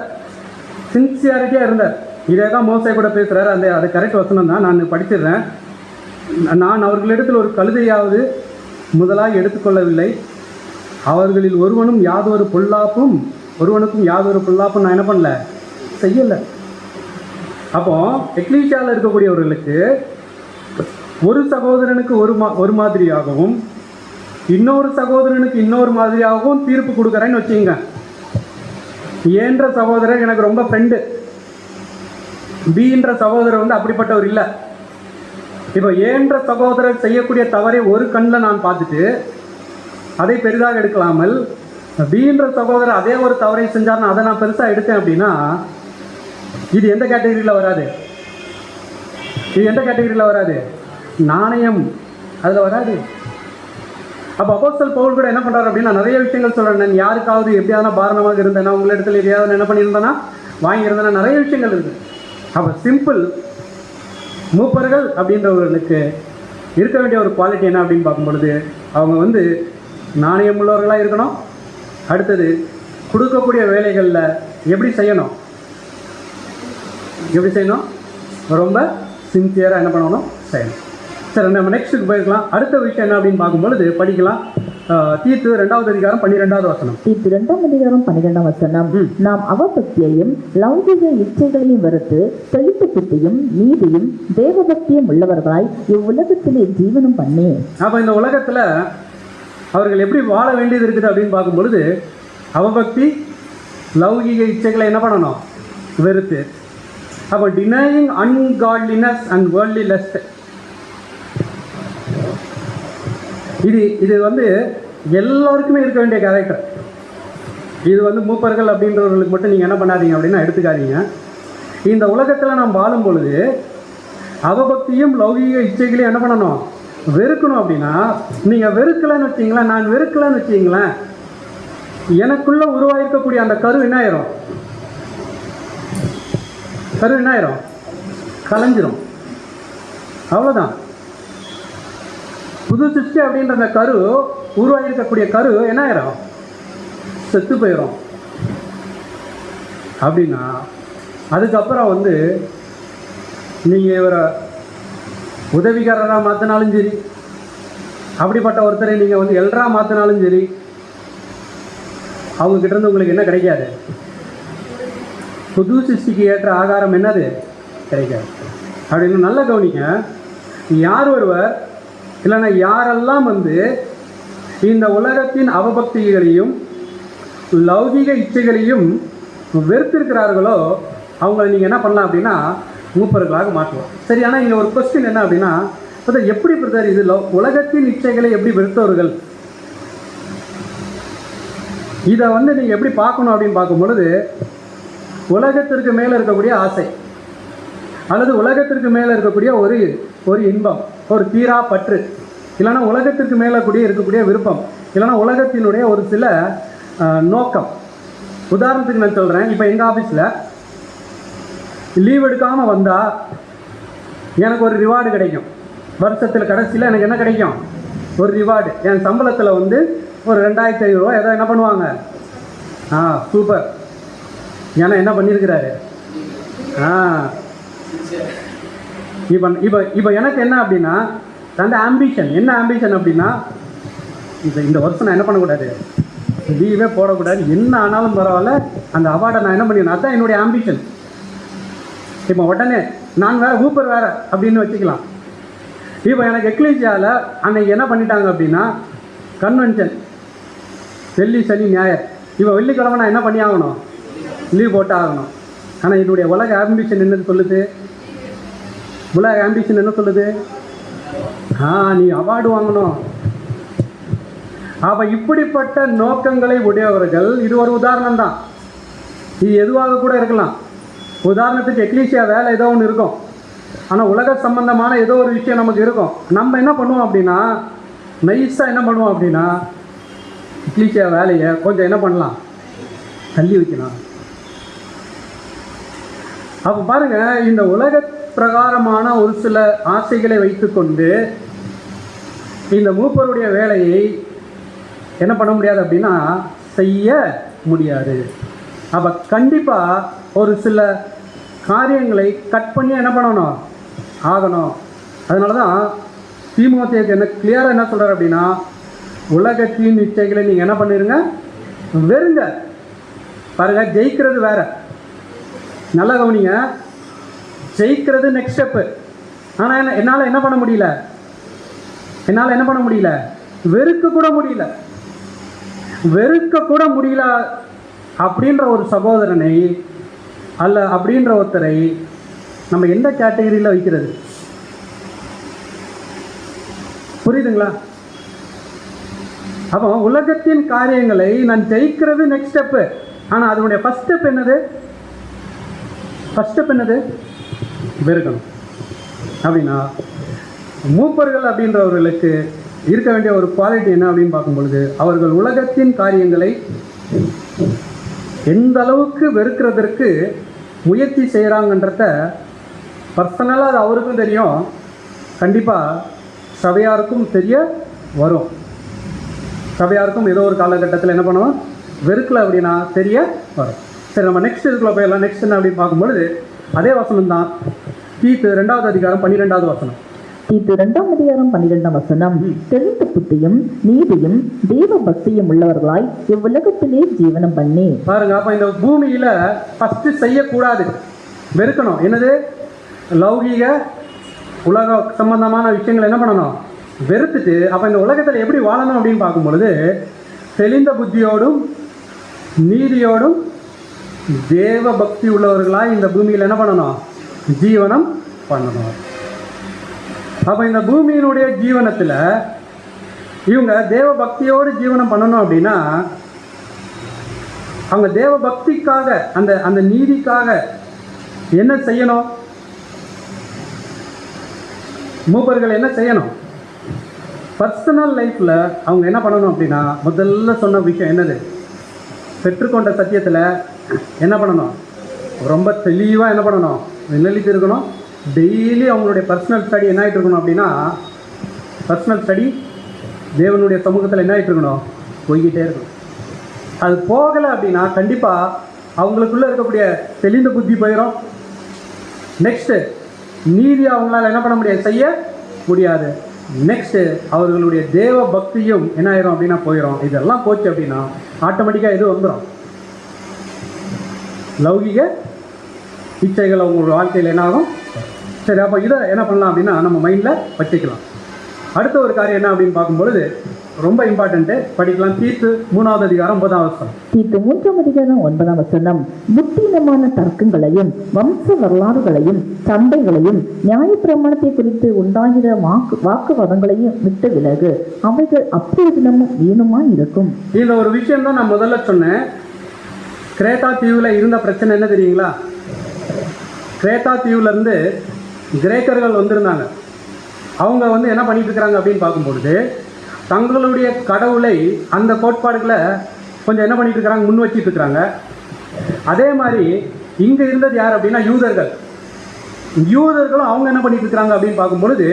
சின்சியாரிட்டியாக இருந்தார். இதே தான் மோசே கூட பேசுகிறார். அது கரெக்ட் வசனம் தான், நான் படிச்சிடுறேன். நான் அவர்களிடத்தில் ஒரு கழுதையாவது முதலாக எடுத்துக்கொள்ளவில்லை, அவர்களில் ஒருவனுக்கும் யாதொரு பொல்லாப்பும் நான் என்ன பண்ணல, செய்யலை. அப்போ எக்லீஷியாவில் இருக்கக்கூடியவர்களுக்கு ஒரு சகோதரனுக்கு ஒரு மாதிரியாகவும் இன்னொரு சகோதரனுக்கு இன்னொரு மாதிரியாகவும் தீர்ப்பு கொடுக்குறேன்னு வச்சுங்க. ஏன்ற சகோதரர் எனக்கு ரொம்ப ஃப்ரெண்டு, பீன்ற சகோதரர் வந்து அப்படிப்பட்டவர் இல்லை. இப்போ ஏன்ற சகோதரர் செய்யக்கூடிய தவறை ஒரு கண்ணில் நான் பார்த்துட்டு அதை பெரிதாக எடுக்கலாமல், பீன்ற சகோதரர் அதே ஒரு தவறை செஞ்சார்னா அதை நான் பெருசாக எடுத்தேன் அப்படின்னா இது எந்த கேட்டகரியில் வராது? நாணயம் அதில் வராது. அப்போ அப்போஸ்தலன் பவுல் கூட என்ன பண்ணுறாரு அப்படின்னா நிறைய விஷயங்கள் சொல்கிறேன். நான் யாருக்காவது எப்படியான பாரணமாக இருந்தேன்னா, உங்களிடத்தில் எதையாவது என்ன பண்ணியிருந்தேன்னா வாங்கியிருந்தனா நிறைய விஷயங்கள் இருக்குது. அப்போ சிம்பிள் மூப்பர்கள் அப்படின்றவர்களுக்கு இருக்க வேண்டிய ஒரு குவாலிட்டி என்ன அப்படின்னு பார்க்கும் பொழுது, அவங்க வந்து நாணயமுள்ளவர்களாக இருக்கணும். அடுத்தது கொடுக்கக்கூடிய வேலைகளில் எப்படி செய்யணும், ரொம்ப சின்சியராக என்ன பண்ணணும், செய்யணும். சரி, நம்ம நெக்ஸ்ட்டுக்கு போயிருக்கலாம். அடுத்த விஷயம் என்ன அப்படின்னு பார்க்கும்பொழுது படிக்கலாம். தீத்து 2வது அதிகாரம் 12வது வசனம். தீத்து 2ஆம் அதிகாரம் 12ஆம் வசனம். நாம் அவபக்தியையும் லௌகிக இச்சைகளையும் வெறுத்து செழிப்பு புத்தியும் நீதியும் தேவபக்தியும் உள்ளவர்களாய் இவ்வுலகத்திலே ஜீவனம் பண்ணி. அப்போ இந்த உலகத்தில் அவர்கள் எப்படி வாழ வேண்டியது இருக்குது அப்படின்னு பார்க்கும்பொழுது, அவபக்தி லௌகிக இச்சைகளை என்ன பண்ணணும், வெறுத்து. அப்போ denying ungodliness and worldly lost, இது வந்து எல்லோருக்குமே இருக்க வேண்டிய கேரக்டர். இது வந்து மூப்பர்கள் அப்படின்றவர்களுக்கு மட்டும் நீங்கள் என்ன பண்ணாதீங்க அப்படின்னா எடுத்துக்காதீங்க. இந்த உலகத்தில் நாம் வாழும் பொழுது அவபக்தியும் லௌகிக இச்சைகளையும் என்ன பண்ணணும், வெறுக்கணும். அப்படின்னா நீங்கள் வெறுக்கலன்னு வச்சிங்களேன், நான் வெறுக்கலன்னு வச்சிங்களேன், எனக்குள்ளே உருவாயிருக்கக்கூடிய அந்த கரு என்ன ஆயிரும், கலைஞ்சிரும். அவ்வளோதான். புது சிருஷ்டி அப்படின்ற அந்த கரு, உருவாகிருக்கக்கூடிய கரு என்ன ஆயிரும், செத்து போயிடும். அப்படின்னா அதுக்கப்புறம் வந்து நீங்கள் இவரை உதவிக்காரராக மாற்றினாலும் சரி, அப்படிப்பட்ட ஒருத்தரை நீங்கள் வந்து எல்டராக மாற்றினாலும் சரி, அவங்கக்கிட்ட உங்களுக்கு என்ன கிடைக்காது, புது சிருஷ்டிக்கு ஏற்ற ஆகாரம் என்னது கிடைக்காது. அப்படின்னு நல்லா கவனிங்க. யார் ஒருவர் இல்லைன்னா யாரெல்லாம் வந்து இந்த உலகத்தின் அவபக்திகளையும் லௌகிக இச்சைகளையும் வெறுத்திருக்கிறார்களோ அவங்கள நீங்கள் என்ன பண்ணலாம் அப்படின்னா மூப்பர்களாக மாற்றுவோம். சரி, ஆனால் இங்கே ஒரு கொஸ்டின் என்ன அப்படின்னா, எப்படி பிரதர் இது உலகத்தின் இச்சைகளை எப்படி வெறுத்தவர்கள், இதை வந்து நீங்கள் எப்படி பார்க்கணும் அப்படின்னு பார்க்கும் பொழுது, உலகத்திற்கு மேலே இருக்கக்கூடிய ஆசை அல்லது உலகத்திற்கு மேலே இருக்கக்கூடிய ஒரு இன்பம், ஒரு தீரா பற்று, இல்லைன்னா உலகத்திற்கு மேலே கூடிய இருக்கக்கூடிய விருப்பம், இல்லைன்னா உலகத்தினுடைய ஒரு சில நோக்கம். உதாரணத்துக்கு நான் சொல்கிறேன். இப்போ எங்கள் ஆஃபீஸில் லீவ் எடுக்காமல் வந்தால் எனக்கு ஒரு ரிவார்டு கிடைக்கும். வருஷத்தில் கடைசியில் எனக்கு என்ன கிடைக்கும், ஒரு ரிவார்டு. என் சம்பளத்தில் வந்து ஒரு 2500 ரூபா ஏதோ என்ன பண்ணுவாங்க, சூப்பர், ஏன்னா என்ன பண்ணியிருக்கிறாரு. இப்போ எனக்கு என்ன அப்படின்னா, அந்த ஆம்பிஷன் என்ன ஆம்பிஷன் அப்படின்னா, இந்த வருஷம் நான் என்ன பண்ணக்கூடாது, லீவே போடக்கூடாது, என்ன ஆனாலும் பரவாயில்ல, அந்த அவார்டை நான் என்ன பண்ணிக்கணும், அதுதான் என்னுடைய ஆம்பிஷன். இப்போ உடனே நான் வேறு ஊப்பர் வேறு அப்படின்னு வச்சுக்கலாம். இப்போ எனக்கு எக்லீசியாவில் அன்னைக்கு என்ன பண்ணிட்டாங்க அப்படின்னா, கன்வென்ஷன் வெள்ளி சனி ஞாயிறு, இப்போ வெள்ளிக்கிழமை நான் என்ன பண்ணி ஆகணும், லீவ் போட்டு ஆகணும். ஆனால் என்னுடைய உலக ஆம்பிஷன் என்ன சொல்லுது, உலக ஆம்பிஷன் என்ன சொல்லுது, நீ அவார்டு வாங்கணும். அப்போ இப்படிப்பட்ட நோக்கங்களை உடையவர்கள், இது ஒரு உதாரணம் தான், இது எதுவாக கூட இருக்கலாம். உதாரணத்துக்கு எக்லீசியா வேலை ஏதோ ஒன்று இருக்கும், ஆனால் உலக சம்பந்தமான ஏதோ ஒரு விஷயம் நமக்கு இருக்கும். நம்ம என்ன பண்ணுவோம் அப்படின்னா, நைஸாக என்ன பண்ணுவோம் அப்படின்னா, எக்லீசியா வேலையை கொஞ்சம் என்ன பண்ணலாம், தள்ளி வைக்கலாம். அப்போ பாருங்கள், இந்த உலக பிரகாரமான ஒரு சில ஆசைகளை வைத்துக்கொண்டு இந்த மூப்பருடைய வேலையை என்ன பண்ண முடியாது அப்படின்னா செய்ய முடியாது. அப்போ கண்டிப்பாக ஒரு சில காரியங்களை கட் பண்ணி என்ன பண்ணணும், ஆகணும். அதனால தான் தீமோத்தேயுக்கு என்ன கிளியராக என்ன சொல்கிறார் அப்படின்னா, உலகத்தின் இச்சைகளை நீங்கள் என்ன பண்ணிடுங்க, வெறுங்க. பாருங்கள், ஜெயிக்கிறது வேற, நல்லா கவனிங்க, ஜெயிக்கிறது நெக்ஸ்ட் ஸ்டெப்பு. ஆனால் என்னால் என்ன பண்ண முடியல, வெறுக்க கூட முடியல அப்படின்ற ஒரு சகோதரனை அல்ல அப்படின்ற ஒருத்தரை நம்ம எந்த கேட்டகரியில் வைக்கிறது, புரியுதுங்களா? அப்போ உலகத்தின் காரியங்களை நான் ஜெயிக்கிறது நெக்ஸ்ட் ஸ்டெப்பு. ஆனால் அதனுடைய ஃபஸ்ட் ஸ்டெப் என்னது, வெறுக்கணும். அப்படின்னா மூப்பர்கள் அப்படின்றவர்களுக்கு இருக்க வேண்டிய ஒரு குவாலிட்டி என்ன அப்படின்னு பார்க்கும் பொழுது, அவர்கள் உலகத்தின் காரியங்களை எந்த அளவுக்கு வெறுக்கிறதற்கு முயற்சி செய்கிறாங்கன்றத பர்சனலாக அது அவருக்கும் தெரியும், கண்டிப்பாக சபையாருக்கும் தெரிய வரும். சபையாருக்கும் ஏதோ ஒரு காலகட்டத்தில் என்ன பண்ணுவோம், வெறுக்கலை அப்படின்னா தெரிய வரும். சரி, நம்ம நெக்ஸ்ட் இதுக்குள்ளே போயிடலாம். நெக்ஸ்ட் என்ன அப்படின்னு பார்க்கும்பொழுது அதே வசனம் தான், தீத்து 2வது அதிகாரம் 12வது வசனம். தீத்து 2ஆம் அதிகாரம் 12ஆம் வசனம். தெளிந்த புத்தியும் நீதியும் தேவ பக்தியும் உள்ளவர்களாய் இவ்வுலகத்திலே ஜீவனம் பண்ணி. பாருங்க, அப்போ இந்த பூமியில் ஃபஸ்ட்டு செய்யக்கூடாது, வெறுக்கணும். என்னது? லௌகீக உலக சம்பந்தமான விஷயங்கள் என்ன பண்ணணும், வெறுத்துட்டு அப்போ இந்த உலகத்தில் எப்படி வாழணும் அப்படின்னு பார்க்கும்பொழுது தெளிந்த புத்தியோடும் நீதியோடும் தேவ பக்தி உள்ளவர்களாக இந்த பூமியில் என்ன பண்ணணும், ஜீவனம் பண்ணணும். அப்போ இந்த பூமியினுடைய ஜீவனத்தில் இவங்க தேவ பக்தியோடு ஜீவனம் பண்ணணும் அப்படின்னா அவங்க தேவ பக்திக்காக அந்த அந்த நீதிக்காக என்ன செய்யணும்? மூப்பர்கள் என்ன செய்யணும்? பர்சனல் லைஃப்பில் அவங்க என்ன பண்ணணும் அப்படின்னா முதல்ல சொன்ன விஷயம் என்னது? பெற்றுக்கொண்ட சத்தியத்தில் என்ன பண்ணணும், ரொம்ப தெளிவாக என்ன பண்ணணும், நிலைத்து இருக்கணும். டெய்லி அவங்களுடைய பர்சனல் ஸ்டடி என்ன ஆகிட்டு இருக்கணும் அப்படின்னா, பர்சனல் ஸ்டடி தேவனுடைய சமூகத்தில் என்ன ஆகிட்டு இருக்கணும், போய்கிட்டே இருக்கணும். அது போகலை அப்படின்னா கண்டிப்பாக அவங்களுக்குள்ளே இருக்கக்கூடிய தெளிந்த புத்தி போயிடும். நெக்ஸ்ட்டு நீதி அவங்களால என்ன பண்ண முடியாது, செய்ய முடியாது. நெக்ஸ்ட்டு அவர்களுடைய தேவ பக்தியும் என்ன ஆயிரும் அப்படின்னா போயிடும். இதெல்லாம் போச்சு அப்படின்னா ஆட்டோமேட்டிக்காக எது வந்துடும், லௌகிக இச்சைகள் அவங்களோட வாழ்க்கையில் என்ன ஆகும். சரி, அப்போ இதை என்ன பண்ணலாம் அப்படின்னா நம்ம மைண்டில் வச்சுக்கலாம். அடுத்த ஒரு காரியம் என்ன அப்படின்னு பார்க்கும்பொழுது ரொம்ப இம்பார்ட்டண்ட்டு, படிக்கலாம். தீத்து 3வது அதிகாரம் 9ஆம் வசனம். தீத்து 3ஆம் அதிகாரம் 9ஆம் வசனம். புத்தினமான தர்க்கங்களையும் வம்ச வரலாறுகளையும் சண்டைகளையும் நியாயப்பிரமாணத்தை குறித்து உண்டாகிற வாக்குவாதங்களையும் விட்டு விலகு, அவைகள் அப்பிரயோஜனமும் வீணுமாய் இருக்கும். இந்த ஒரு விஷயம் தான் நான் முதல்ல சொன்னேன். கிரேத்தா தீவில் இருந்த பிரச்சனை என்ன தெரியுங்களா? கிரேத்தா தீவுலேருந்து கிரேக்கர்கள் வந்திருந்தாங்க. அவங்க என்ன பண்ணிட்டு இருக்கிறாங்க அப்படின்னு பார்க்கும்பொழுது தங்களுடைய கடவுளை அந்த கோட்பாடுகளை கொஞ்சம் என்ன பண்ணிட்டு இருக்கிறாங்க, முன் வச்சிட்டு இருக்கிறாங்க. அதே மாதிரி இங்கே இருந்தது யார் அப்படின்னா யூதர்களும் அவங்க என்ன பண்ணிட்டு இருக்கிறாங்க அப்படின்னு பார்க்கும்பொழுது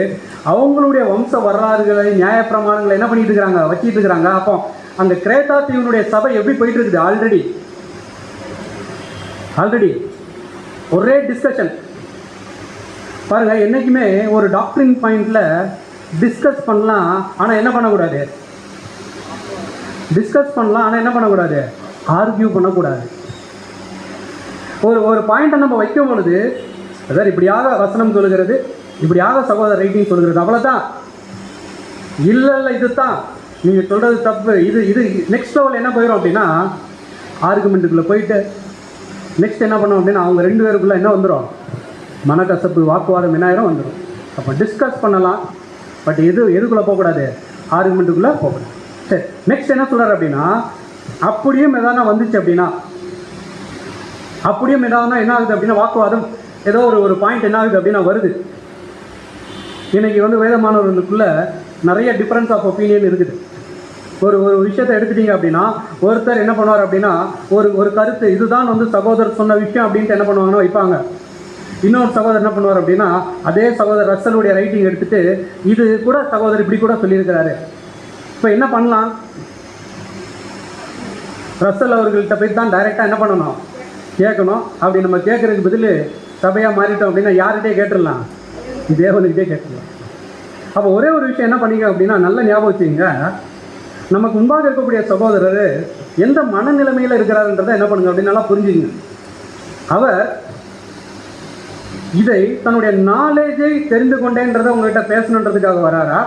அவங்களுடைய வம்ச வரலாறுகளை நியாயப்பிரமாணங்களை என்ன பண்ணிட்டு இருக்கிறாங்க, வச்சிட்டு இருக்கிறாங்க. அப்போ அந்த கிரேத்தா தீவினுடைய சபை எப்படி போயிட்டு இருக்குது? ஆல்ரெடி ஒரே டிஸ்கஷன். பாருங்க, என்றைக்குமே ஒரு டாக்டரின் பாயிண்டில் டிஸ்கஸ் பண்ணலாம், ஆனால் என்ன பண்ணக்கூடாது, ஆர்கியூ பண்ணக்கூடாது. ஒரு பாயிண்ட்டை நம்ம வைக்கும் பொழுது அதாவது இப்படியாக வசனம் சொல்கிறது, இப்படியாக சகோதர ரைட்டிங் சொல்கிறது, அவ்வளோதான். இல்லை இதுதான் நீங்கள் சொல்கிறது தப்பு, இது நெக்ஸ்ட் லெவல் என்ன போயிடும் அப்படின்னா ஆர்குமெண்ட்டுக்குள்ளே போயிட்டு நெக்ஸ்ட் என்ன பண்ணோம் அப்படின்னா அவங்க 2 பேருக்குள்ளே என்ன வந்துடும், மனக்கசப்பு வாக்குவாதம் என்ன ஆயிரும் வந்துடும். அப்போ டிஸ்கஸ் பண்ணலாம், பட் எதுக்குள்ளே போகக்கூடாது, ஆர்குமெண்ட்டுக்குள்ளே போகக்கூடாது. சரி, நெக்ஸ்ட் என்ன சொல்கிறார் அப்படின்னா அப்படியும் எதாவது வந்துச்சு அப்படின்னா என்ன ஆகுது அப்படின்னா வாக்குவாதம் ஏதோ ஒரு பாயிண்ட் என்ன ஆகுது அப்படின்னா வருது. இன்றைக்கி வேதமானவர்களுக்குள்ளே நிறைய டிஃப்ரென்ஸ் ஆஃப் ஒப்பீனியன் இருக்குது. ஒரு விஷயத்தை எடுத்துட்டீங்க அப்படின்னா ஒருத்தர் என்ன பண்ணுவார் அப்படின்னா ஒரு கருத்து இதுதான் சகோதரர் சொன்ன விஷயம் அப்படின்ட்டு என்ன பண்ணுவாங்கன்னா வைப்பாங்க. இன்னொரு சகோதரர் என்ன பண்ணுவார் அப்படின்னா அதே சகோதரர் ரசலுடைய ரைட்டிங் எடுத்துகிட்டு இது கூட சகோதரர் இப்படி கூட சொல்லியிருக்கிறாரு. இப்போ என்ன பண்ணலாம், ரசல் அவர்கள்ட்ட போய் தான் டைரெக்டாக என்ன பண்ணணும், கேட்கணும். அப்படி நம்ம கேட்குறதுக்கு பதில் சபையாக மாறிட்டோம் அப்படின்னா யார்கிட்டே கேட்டுடலாம், தேவனுக்கிட்டே கேட்டுடலாம். அப்போ ஒரே ஒரு விஷயம் என்ன பண்ணிக்க அப்படின்னா நல்ல ஞாபகம் வச்சுங்க, நமக்கு முன்பாக இருக்கக்கூடிய சகோதரர் எந்த மனநிலைமையில் இருக்கிறாருன்றதை என்ன பண்ணுங்க அப்படின்னு நல்லா புரிஞ்சுங்க. அவர் இதை தன்னுடைய நாலேஜை தெரிந்து கொண்டேன்றதை உங்கள்கிட்ட பேசணுன்றதுக்காக வராரா?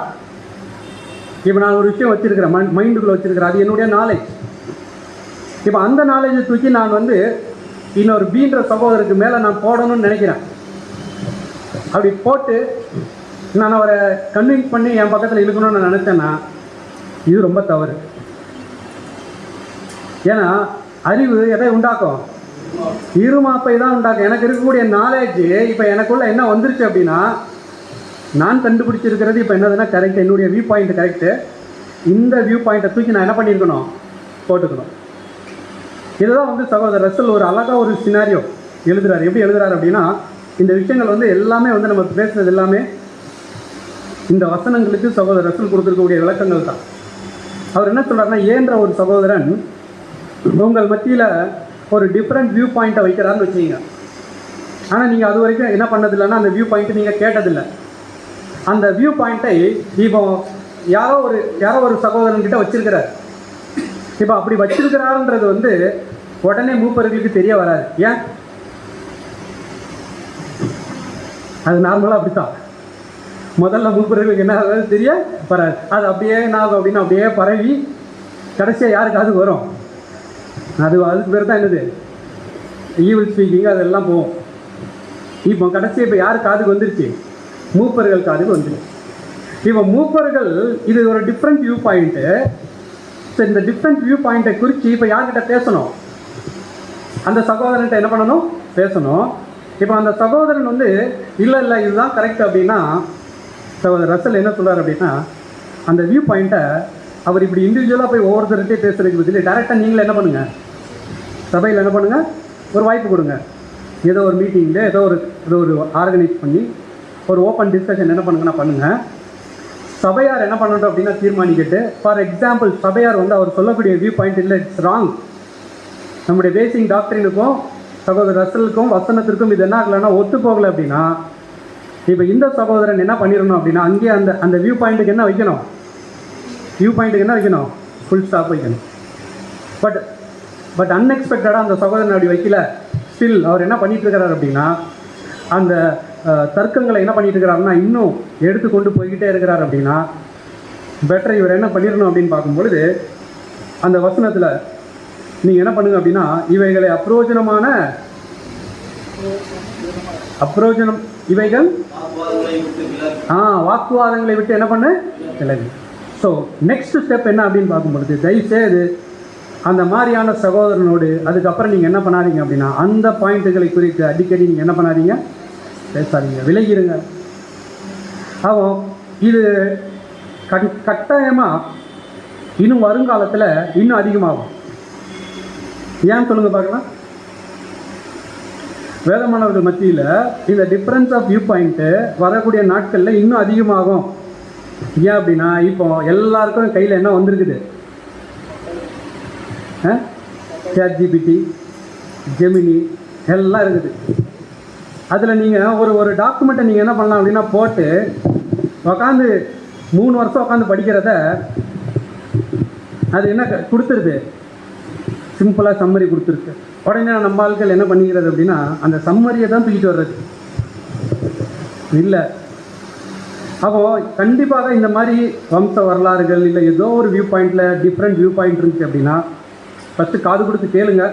இப்போ நான் ஒரு விஷயம் வச்சிருக்கிறேன், மைண்டுக்குள்ளே வச்சிருக்கிறேன், அது என்னுடைய நாலேஜ். இப்போ அந்த நாலேஜை தூக்கி நான் இன்னொரு பீன்ற சகோதரருக்கு மேலே நான் போடணும்னு நினைக்கிறேன். அப்படி போட்டு நான் அவரை கன்வின்ஸ் பண்ணி என் பக்கத்தில் இருக்கணும்னு நான் நினச்சேன்னா இது ரொம்ப தவறு. ஏன்னா அறிவு எதை உண்டாக்கும், இருமாப்பை தான் உண்டாக்கும். எனக்கு இருக்கக்கூடிய நாலேஜ் இப்போ எனக்குள்ள என்ன வந்துருச்சு அப்படின்னா நான் கண்டுபிடிச்சிருக்கிறது இப்போ என்னதுன்னா கரெக்ட், என்னுடைய வியூ பாயிண்ட் கரெக்டு. இந்த வியூ பாயிண்ட்டை தூக்கி நான் என்ன பண்ணியிருக்கணும், போட்டுக்கணும். இதுதான் சகோதரர் ரசல் ஒரு அழகாக ஒரு சினாரியோ எழுதுறாரு. எப்படி எழுதுறாரு அப்படின்னா, இந்த விஷயங்கள் வந்து எல்லாமே வந்து நம்ம பேசுறது எல்லாமே இந்த வசனங்களுக்கு சகோதரர் ரசூல் கொடுத்துருக்கக்கூடிய விளக்கங்கள் தான். அவர் என்ன சொல்றாருன்னா, ஏன்ற ஒரு சகோதரன் உங்கள் மத்தியில் ஒரு டிஃப்ரெண்ட் வியூ பாயிண்ட்டை வைக்கிறாருன்னு வச்சுக்கிங்க. ஆனால் நீங்கள் அது வரைக்கும் என்ன பண்ணதில்லைன்னா அந்த வியூ பாயிண்ட்டை நீங்கள் கேட்டதில்லை. அந்த வியூ பாயிண்ட்டை இப்போ யாரோ ஒரு சகோதரன்கிட்ட வச்சிருக்கிறார். இப்போ அப்படி வச்சிருக்கிறாருன்றது வந்து உடனே மூப்பர்களுக்கு தெரிய வராது. ஏன்? அது நார்மலாக அப்படித்தான். முதல்ல மூப்பர்களுக்கு என்ன ஆகுது தெரிய வராது. அது அப்படியே என்ன ஆகும் அப்படின்னா அப்படியே பரவி கடைசியாக யாருக்காவது வரும். அதுக்கு பேர் தான் என்னது, ஈவில் ஸ்பீக்கிங், அதெல்லாம் போகும். இப்போ கடைசியாக இப்போ யார் காதுக்கு வந்துருச்சு? மூப்பர்கள் காதுக்கு வந்துருச்சு. இப்போ மூப்பர்கள் இது ஒரு டிஃப்ரெண்ட் வியூ பாயிண்ட்டு. ஸோ இந்த டிஃப்ரெண்ட் வியூ பாயிண்ட்டை குறித்து இப்போ யார்கிட்ட பேசணும்? அந்த சகோதரன்கிட்ட என்ன பண்ணணும்? பேசணும். இப்போ அந்த சகோதரன் வந்து இல்லை இதுதான் கரெக்ட் அப்படின்னா, சகோதரர் ரசல் என்ன சொல்கிறார் அப்படின்னா, அந்த வியூ பாயிண்ட்டை அவர் இப்படி இண்டிவிஜுவலாக போய் ஒவ்வொருத்தருக்கே பேசுகிறதுக்கு பதில் டேரெக்டாக நீங்களே என்ன பண்ணுங்கள், சபையில் என்ன பண்ணுங்கள், ஒரு வாய்ப்பு கொடுங்க. ஏதோ ஒரு மீட்டிங்கில் ஏதோ ஒரு ஆர்கனைஸ் பண்ணி ஒரு ஓப்பன் டிஸ்கஷன் என்ன பண்ணுங்கன்னா பண்ணுங்கள். சபையார் என்ன பண்ணட்டும் அப்படின்னா தீர்மானிக்கிட்டு, ஃபார் எக்ஸாம்பிள் சபையார் வந்து அவர் சொல்லக்கூடிய வியூ பாயிண்ட் இல்லை, இட்ஸ் ராங், நம்முடைய பேசிக் டாக்டரினுக்கும் சகோதரர் ரசலுக்கும் வசனத்திற்கும் இது என்ன ஆகலைன்னா ஒத்து போகலை அப்படின்னா, இப்போ இந்த சகோதரன் என்ன பண்ணிடணும் அப்படின்னா அங்கேயே அந்த வியூ பாயிண்ட்டுக்கு என்ன வைக்கணும்? ஃபுல் ஸ்டாப் வைக்கணும். பட் அன்எக்ஸ்பெக்டடாக அந்த சகோதரன் அப்படி வைக்கல. ஸ்டில் அவர் என்ன பண்ணிட்டு இருக்கிறார் அப்படின்னா, அந்த தர்க்கங்களை என்ன பண்ணிட்டு இருக்கிறாருன்னா இன்னும் எடுத்து கொண்டு போய்கிட்டே இருக்கிறார். அப்படின்னா பெட்டர் இவர் என்ன பண்ணிடணும் அப்படின்னு பார்க்கும்பொழுது, அந்த வசனத்தில் நீங்கள் என்ன பண்ணுங்க அப்படின்னா, இவைகளை இவைகள் வாக்குவாதங்களை விட்டு என்ன பண்ணு விலகு. ஸோ நெக்ஸ்ட் ஸ்டெப் என்ன அப்படின்னு பார்க்கும்பொழுது, தயவுசெய்து அந்த மாதிரியான சகோதரனோடு அதுக்கப்புறம் நீங்கள் என்ன பண்ணாதீங்க அப்படின்னா அந்த பாயிண்ட்டுகளை குறித்து அடிக்கடி நீங்கள் என்ன பண்ணாதீங்க, பேசாதீங்க, விலகிடுங்க. ஆகோ இது கட்டாயமாக இன்னும் வருங்காலத்தில் இன்னும் அதிகமாகும். ஏன் சொல்லுங்கள் பார்க்கலாம். வேதமானவர்கள் மத்தியில் இந்த டிஃப்ரென்ஸ் ஆஃப் வியூ பாயிண்ட்டு வரக்கூடிய நாட்களில் இன்னும் அதிகமாகும். ஏன் அப்படின்னா இப்போ எல்லாருக்கும் கையில் என்ன வந்திருக்குது, ChatGPT, ஜெமினி எல்லாம் இருக்குது. அதில் நீங்கள் ஒரு டாக்குமெண்ட்டை நீங்கள் என்ன பண்ணலாம் அப்படின்னா போட்டு உக்காந்து 3 வருஷம் உட்காந்து படிக்கிறத அது என்ன கொடுத்துருது, சிம்பிளாக சம்மரி கொடுத்துருக்கு. உடனே நம்ம ஆட்கள் என்ன பண்ணிக்கிறது அப்படின்னா அந்த சம்மரியை தான் தூக்கிட்டு வர்றது இல்லை. அப்போது கண்டிப்பாக இந்த மாதிரி வம்ச வரலாறுகள் இல்லை ஏதோ ஒரு வியூ பாயிண்டில் டிஃப்ரெண்ட் வியூ பாயிண்ட் இருந்துச்சு அப்படின்னா ஃபஸ்ட்டு காது கொடுத்து கேளுங்க,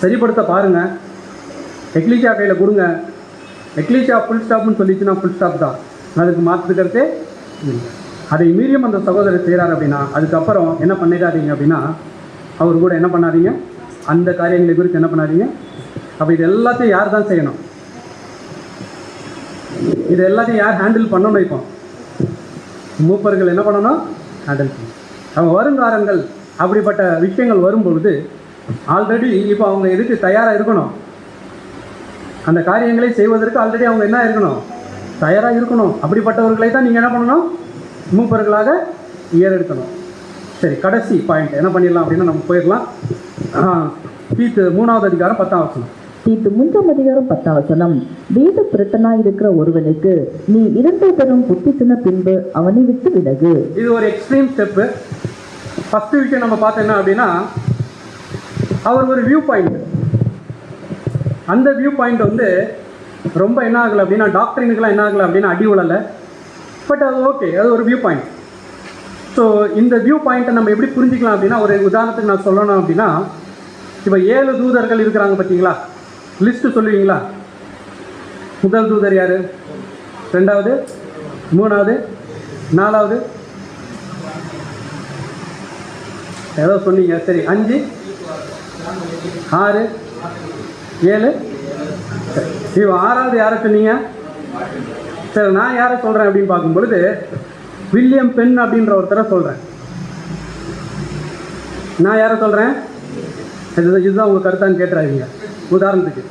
சரிப்படுத்த பாருங்கள். எக்லீஷியா கையில் கொடுங்க. எக்லீஷியா ஃபுல் ஸ்டாப்னு சொல்லிச்சுன்னா ஃபுல் ஸ்டாப் தான், அதுக்கு மாற்றுக்கிறதே இல்லை. அதை மீறியும் அந்த சகோதரர் செய்கிறார் அப்படின்னா அதுக்கப்புறம் என்ன பண்ணிடாதீங்க அப்படின்னா அவர் கூட என்ன பண்ணாதீங்க, அந்த காரியங்களை குறித்து என்ன பண்ணாதீங்க. அப்போ இது எல்லாத்தையும் யார் தான் செய்யணும்? இது எல்லாத்தையும் யார் ஹேண்டில் பண்ணணும்? இப்போ மூப்பர்கள் என்ன பண்ணணும்? ஹேண்டில் பண்ணணும். அவங்க வருங்காலங்கள் அப்படிப்பட்ட விஷயங்கள் வரும்பொழுது ஆல்ரெடி இப்போ அவங்க எதுக்கு தயாராக இருக்கணும்? அந்த காரியங்களை செய்வதற்கு ஆல்ரெடி அவங்க என்ன இருக்கணும்? தயாராக இருக்கணும். அப்படிப்பட்டவர்களை தான் நீங்கள் என்ன பண்ணணும்? மூப்பர்களாக ஏறெடுக்கணும். சரி, கடைசி பாயிண்ட் என்ன பண்ணிடலாம் அப்படின்னா நம்ம போயிடலாம். தீத்து 3வது அதிகாரம் 10ஆம் வசனம். தீத்து 3ஆம் அதிகாரம் 10ஆம் வசனம். வேத பிரட்டனாய் இருக்கிற ஒருவனுக்கு நீ 2 தரம் புத்தி சொன்ன பின்பு அவனை விட்டு விலகு. இது ஒரு எக்ஸ்ட்ரீம் ஸ்டெப்பு. ஃபர்ஸ்ட் விஷயம் நம்ம பார்த்தோம் என்ன அப்படின்னா, அவர் ஒரு வியூ பாயிண்ட், அந்த வியூ பாயிண்ட் வந்து ரொம்ப என்ன ஆகலை அப்படின்னா டாக்டரினுக்கெல்லாம் என்ன ஆகலை அப்படின்னா அடி உழலை. பட் அது ஓகே, அது ஒரு வியூ பாயிண்ட். ஸோ இந்த வியூ பாயிண்ட்டை நம்ம எப்படி புரிஞ்சிக்கலாம் அப்படின்னா, ஒரு உதாரணத்துக்கு நான் சொல்லணும் அப்படின்னா, இப்போ 7 தூதர்கள் இருக்கிறாங்க பார்த்தீங்களா, லிஸ்ட்டு சொல்லுவீங்களா? முதல் தூதர் யார், 2வது, 3வது, 4வது, ஏதோ சொன்னீங்க. சரி, 5, 6, 7. இப்போ 6வது யாரை சொன்னீங்க? சரி, நான் யாரை சொல்கிறேன் அப்படின்னு பார்க்கும்பொழுது வில்லியம் பென் அப்படின்ற ஒருத்தரை சொல்கிறேன். நான் யாரை சொல்கிறேன்? இதுதான் உங்கள் கருத்தான்னு கேட்டுறாதீங்க. உதாரணத்துக்கு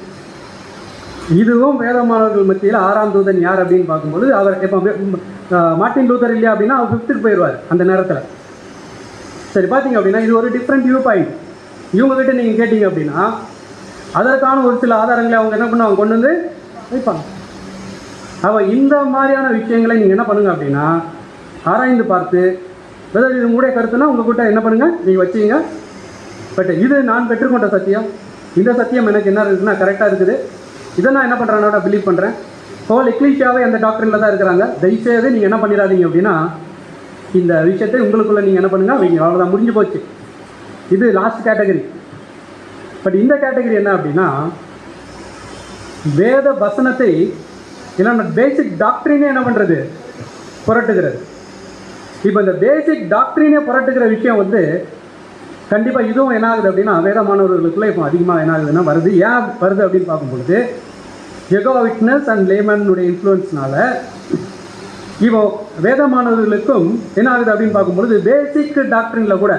இதுவும் வேதமானவர்கள் மத்தியில் 6ஆம் தூதன் யார் அப்படின்னு பார்க்கும்போது அவர் இப்போ மார்ட்டின் லூதர் இல்லையா அப்படின்னா அவர் 5th போயிடுவார் அந்த நேரத்தில். சரி, பார்த்தீங்க அப்படின்னா இது ஒரு டிஃப்ரெண்ட் வியூ பாயிண்ட். இவங்ககிட்ட நீங்கள் கேட்டீங்க அப்படின்னா அதற்கான ஒரு சில ஆதாரங்களை அவங்க என்ன பண்ணுவாங்க, கொண்டு வந்து வைப்பாங்க. அவள் இந்த மாதிரியான விஷயங்களை நீங்கள் என்ன பண்ணுங்க அப்படின்னா ஆராய்ந்து பார்த்து வெதர் இது உங்களுடைய கருத்துனா உங்கள் கிட்ட என்ன பண்ணுங்கள் நீங்கள் வச்சுங்க. பட் இது நான் பெற்றுக்கொண்ட சத்தியம், இந்த சத்தியம் எனக்கு என்ன இருக்குதுன்னா கரெக்டாக இருக்குது, இதை நான் என்ன பண்ணுறேன்னா பிலீவ் பண்ணுறேன். ஹோல் எக்லீஷியாவே அந்த டாக்டரில் தான் இருக்கிறாங்க. தயவுசெய்து நீங்கள் என்ன பண்ணிடாதீங்க அப்படின்னா இந்த விஷயத்தை உங்களுக்குள்ளே நீங்கள் என்ன பண்ணுங்கள் வைங்க, அவ்வளோதான், முடிஞ்சு போச்சு. இது லாஸ்ட் கேட்டகரி. பட் இந்த கேட்டகரி என்ன அப்படின்னா வேத வசனத்தை இல்லைன்னா பேசிக் டாக்டரினே என்ன பண்ணுறது, புரட்டுகிறது. இப்போ இந்த பேசிக் டாக்டரினே புரட்டுகிற விஷயம் வந்து கண்டிப்பாக இதுவும் என்ன ஆகுது அப்படின்னா வேத மாணவர்களுக்குள்ளே இப்போ அதிகமாக என்ன ஆகுதுன்னா வருது. ஏன் வருது அப்படின்னு பார்க்கும்பொழுது ஜெகோவா விட்னஸ் அண்ட் லேமனுடைய இன்ஃப்ளூயன்ஸ்னால இப்போ வேத மாணவர்களுக்கும் என்ன ஆகுது அப்படின்னு பார்க்கும்பொழுது பேசிக் டாக்டரினில் கூட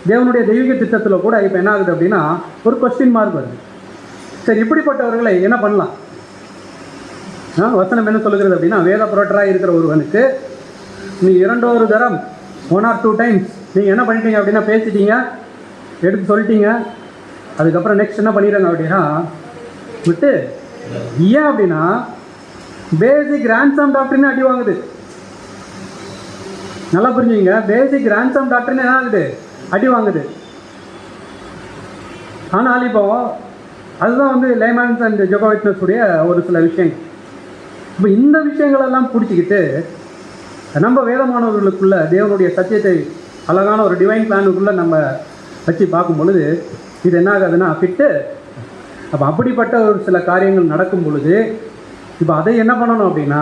தேவனுடைய தெய்வீக திட்டத்தில் கூட இப்போ என்ன ஆகுது அப்படின்னா ஒரு கொஸ்டின் மார்க் வருது. சரி, இப்படிப்பட்டவர்களை என்ன பண்ணலாம்? வசனம் என்ன சொல்லுகிறது அப்படின்னா வேத புரட்டராக இருக்கிற ஒருவனுக்கு நீ 2 தரம் 1 or 2 times நீங்கள் என்ன பண்ணிட்டீங்க அப்படின்னா பேசிட்டீங்க, எடுத்து சொல்லிட்டீங்க, அதுக்கப்புறம் நெக்ஸ்ட் என்ன பண்ணிடுறாங்க அப்படின்னா விட்டு. ஏன் அப்படின்னா பேசிக் ரேன்சம் டாக்டர்னு அடி வாங்குது. நல்லா புரிஞ்சுங்க, பேசிக் ரேன்சம் டாக்டர்னு என்ன ஆகுது, அடி வாங்குது. ஆனால் இப்போ அதுதான் வந்து லேமன்ஸ் அண்ட் ஜெகோவா விட்னஸ் உடைய ஒரு சில விஷயங்கள். இப்போ இந்த விஷயங்களெல்லாம் பிடிச்சிக்கிட்டு நம்ம வேதமானவர்களுக்குள்ள தேவனுடைய சத்தியத்தை அழகான ஒரு டிவைன் பிளானுக்குள்ளே நம்ம வச்சு பார்க்கும் பொழுது இது என்ன ஆகாதுன்னா ஃபிட்டு. அப்போ அப்படிப்பட்ட ஒரு சில காரியங்கள் நடக்கும் பொழுது இப்போ அதை என்ன பண்ணணும் அப்படின்னா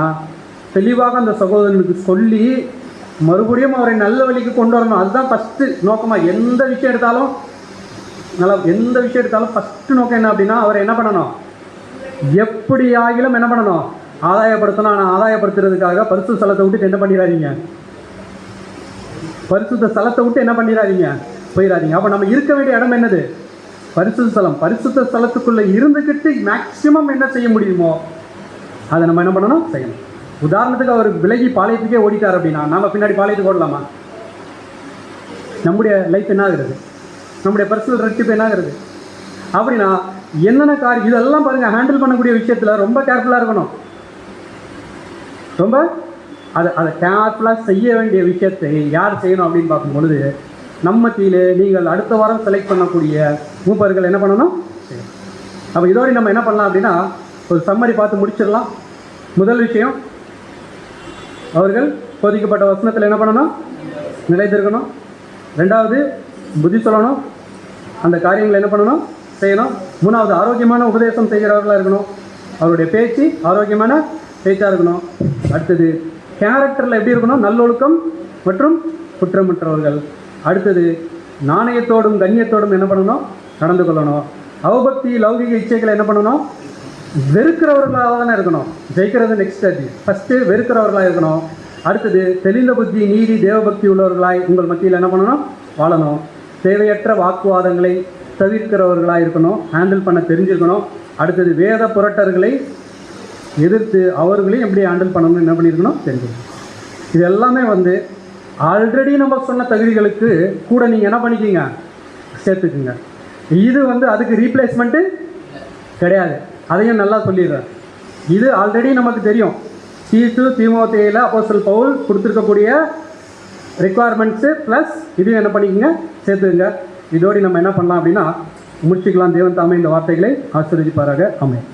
தெளிவாக அந்த சகோதரனுக்கு சொல்லி மறுபடியும் அவரை நல்ல வழிக்கு கொண்டு வரணும். அதுதான் ஃபஸ்ட்டு நோக்கமாக. எந்த விஷயம் எடுத்தாலும் ஃபஸ்ட்டு நோக்கம் என்ன அப்படின்னா அவரை என்ன பண்ணணும், எப்படி ஆகிலும் என்ன பண்ணணும், ஆதாயப்படுத்தணும். ஆனால் ஆதாயப்படுத்துறதுக்காக பரிசுத்த ஸ்தலத்தை விட்டு என்ன பண்ணிடாதீங்க, பரிசுத்த ஸ்தலத்தை விட்டு என்ன பண்ணிடாதீங்க, போயிடாதீங்க. அப்போ நம்ம இருக்க வேண்டிய இடம் என்னது, பரிசுத்த ஸ்தலம். பரிசுத்த ஸ்தலத்துக்குள்ளே இருந்துக்கிட்டு மேக்சிமம் என்ன செய்ய முடியுமோ அதை நம்ம என்ன பண்ணணும், செய்யணும். உதாரணத்துக்கு அவர் விலகி பாளையத்துக்கே ஓடிட்டார் அப்படின்னா நம்ம பின்னாடி பாளையத்துக்கு ஓடலாமா? நம்முடைய லைஃப் என்ன ஆகுறது, நம்முடைய பர்சனல் ரெட்டிப் என்ன ஆகுறது? அப்படின்னா என்னென்ன காரியம் இதெல்லாம் பாருங்கள், ஹேண்டில் பண்ணக்கூடிய விஷயத்தில் ரொம்ப கேர்ஃபுல்லாக இருக்கணும். ரொம்ப அதை கேர்ஃபுல்லாக செய்ய வேண்டிய விஷயத்தை யார் செய்யணும் அப்படின்னு பார்க்கும்பொழுது நம்ம மத்தியில் நீங்கள் அடுத்த வாரம் செலக்ட் பண்ணக்கூடிய மூப்பர்கள் என்ன பண்ணணும். அப்போ இதோடு நம்ம என்ன பண்ணலாம் அப்படின்னா ஒரு சம்மரி பார்த்து முடிச்சிடலாம். முதல் விஷயம், அவர்கள் போதிக்கப்பட்ட வசனத்தில் என்ன பண்ணணும், நிலைத்திருக்கணும். 2வது புத்தி சொல்லணும், அந்த காரியங்களை என்ன பண்ணணும், செய்யணும். 3வது ஆரோக்கியமான உபதேசம் செய்கிறவர்களாக இருக்கணும், அவருடைய பேச்சு ஆரோக்கியமான பேச்சாக இருக்கணும். அடுத்தது கேரக்டரில் எப்படி இருக்கணும், நல்லொழுக்கம் மற்றும் குற்றமற்றவர்கள். அடுத்தது நாணயத்தோடும் கண்ணியத்தோடும் என்ன பண்ணணும், நடந்து கொள்ளணும். அவபக்தி லௌகிக இச்சைகளை என்ன பண்ணணும், வெறுக்கிறவர்களாக தானே இருக்கணும். ஜெயிக்கிறது நெக்ஸ்ட். அது ஃபஸ்ட்டு வெறுக்கிறவர்களாக இருக்கணும். அடுத்தது தெளிந்த புத்தி நீதி தேவபக்தி உள்ளவர்களாய் உங்கள் மத்தியில் என்ன பண்ணணும், வாழணும். தேவையற்ற வாக்குவாதங்களை தவிர்க்கிறவர்களாக இருக்கணும், ஹேண்டில் பண்ண தெரிஞ்சிருக்கணும். அடுத்தது வேத புரட்டர்களை எதிர்த்து அவர்களையும் எப்படி ஹேண்டில் பண்ணணும்னு என்ன பண்ணியிருக்கணும், தெரிஞ்சுக்கணும். இது எல்லாமே வந்து ஆல்ரெடி நம்ம சொன்ன தகுதிகளுக்கு கூட நீங்கள் என்ன பண்ணிக்கிங்க, சேர்த்துக்குங்க. இது வந்து அதுக்கு ரீப்ளேஸ்மெண்ட்டு கிடையாது, அதையும் நல்லா சொல்லிடுறேன். இது ஆல்ரெடி நமக்கு தெரியும். தீத்து தீமோத்தேயில அப்போஸ்தலன் பவுல் கொடுத்துருக்கக்கூடிய ரெக்குவயர்மெண்ட்ஸு ப்ளஸ் இதையும் என்ன பண்ணிக்கோங்க, சேர்த்துக்குங்க. இதோடு நம்ம என்ன பண்ணலாம் அப்படின்னா முடிச்சுக்கலாம். தேவன் தாமே இந்த வார்த்தைகளை ஆசீர்வதிப்பாராக. ஆமென்.